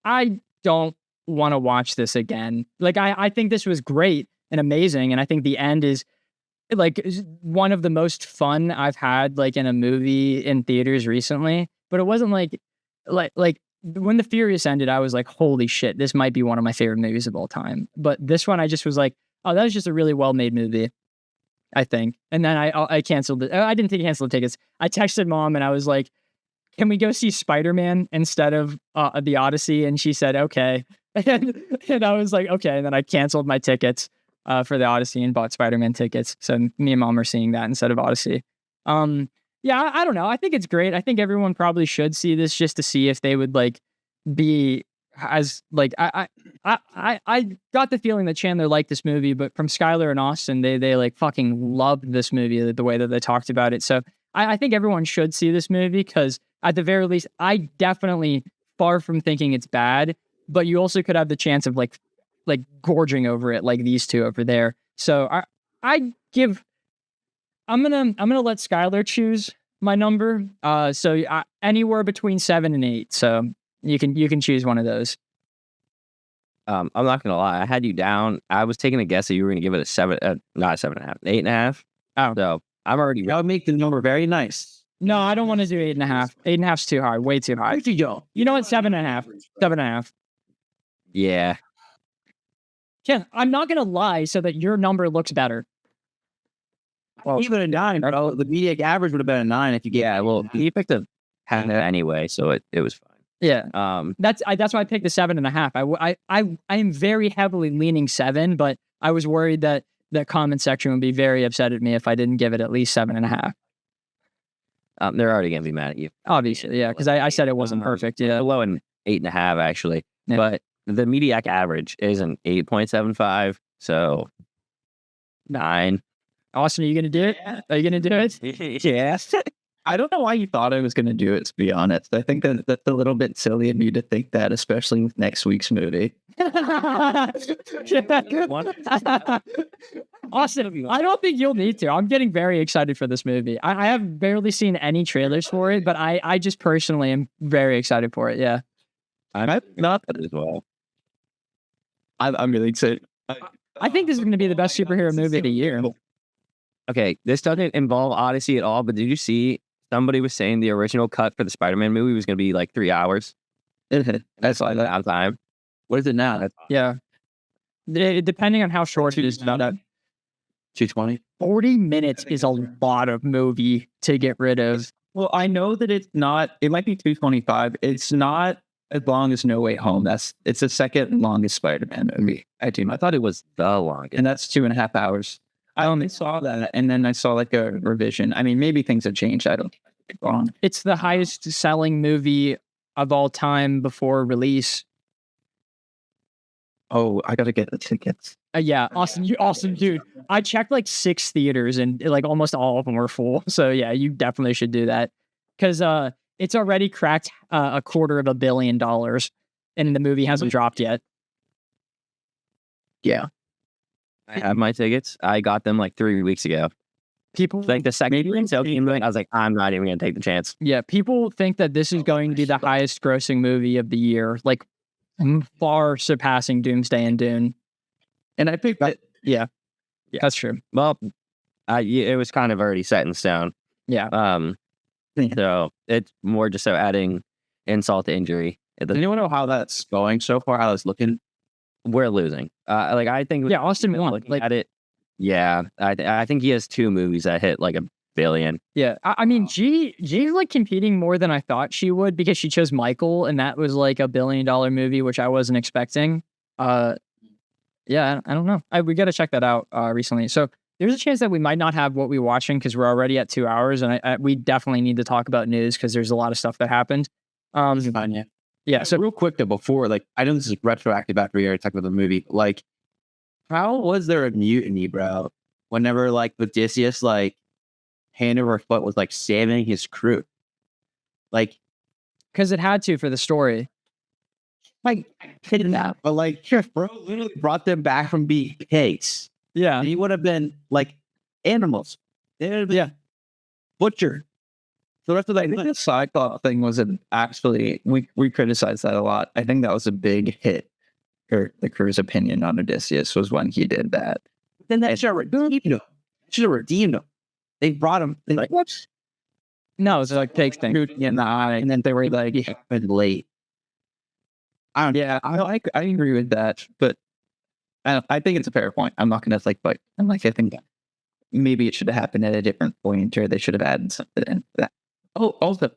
I don't want to watch this again. Like I think this was great and amazing, and I think the end is like one of the most fun I've had like in a movie in theaters recently. But it wasn't like when The Furious ended, I was like, holy shit, this might be one of my favorite movies of all time. But this one, I just was like, oh, that was just a really well-made movie, I think. And then I canceled it. I didn't think cancel the tickets. I texted mom and I was like, can we go see Spider-Man instead of the Odyssey? And she said, okay. And I was like, okay. And then I canceled my tickets for the Odyssey and bought Spider-Man tickets. So me and mom are seeing that instead of Odyssey. Yeah, I don't know. I think it's great. I think everyone probably should see this just to see if they would like be as like I got the feeling that Chandler liked this movie, but from Skylar and Austin, they like fucking loved this movie the way that they talked about it. So I think everyone should see this movie because at the very least, I definitely far from thinking it's bad, but you also could have the chance of like gorging over it like these two over there. So I'm gonna let Skylar choose my number. So anywhere between 7 and 8. So you can choose one of those. I'm not gonna lie. I had you down. I was taking a guess that you were gonna give it a 7, not a 7.5, 8.5. Oh, so I'm already. That would make the number very nice. No, I don't want to do 8.5. 8.5's too high. Way too high. You know what? 7.5. 7.5. Yeah. Ken, I'm not gonna lie so that your number looks better. Well, even a 9, bro. The Mediak average would have been a 9 if you gave. Yeah, well, he picked a 10 anyway, so it was fine. Yeah. That's why I picked the 7.5. I am very heavily leaning 7, but I was worried that the comment section would be very upset at me if I didn't give it at least 7.5. They're already gonna be mad at you. Obviously, yeah, because I said it wasn't perfect. Yeah, below an 8.5 actually, yeah. But the Mediak average is an 8.75, so 9. Austin, are you gonna do it? Are you gonna do it? Yeah. I don't know why you thought I was going to do it, to be honest. I think that's a little bit silly of me to think that, especially with next week's movie. Austin, I don't think you'll need to. I'm getting very excited for this movie. I have barely seen any trailers for it, but I just personally am very excited for it. Yeah. I'm not as well. I'm really excited. I think this is going to be the best superhero movie of the year. Okay, this doesn't involve Odyssey at all, but did you see somebody was saying the original cut for the Spider-Man movie was going to be like 3 hours? That's like that on time. What is it now? Yeah. Depending on how short it is. 220. 40 minutes is a lot of movie to get rid of. Well, I know that it's not, it might be 225. It's not as long as No Way Home. It's the second longest Spider-Man movie. I thought it was the longest. And that's 2.5 hours. I only saw that, and then I saw like a revision. I mean, maybe things have changed. I don't think I'm wrong. It's the highest selling movie of all time before release. Oh, I gotta get the tickets. Yeah, Austin, dude. I checked like 6 theaters, and like almost all of them were full. So yeah, you definitely should do that. because it's already cracked $250 million, and the movie hasn't dropped yet. Yeah. I have my tickets. I got them like 3 weeks ago. People Like the second retail came in, I was like, I'm not even gonna take the chance. Yeah, people think that this is going to be the highest grossing movie of the year, like far surpassing Doomsday and Dune. And I picked it. Yeah, that's true. Well, it was kind of already set in stone. Yeah. So it's more just so adding insult to injury. Does anyone know how that's going so far? How it's looking? We're losing. Like I think. Yeah, Austin won. Looking Like, at it. Yeah, I think he has 2 movies that hit like $1 billion. yeah, I mean, G's like competing more than I thought she would because she chose Michael, and that was like $1 billion movie, which I wasn't expecting. Yeah, I don't know. We got to check that out recently. So there's a chance that we might not have What We Watching because we're already at 2 hours, and we definitely need to talk about news because there's a lot of stuff that happened. Fine, yeah. Yeah. So real quick though, before like I know this is retroactive after we already talked about the movie. Like, how was there a mutiny, bro? Whenever like Odysseus like hand over foot was like saving his crew, like because it had to for the story. like kidnapped, but like bro literally brought them back from being pigs. Yeah. And he would have been like animals. They would have been butchered. So that's what I I think think. the Cyclops thing wasn't actually, we criticized that a lot. I think that was a big hit. Or the crew's opinion on Odysseus was when he did that. Then that should have redeemed him. Should have redeemed him. They brought him. They like whoops. No, it's like pig thing. Shoot in the eye, and then they were like, it happened late. I agree with that, but I think it's a fair point. I'm not going to like, but I'm like, I think maybe it should have happened at a different point, or they should have added something in that. Oh, also,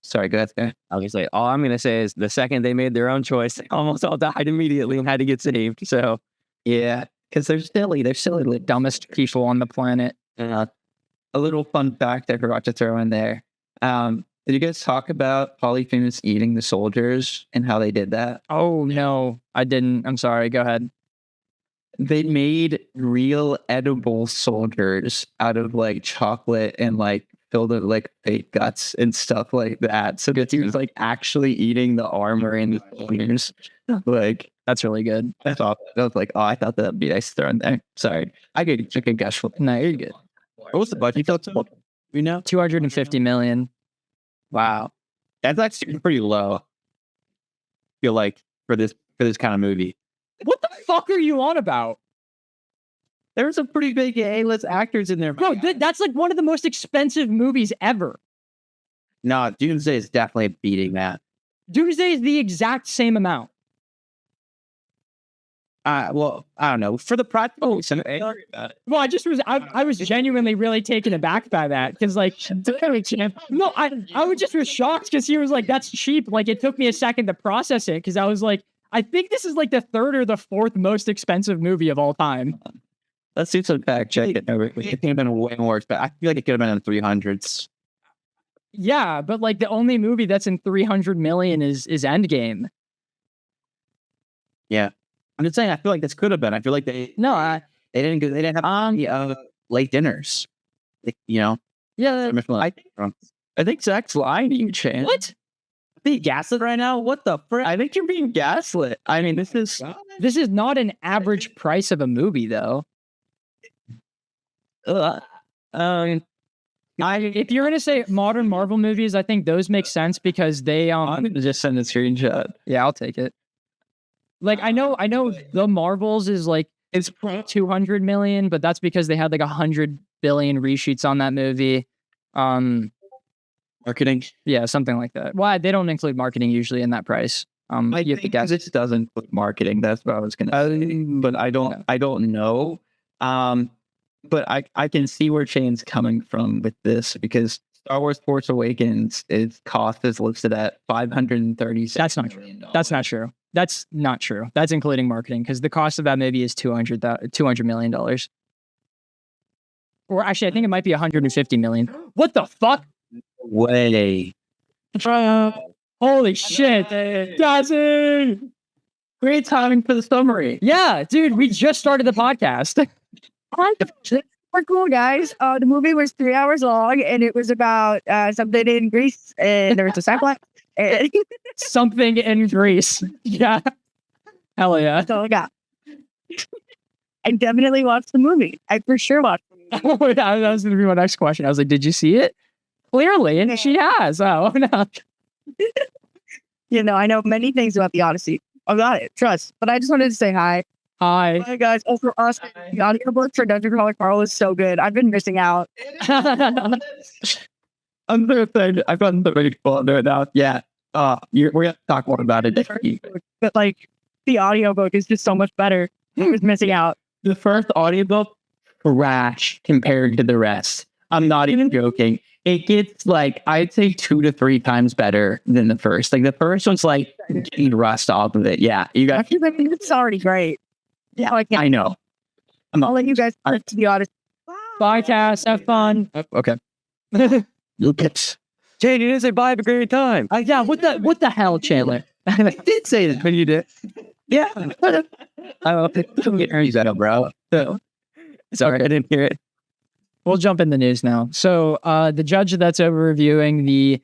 sorry, go ahead. I was gonna say, all I'm gonna say is the second they made their own choice, they almost all died immediately and had to get saved. So Yeah, because they're silly. They're silly. The dumbest people on the planet. A little fun fact I forgot to throw in there. Did you guys talk about Polyphemus eating the soldiers and how they did that? Oh no, I didn't. I'm sorry. Go ahead. They made real edible soldiers out of like chocolate and like filled it like fake guts and stuff like that. So that he was like actually eating the armor and the soldiers. Like, That's really good. that's awesome. I was like, oh, I thought that'd be nice to throw in there. Sorry. I could guess for No, you're good. What was the budget? We know. 250 million. Wow, that's actually pretty low. I feel like for this kind of movie, What the fuck are you on about? there's some pretty big A-list actors in there. Bro, that's like one of the most expensive movies ever. No, Doomsday is definitely beating that. Doomsday is the exact same amount. Well, I don't know. For the practical, Well, I was genuinely really taken aback by that because like no, I was just was shocked because he was like, that's cheap. Like it took me a second to process it because I was like, I think this is like the 3rd or the 4th most expensive movie of all time. let's do some fact checking. it could have been way more expensive. I feel like it could have been in the 300s. Yeah, but like the only movie that's in 300 million is Endgame. Yeah, I'm just saying. I feel like this could have been. I feel like they didn't have late dinners. You know, Yeah, I think Zach's lying to you, Chan. what? being gaslit right now. What the frick? I think you're being gaslit. I mean, this is not an average price of a movie though. If you're gonna say modern Marvel movies, I think those make sense because they I'm gonna just send a screenshot. yeah, I'll take it. Like I know the Marvels is like it's 200 million, but that's because they had like 100 billion reshoots on that movie. Marketing. Yeah, something like that. Why they don't include marketing usually in that price? You have to guess. This doesn't put marketing. That's what I was gonna say. But I don't know. But I can see where Shane's coming from with this because Star Wars Force Awakens, its cost is listed at $536 That's not true. That's not true. That's not true. That's including marketing because the cost of that movie is $200 million. Or actually, I think it might be 150 million. What the fuck? Way. Holy shit, Cassie! Great timing for the summary. Yeah, dude, we just started the podcast. We're cool, guys. The movie was 3 hours long, and it was about something in Greece, and there was a cyclops. And Something in Greece. Yeah. Hell yeah. that's all I got. I definitely watched the movie. I for sure watched the movie. That was going to be my next question. I was like, did you see it? Clearly. And she has. Oh, no. I know many things about the Odyssey. I got it. Trust. But I just wanted to say hi. Hi. Hi, guys. Also, us, the audiobook for Dungeon Crawler Carl is so good. I've been missing out. Another thing, I've gotten the really cool under it now. Yeah. We're going to talk more about it. But, like, the audiobook is just so much better. I was missing out. The first audiobook, trash compared to the rest. I'm not even joking. It gets like, I'd say 2 to 3 times better than the first. Like the first one's like getting rust off of it. Yeah. You got, It's already great. Yeah, I know. I'll let you guys get to the Odyssey. Bye, Cass. Have fun. Okay. look at, Jane, you didn't say bye. Have a great time. Yeah, what the hell, Chandler? I did say this when you did. Yeah. I don't get heard that, bro. So, sorry, I didn't hear it. We'll jump in the news now. So the judge that's over reviewing the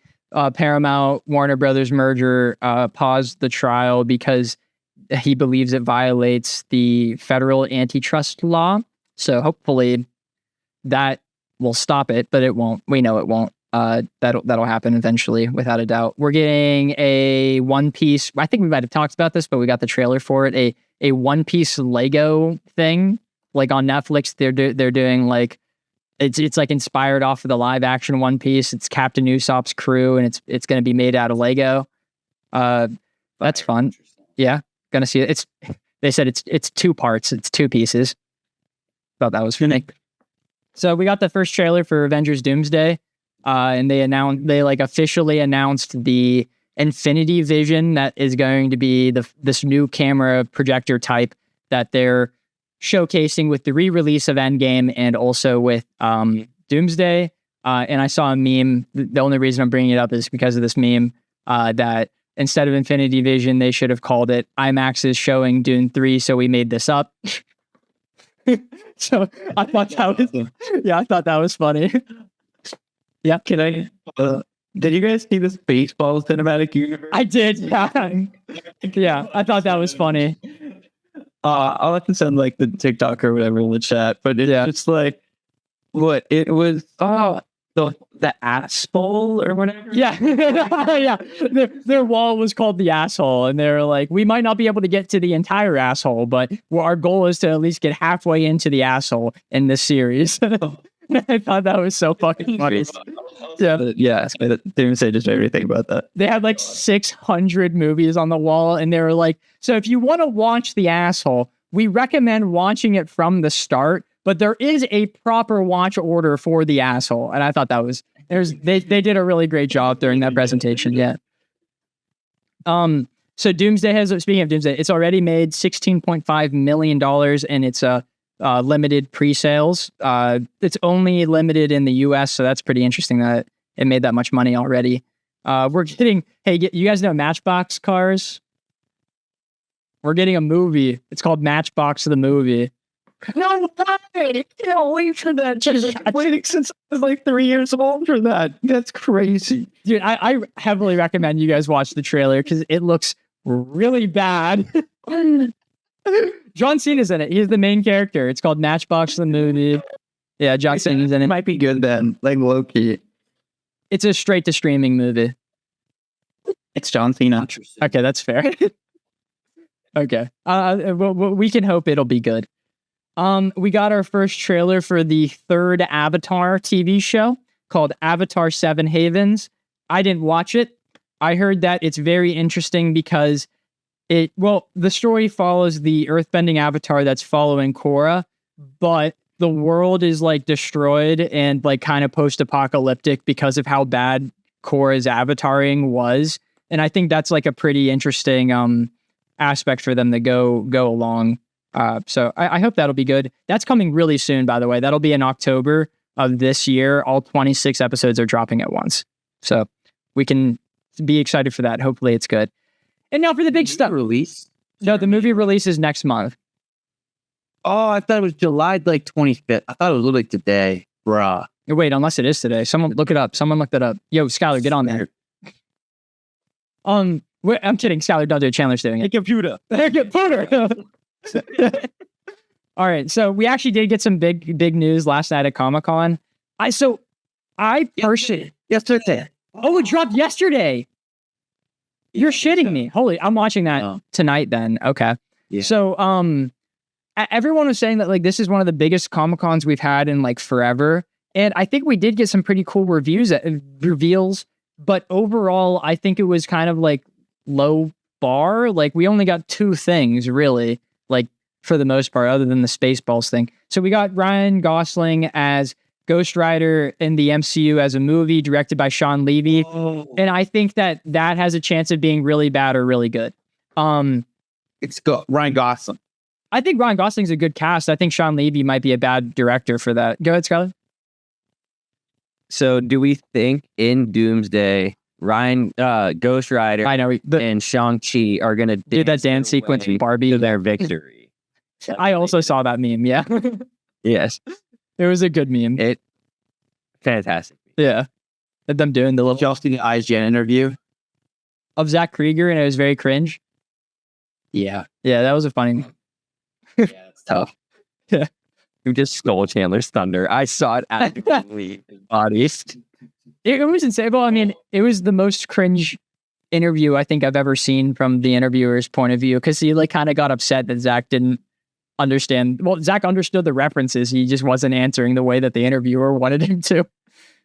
Paramount Warner Brothers merger paused the trial because he believes it violates the federal antitrust law. So hopefully that will stop it, but it won't. We know it won't. That'll happen eventually, without a doubt. We're getting a One Piece. I think we might have talked about this, but we got the trailer for it. A One Piece Lego thing, like on Netflix. They're doing like it's like inspired off of the live action One Piece. It's Captain Usopp's crew, and it's going to be made out of Lego. That's fun. Yeah, gonna see it. They said it's 2 parts. It's 2 pieces. Thought that was funny. So we got the first trailer for Avengers Doomsday. And they officially announced the Infinity Vision that is going to be this new camera projector type that they're showcasing with the re-release of Endgame and also with Doomsday. And I saw a meme. The only reason I'm bringing it up is because of this meme that instead of Infinity Vision, they should have called it IMAX is showing Dune 3, so we made this up. So I thought that was funny. Yeah. Can I? Did you guys see this baseball cinematic universe? I did. Yeah. Yeah. I thought that was funny. I'll have to send like the TikTok or whatever in the chat, but it's just like what it was. Oh, the asshole or whatever. Yeah. Yeah. Their wall was called the asshole, and they were like, we might not be able to get to the entire asshole, but our goal is to at least get halfway into the asshole in this series. I thought that was so fucking funny. Yeah. They didn't say just everything about that. They had like 600 movies on the wall, and they were like, so if you want to watch the asshole, we recommend watching it from the start, but there is a proper watch order for the asshole. And I thought that was they did a really great job during that presentation. Yeah. So Doomsday speaking of Doomsday, it's already made $16.5 million, and it's limited pre-sales. It's only limited in the US, so that's pretty interesting that it made that much money already. We're getting, you guys know Matchbox cars? We're getting a movie. It's called Matchbox the Movie. No, I can't wait for that. I'm waiting since I was like 3 years old for that. That's crazy. Dude, I heavily recommend you guys watch the trailer because it looks really bad. John Cena's in it. He's the main character. It's called Matchbox the Movie. Yeah, John Cena's in it. It might be good then, like low-key. It's a straight-to-streaming movie. It's John Cena. Okay, that's fair. Okay. We can hope it'll be good. We got our first trailer for the 3rd Avatar TV show called Avatar 7 Havens. I didn't watch it. I heard that it's very interesting because the story follows the earthbending avatar that's following Korra, but the world is like destroyed and like kind of post-apocalyptic because of how bad Korra's avataring was. And I think that's like a pretty interesting aspect for them to go along. So I hope that'll be good. That's coming really soon, by the way. That'll be in October of this year. All 26 episodes are dropping at once. So we can be excited for that. Hopefully it's good. And now for the big stuff. Release? No, the movie releases next month. Oh, I thought it was July like 25th. I thought it was literally today, bruh. Wait, unless it is today. Someone look it up. Someone look that up. Yo, Skylar, get on there. I'm kidding. Skylar, don't do it. Chandler's doing it. Computer. Computer. All right. So we actually did get some big news last night at Comic-Con. I personally. Yesterday. Oh, it dropped yesterday. You're shitting me. Holy, I'm watching that tonight then. Okay. Yeah. So, everyone was saying that like this is one of the biggest Comic-Cons we've had in like forever. And I think we did get some pretty cool reveals, but overall, I think it was kind of like low bar. Like we only got 2 things really, like for the most part, other than the Spaceballs thing. So we got Ryan Gosling as Ghost Rider in the MCU as a movie directed by Sean Levy. Oh. And I think that has a chance of being really bad or really good. It's Ryan Gosling. I think Ryan Gosling's a good cast. I think Sean Levy might be a bad director for that. Go ahead, Skylar. So do we think in Doomsday, Ryan, Ghost Rider, I know and Shang-Chi are going to do that dance sequence with Barbie to their victory? I also saw that meme. Yeah. Yes. It was a good meme. Fantastic. Yeah. Them doing the little Chelsea the IGN interview. of Zach Krieger, and it was very cringe. Yeah. Yeah, that was a funny. Yeah, it's tough. Who just stole Chandler's thunder? I saw it at his body. It was insane. Well, I mean, it was the most cringe interview I think I've ever seen from the interviewer's point of view, because he like kind of got upset that Zach didn't understand. Well, Zach understood the references. He just wasn't answering the way that the interviewer wanted him to. It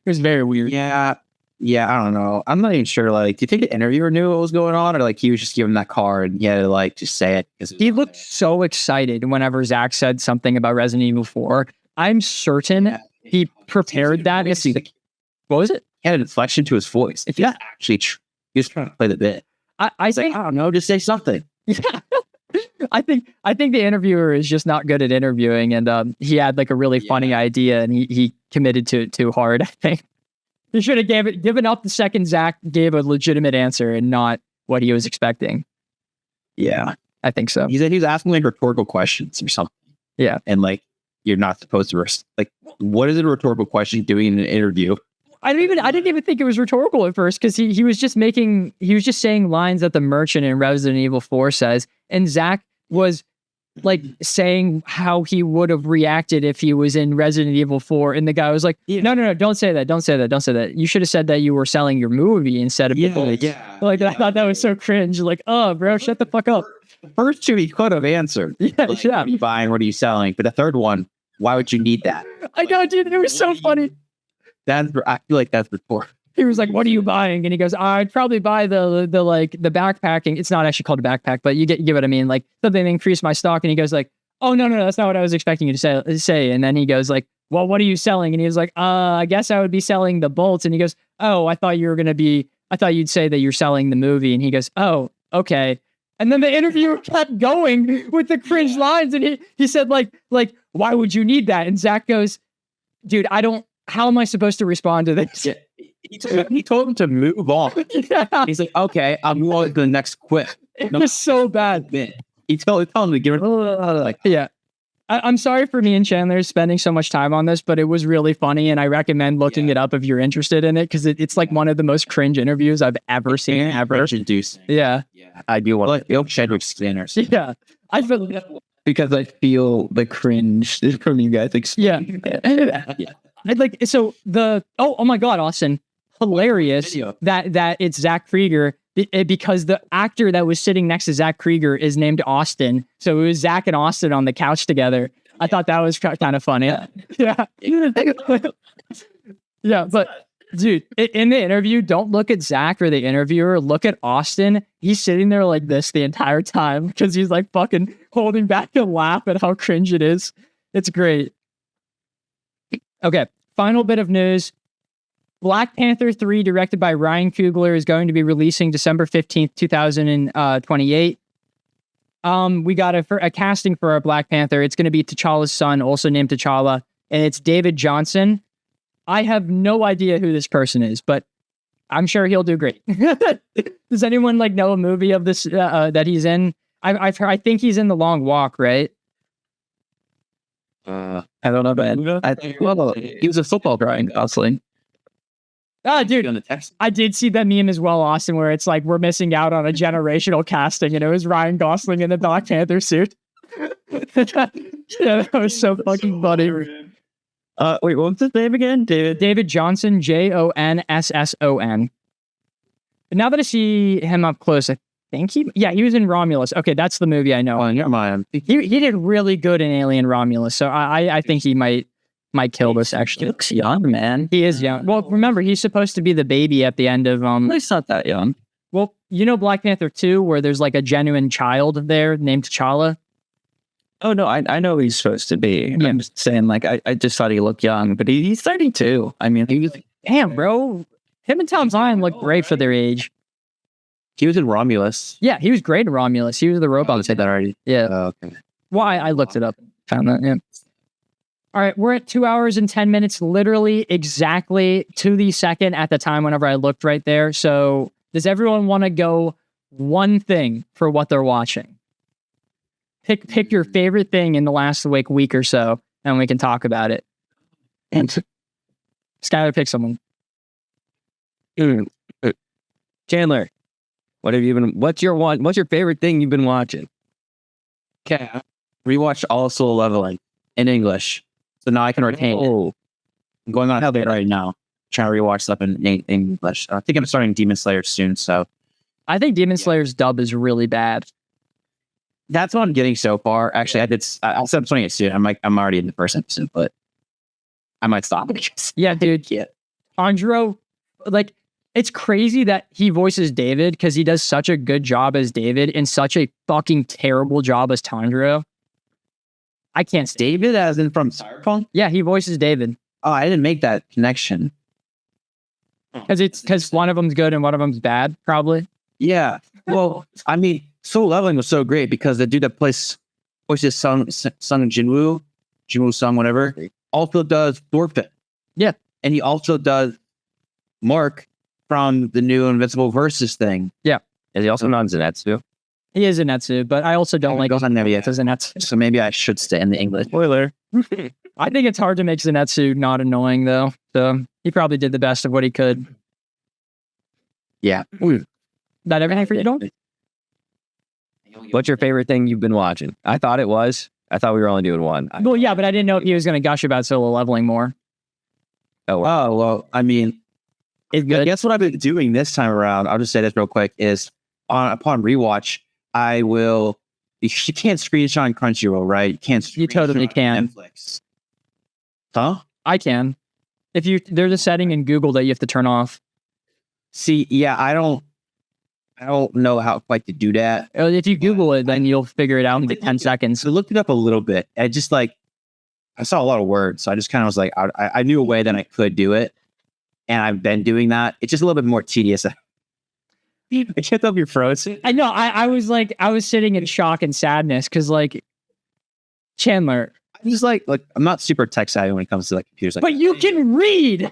was very weird. Yeah. Yeah, I don't know. I'm not even sure. Like, do you think the interviewer knew what was going on, or like he was just given that card and he had to like just say it? He looked so excited whenever Zach said something about Resident Evil 4. I'm certain he prepared that. What was it? He had an inflection to his voice. If he's actually he was trying to play the bit. I think I don't know, just say something. Yeah. I think the interviewer is just not good at interviewing, and he had like a really funny idea, and he committed to it too hard. I think he should have given up the second Zach gave a legitimate answer and not what he was expecting. Yeah, I think so. He said he was asking like rhetorical questions or something. Yeah, and like you're not supposed to like. What is a rhetorical question doing in an interview? I didn't even think it was rhetorical at first, because he was just saying lines that the merchant in Resident Evil 4 says, and Zach was like saying how he would have reacted if he was in Resident Evil 4, and the guy was like, no, don't say that. You should have said that you were selling your movie instead of like I thought that was so cringe. Like, oh bro, shut the fuck up. The first two he could have answered. Yeah, like, what are you buying? What are you selling? But the third one, why would you need that? I know, dude. It was so funny. I feel like that's rhetorical. He was like, "What are you buying?" And he goes, "I'd probably buy the backpacking. It's not actually called a backpack, but you get what I mean. Like something to increase my stock." And he goes like, "Oh no, that's not what I was expecting you to say." And then he goes like, "Well, what are you selling?" And he was like, I guess I would be selling the bolts." And he goes, "Oh, I thought you'd say that you're selling the movie." And he goes, "Oh, okay." And then the interviewer kept going with the cringe lines, and he said like, "Why would you need that?" And Zach goes, "Dude, how am I supposed to respond to this?" Yeah. He told him to move on. Yeah. He's like, "Okay, I'll move on to the next quip." It was so bad. He told him to give it like, yeah. I'm sorry for me and Chandler spending so much time on this, but it was really funny, and I recommend looking it up if you're interested in it, because it's like one of the most cringe interviews I've ever seen. Introducing. Yeah. I do want like Chadwick Scanners. Yeah. I feel because I feel the cringe from you guys. Yeah. I'd like, so oh my God, Austin, hilarious that it's Zach Krieger, because the actor that was sitting next to Zach Krieger is named Austin. So it was Zach and Austin on the couch together. I thought that was kind of funny. Yeah. Yeah. But dude, in the interview, don't look at Zach or the interviewer, look at Austin. He's sitting there like this the entire time, because he's like fucking holding back a laugh at how cringe it is. It's great. Okay, final bit of news. Black Panther 3, directed by Ryan Coogler, is going to be releasing December 15th, 2028. We got a casting for our Black Panther. It's going to be T'Challa's son, also named T'Challa, and it's David Johnson. I have no idea who this person is, but I'm sure he'll do great. Does anyone like know a movie of this that he's in? I think he's in The Long Walk, right? I don't know, man. I think he was a football Ryan Gosling. Ah, dude, On the text. I did see that meme as well, Austin, where it's like we're missing out on a generational casting, and it was Ryan Gosling in the Black Panther suit. Yeah, that was so fucking funny. Wait, what was his name again? David Johnson, Jonson. But now that I see him up close, I think he was in Romulus. Okay, that's the movie I know. Oh, never mind. He did really good in Alien Romulus, so I think he might kill this. He Actually, looks young, man. he is young. Well, remember he's supposed to be the baby at the end of He's not that young. Well, you know Black Panther 2, where there's like a genuine child there named T'Challa. Oh no, I know he's supposed to be. Yeah. I'm just saying, like, I just thought he looked young, but he's 32. I mean, he was. Damn, bro, him and Tom Zion look great for their age. He was in Romulus. Yeah, he was great in Romulus. He was the I robot. said that already. Yeah. Oh, okay. Well, I looked it up, found that. Yeah. All right, we're at 2 hours and 10 minutes, literally exactly to the second at the time whenever I looked right there. So, does everyone want to go one thing for what they're watching? Pick your favorite thing in the last week or so, and we can talk about it. And Skylar, pick someone. Chandler, what's your favorite thing you've been watching? Okay. Rewatched All Soul Leveling in English. So now I can retain it. Oh, I'm going on it right now. Trying to rewatch stuff in English. I think I'm starting Demon Slayer soon, so I think Demon Slayer's dub is really bad. that's what I'm getting so far. Actually, I'll start starting it soon. I'm already in the first episode, but I might stop. Yeah, dude. Yeah. Andro, like, it's crazy that he voices David because he does such a good job as David and such a fucking terrible job as Tanjiro. I can't stand. David, as in from Cyberpunk? Yeah, he voices David Oh, I didn't make that connection. because one of them's good and one of them's bad, probably. Yeah. Well, I mean, Soul Leveling was so great because the dude that voices Sung Jinwoo Sung, whatever, also does Thorfinn. Yeah. And he also does Mark from the new Invincible Versus thing. is he also not in Zenitsu? He is a Netsu, but I also don't like goes on there yet. Zenitsu. So maybe I should stay in the English. Spoiler. I think it's hard to make Zenitsu not annoying, though. So he probably did the best of what he could. Yeah. That everything for you, don't? What's your favorite thing you've been watching? I thought we were only doing one. Well, yeah, but I didn't know if he was going to gush about solo leveling more. Oh, wow. Oh, well, I mean, I guess what I've been doing this time around, I'll just say this real quick, is upon rewatch, you can't screenshot on Crunchyroll, right? You can't. You totally screenshot can. on Netflix. Huh? I can. There's a setting in Google that you have to turn off. See, yeah, I don't know how quite to do that. If you Google it, then you'll figure it out in like 10 seconds. So I looked it up a little bit. I just I saw a lot of words, so I just kind of was like, I knew a way that I could do it, and I've been doing that. It's just a little bit more tedious. I can't tell if you're frozen. I know. I was sitting in shock and sadness because like Chandler, I'm just like I'm not super tech savvy when it comes to like computers. but you can read.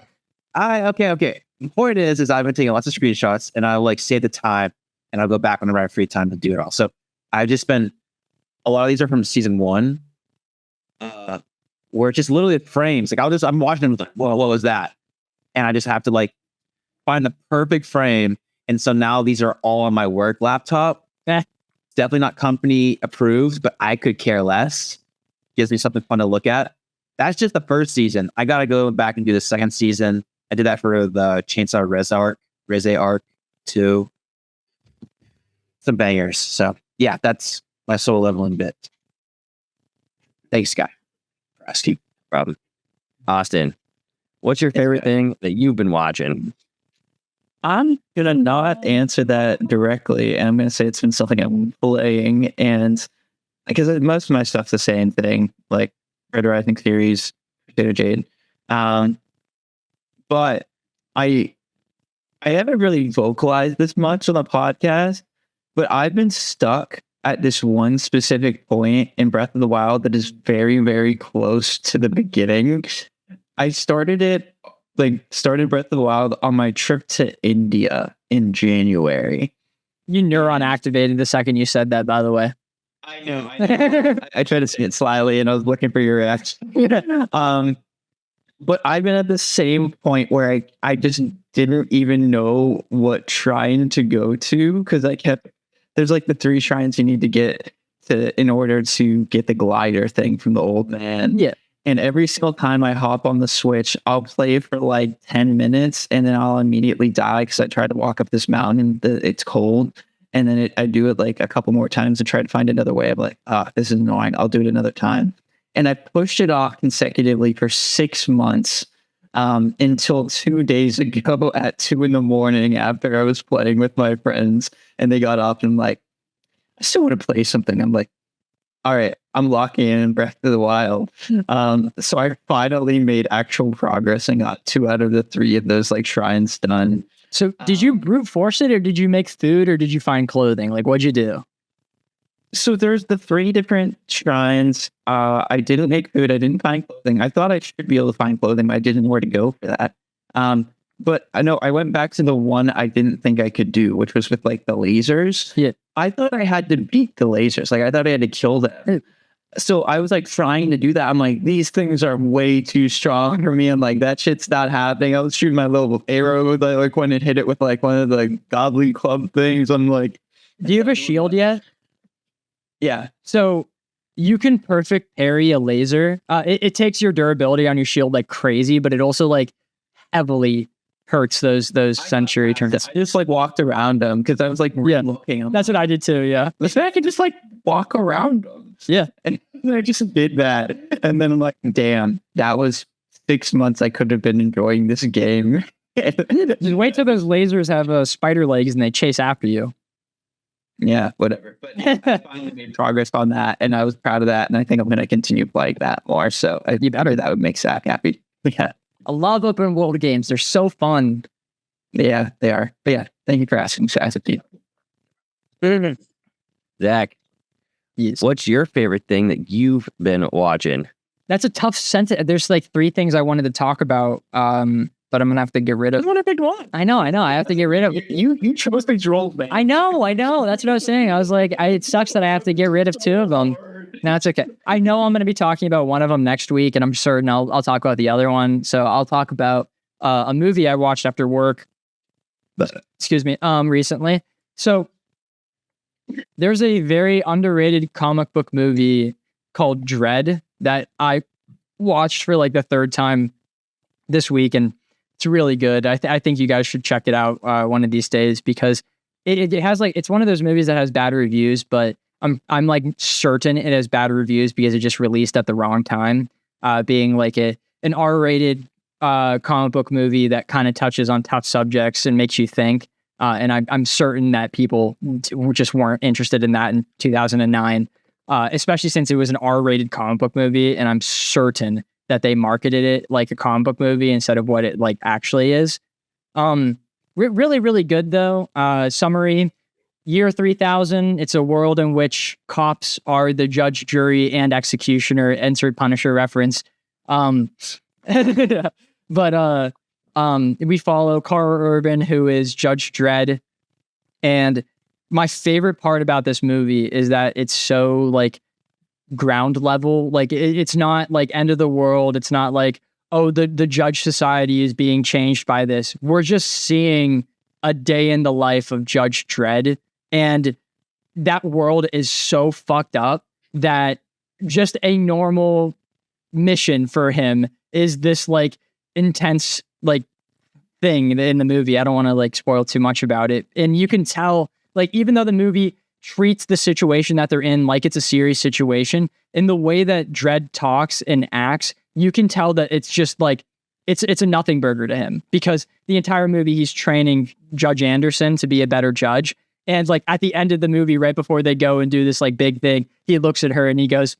Okay. The point is I've been taking lots of screenshots, and I'll like save the time, and I'll go back whenever I have free time to do it all. So I've just been. A lot of these are from season 1, where it's just literally frames. Like I'm watching them like, whoa, what was that? And I just have to like find the perfect frame. And so now these are all on my work laptop. It's definitely not company approved, but I could care less. Gives me something fun to look at. That's just the first season. I got to go back and do the second season. I did that for the Chainsaw Reze arc too. Some bangers. So yeah, that's my soul leveling bit. Thanks, Guy, for asking. Problem. Austin, what's your favorite thing that you've been watching? I'm gonna not answer that directly, and I'm gonna say it's been something I'm playing, and because most of my stuff's the same thing, like Red Rising series, Potato Jade. But I haven't really vocalized this much on the podcast, but I've been stuck at this one specific point in Breath of the Wild that is very, very close to the beginning. I started Breath of the Wild on my trip to India in January. You neuron activated the second you said that, by the way. I know. I tried to say it slyly, and I was looking for your reaction. But I've been at the same point where I just didn't even know what shrine to go to, because there's like the 3 shrines you need to get to in order to get the glider thing from the old man. Yeah. And every single time I hop on the Switch, I'll play for like 10 minutes and then I'll immediately die because I try to walk up this mountain and it's cold. And then I do it like a couple more times and try to find another way. I'm like, this is annoying. I'll do it another time. And I pushed it off consecutively for 6 months until 2 days ago at 2 a.m. after I was playing with my friends and they got up and I'm like, I still want to play something. I'm like, all right, I'm locking in Breath of the Wild. So I finally made actual progress and got 2 out of the 3 of those like shrines done. So did you brute force it, or did you make food, or did you find clothing? Like, what'd you do? So there's the 3 different shrines. I didn't make food. I didn't find clothing. I thought I should be able to find clothing, but I didn't know where to go for that. But I know I went back to the one I didn't think I could do, which was with like the lasers. Yeah. I thought I had to beat the lasers. Like I thought I had to kill them. So I was like trying to do that. I'm like, these things are way too strong for me. I'm like, that shit's not happening. I was shooting my little arrow like when it hit it with like one of the goblin club things. I'm like, Do you have a shield yet? yeah. So you can perfect parry a laser. It takes your durability on your shield like crazy, but it also like heavily hurts those century turns. I just like walked around them because I was like looking. That's what I did too. Yeah. Listen, I could just like walk around them. Yeah. And I just did that. And then I'm like, damn, that was 6 months I could have been enjoying this game. Just wait till those lasers have spider legs and they chase after you. Yeah, whatever. But I finally made progress on that, and I was proud of that, and I think I'm going to continue playing that more. So you better, that would make Zach happy. Yeah, I love open world games. They're so fun. Yeah, they are. But yeah, thank you for asking, Cassie. Zach, Yes. what's your favorite thing that you've been watching? That's a tough sentence. There's like 3 things I wanted to talk about, but I'm gonna have to get rid of. I want to pick one. I know. I have to get rid of. You chose these roles, man. I know. That's what I was saying. I was like, it sucks that I have to get rid of 2 of them. No, it's okay. I know I'm going to be talking about one of them next week, and I'm certain I'll talk about the other one. So I'll talk about a movie I watched after work. Excuse me. Recently. So there's a very underrated comic book movie called Dread that I watched for like the 3rd time this week, and it's really good. I think you guys should check it out one of these days, because it has like, it's one of those movies that has bad reviews, but I'm like certain it has bad reviews because it just released at the wrong time, being like an R-rated comic book movie that kind of touches on tough subjects and makes you think. And I'm certain that people just weren't interested in that in 2009, especially since it was an R-rated comic book movie, and I'm certain that they marketed it like a comic book movie instead of what it like actually is. Really, really good though. Summary: Year 3000. It's a world in which cops are the judge, jury, and executioner. Insert Punisher reference. But we follow Carl Urban, who is Judge Dredd, and my favorite part about this movie is that it's so like ground level. Like it's not like end of the world. It's not like, oh, the judge society is being changed by this. We're just seeing a day in the life of Judge Dredd, and that world is so fucked up that just a normal mission for him is this like intense like thing in the movie. I don't want to like spoil too much about it. And you can tell, like, even though the movie treats the situation that they're in like it's a serious situation, in the way that Dredd talks and acts, you can tell that it's just like it's a nothing burger to him, because the entire movie he's training Judge Anderson to be a better judge. And like at the end of the movie, right before they go and do this like big thing, he looks at her and he goes,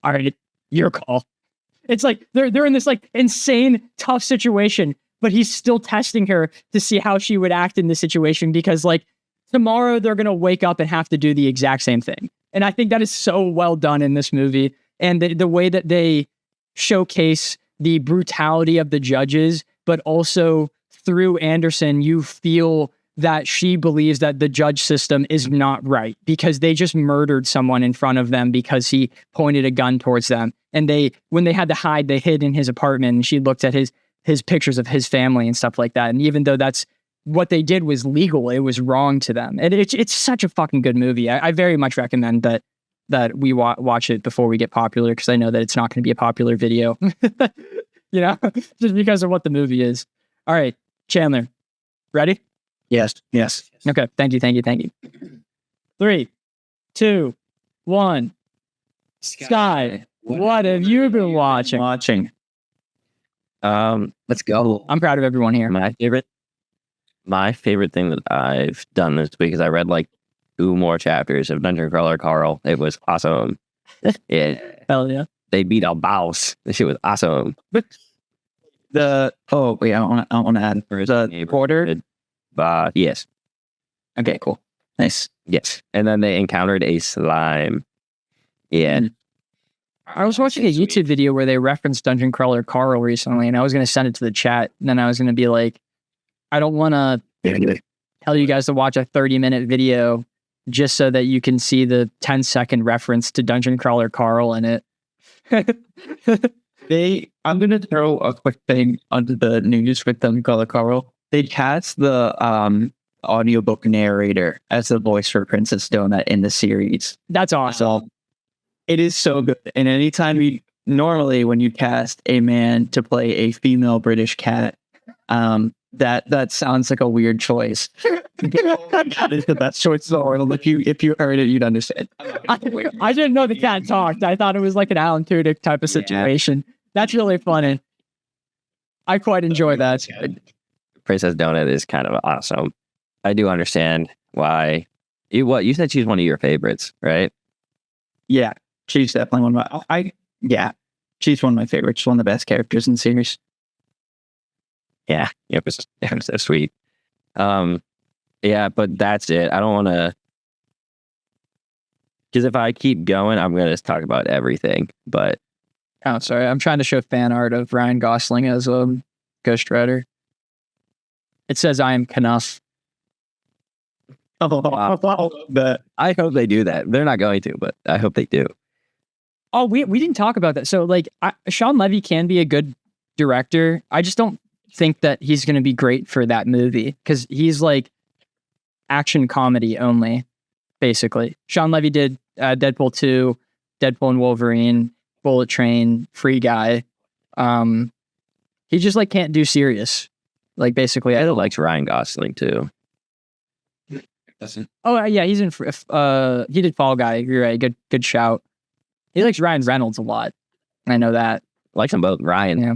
"All right, your call." It's like they're in this like insane tough situation, but he's still testing her to see how she would act in this situation, because like tomorrow they're going to wake up and have to do the exact same thing. And I think that is so well done in this movie. And the way that they showcase the brutality of the judges, but also through Anderson, you feel that she believes that the judge system is not right because they just murdered someone in front of them because he pointed a gun towards them. And when they had to hide, they hid in his apartment, and she looked at his pictures of his family and stuff like that. And even though that's what they did was legal, it was wrong to them. And it's such a fucking good movie. I very much recommend that we watch it before we get popular, because I know that it's not going to be a popular video, just because of what the movie is. All right, Chandler, ready? Yes. Okay. Thank you. 3, 2, 1. Sky, what have you been watching? Let's go. I'm proud of everyone here. My favorite thing that I've done this week is I read like 2 more chapters of Dungeon Crawler Carl. It was awesome. Yeah. Hell yeah. They beat our boss. This shit was awesome. I want to add for the porter. Yes. Okay, cool. Nice. Yes. And then they encountered a slime. Yeah. I was watching a YouTube video where they referenced Dungeon Crawler Carl recently, and I was going to send it to the chat. And then I was going to be like, I don't want to tell you guys to watch a 30-minute video just so that you can see the 10-second reference to Dungeon Crawler Carl in it. I'm going to throw a quick thing onto the news with Dungeon Crawler Carl. They cast the audiobook narrator as the voice for Princess Donut in the series. That's awesome. So it is so good. And anytime normally when you cast a man to play a female British cat, that sounds like a weird choice. That is the best choice in the world. If you heard it, you'd understand. I didn't know the cat talked. I thought it was like an Alan Tudyk type of situation. Yeah. That's really funny. I quite enjoy that. Princess Donut is kind of awesome. I do understand why. You said she's one of your favorites, right? Yeah, she's definitely one of my. She's one of my favorites. She's one of the best characters in the series. Yeah, it was so sweet. Yeah, but that's it. I don't want to, because if I keep going, I'm going to talk about everything. But oh, sorry, I'm trying to show fan art of Ryan Gosling as Ghost Rider. It says I am Knuff. But I hope they do that. They're not going to, but I hope they do. Oh, we didn't talk about that. So like, Sean Levy can be a good director. I just don't think that he's going to be great for that movie because he's like action comedy only, basically. Sean Levy did Deadpool 2, Deadpool and Wolverine, Bullet Train, Free Guy. He just like can't do serious. Like basically, I likes Ryan Gosling too. Doesn't. Oh yeah, he's in. He did Fall Guy. You're right. Good shout. He likes Ryan Reynolds a lot. I know that. Likes them both. Ryan. Yeah.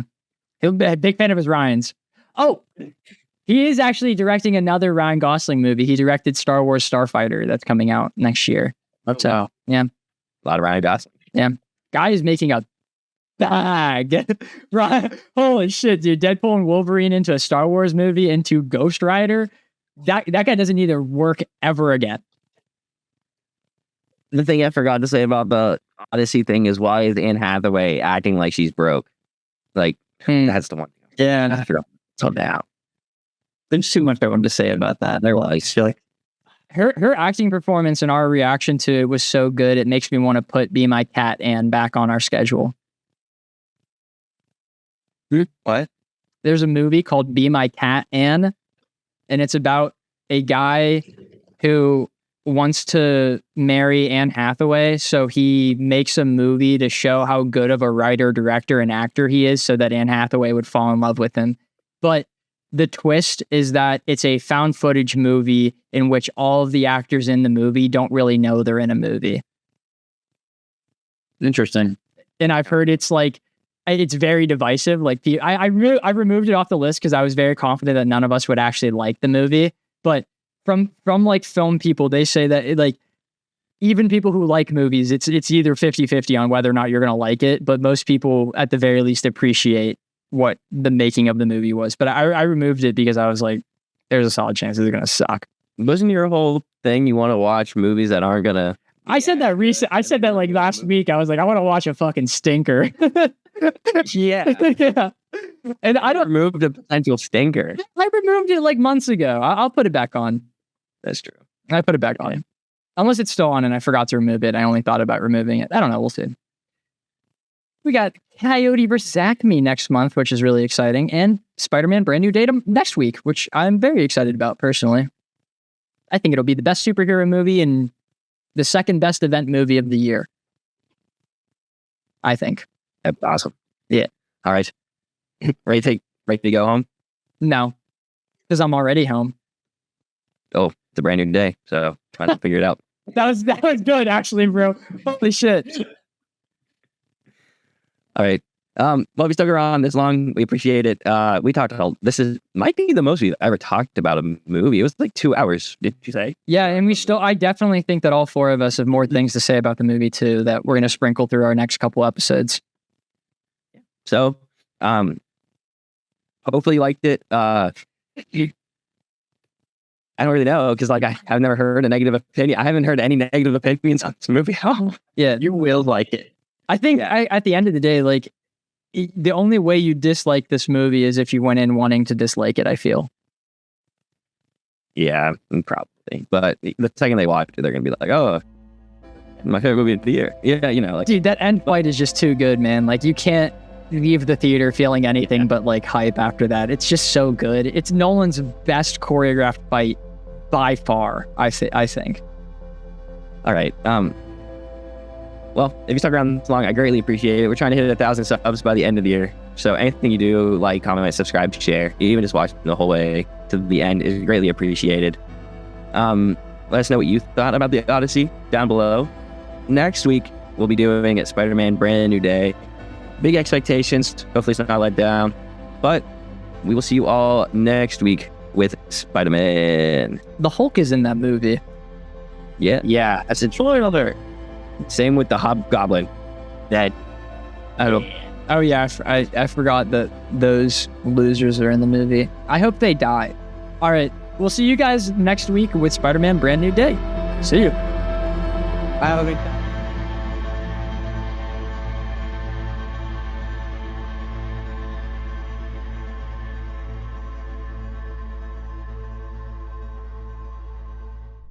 He'll be a big fan of his Ryans. Oh, he is actually directing another Ryan Gosling movie. He directed Star Wars Starfighter that's coming out next year. So, yeah. A lot of Ryan Gosling. Yeah. Guy is making a bag. Right. Holy shit, dude. Deadpool and Wolverine into a Star Wars movie into Ghost Rider. That guy doesn't need to work ever again. The thing I forgot to say about the Odyssey thing is, why is Anne Hathaway acting like she's broke? Like, that's the one thing. Yeah. I forgot. So now. There's too much I wanted to say about that. There was. Like, her acting performance and our reaction to it was so good, it makes me want to put Be My Cat Anne back on our schedule. What? There's a movie called Be My Cat Anne, and it's about a guy who wants to marry Anne Hathaway, so he makes a movie to show how good of a writer, director, and actor he is so that Anne Hathaway would fall in love with him. But the twist is that it's a found footage movie in which all of the actors in the movie don't really know they're in a movie. Interesting. And I've heard it's very divisive. Like I removed it off the list because I was very confident that none of us would actually like the movie. But from like film people, they say that like even people who like movies, it's either 50-50 on whether or not you're going to like it. But most people at the very least appreciate what the making of the movie was. But I removed it because I was like, there's a solid chance that they're going to suck. Wasn't your whole thing you want to watch movies that aren't going to... I said that like last week. I was like, I want to watch a fucking stinker. Yeah. Yeah. And I don't. remove the potential stinker. I removed it like months ago. I'll put it back on. That's true. I put it back on. Unless it's still on and I forgot to remove it. I only thought about removing it. I don't know. We'll see. We got Coyote vs. Acme next month, which is really exciting, and Spider-Man Brand New Day next week, which I'm very excited about personally. I think it'll be the best superhero movie and the second best event movie of the year. I think. That's awesome. Yeah. All right. Ready to go home? No, because I'm already home. Oh, it's a brand new day, so trying to figure it out. That was good, actually, bro. Holy shit. All right. Well, if you stuck around this long, we appreciate it. We talked about might be the most we've ever talked about a movie. It was like 2 hours, did you say? Yeah, and I definitely think that all four of us have more things to say about the movie too that we're going to sprinkle through our next couple episodes. So, hopefully you liked it. I don't really know because I've never heard a negative opinion. I haven't heard any negative opinions on this movie. Oh, yeah, You will like it. I think at the end of the day, like the only way you dislike this movie is if you went in wanting to dislike it. I feel. Yeah, probably. But the second they watch it, they're gonna be like, "Oh, my favorite movie of the year." Yeah, Dude, that end fight is just too good, man. Like you can't leave the theater feeling anything but like hype after that. It's just so good. It's Nolan's best choreographed fight by far. I think. All right. Well, if you stuck around this long, I greatly appreciate it. We're trying to hit 1,000 subs by the end of the year. So anything you do, like, comment, subscribe, share, even just watch the whole way to the end is greatly appreciated. Let us know what you thought about the Odyssey down below. Next week, we'll be doing it Spider-Man Brand New Day. Big expectations. Hopefully it's not let down. But we will see you all next week with Spider-Man. The Hulk is in that movie. Yeah, that's a trailer. Same with the Hobgoblin. That I don't. Oh yeah, I forgot that those losers are in the movie. I hope they die. All right, we'll see you guys next week with Spider-Man Brand New Day. See you. Bye.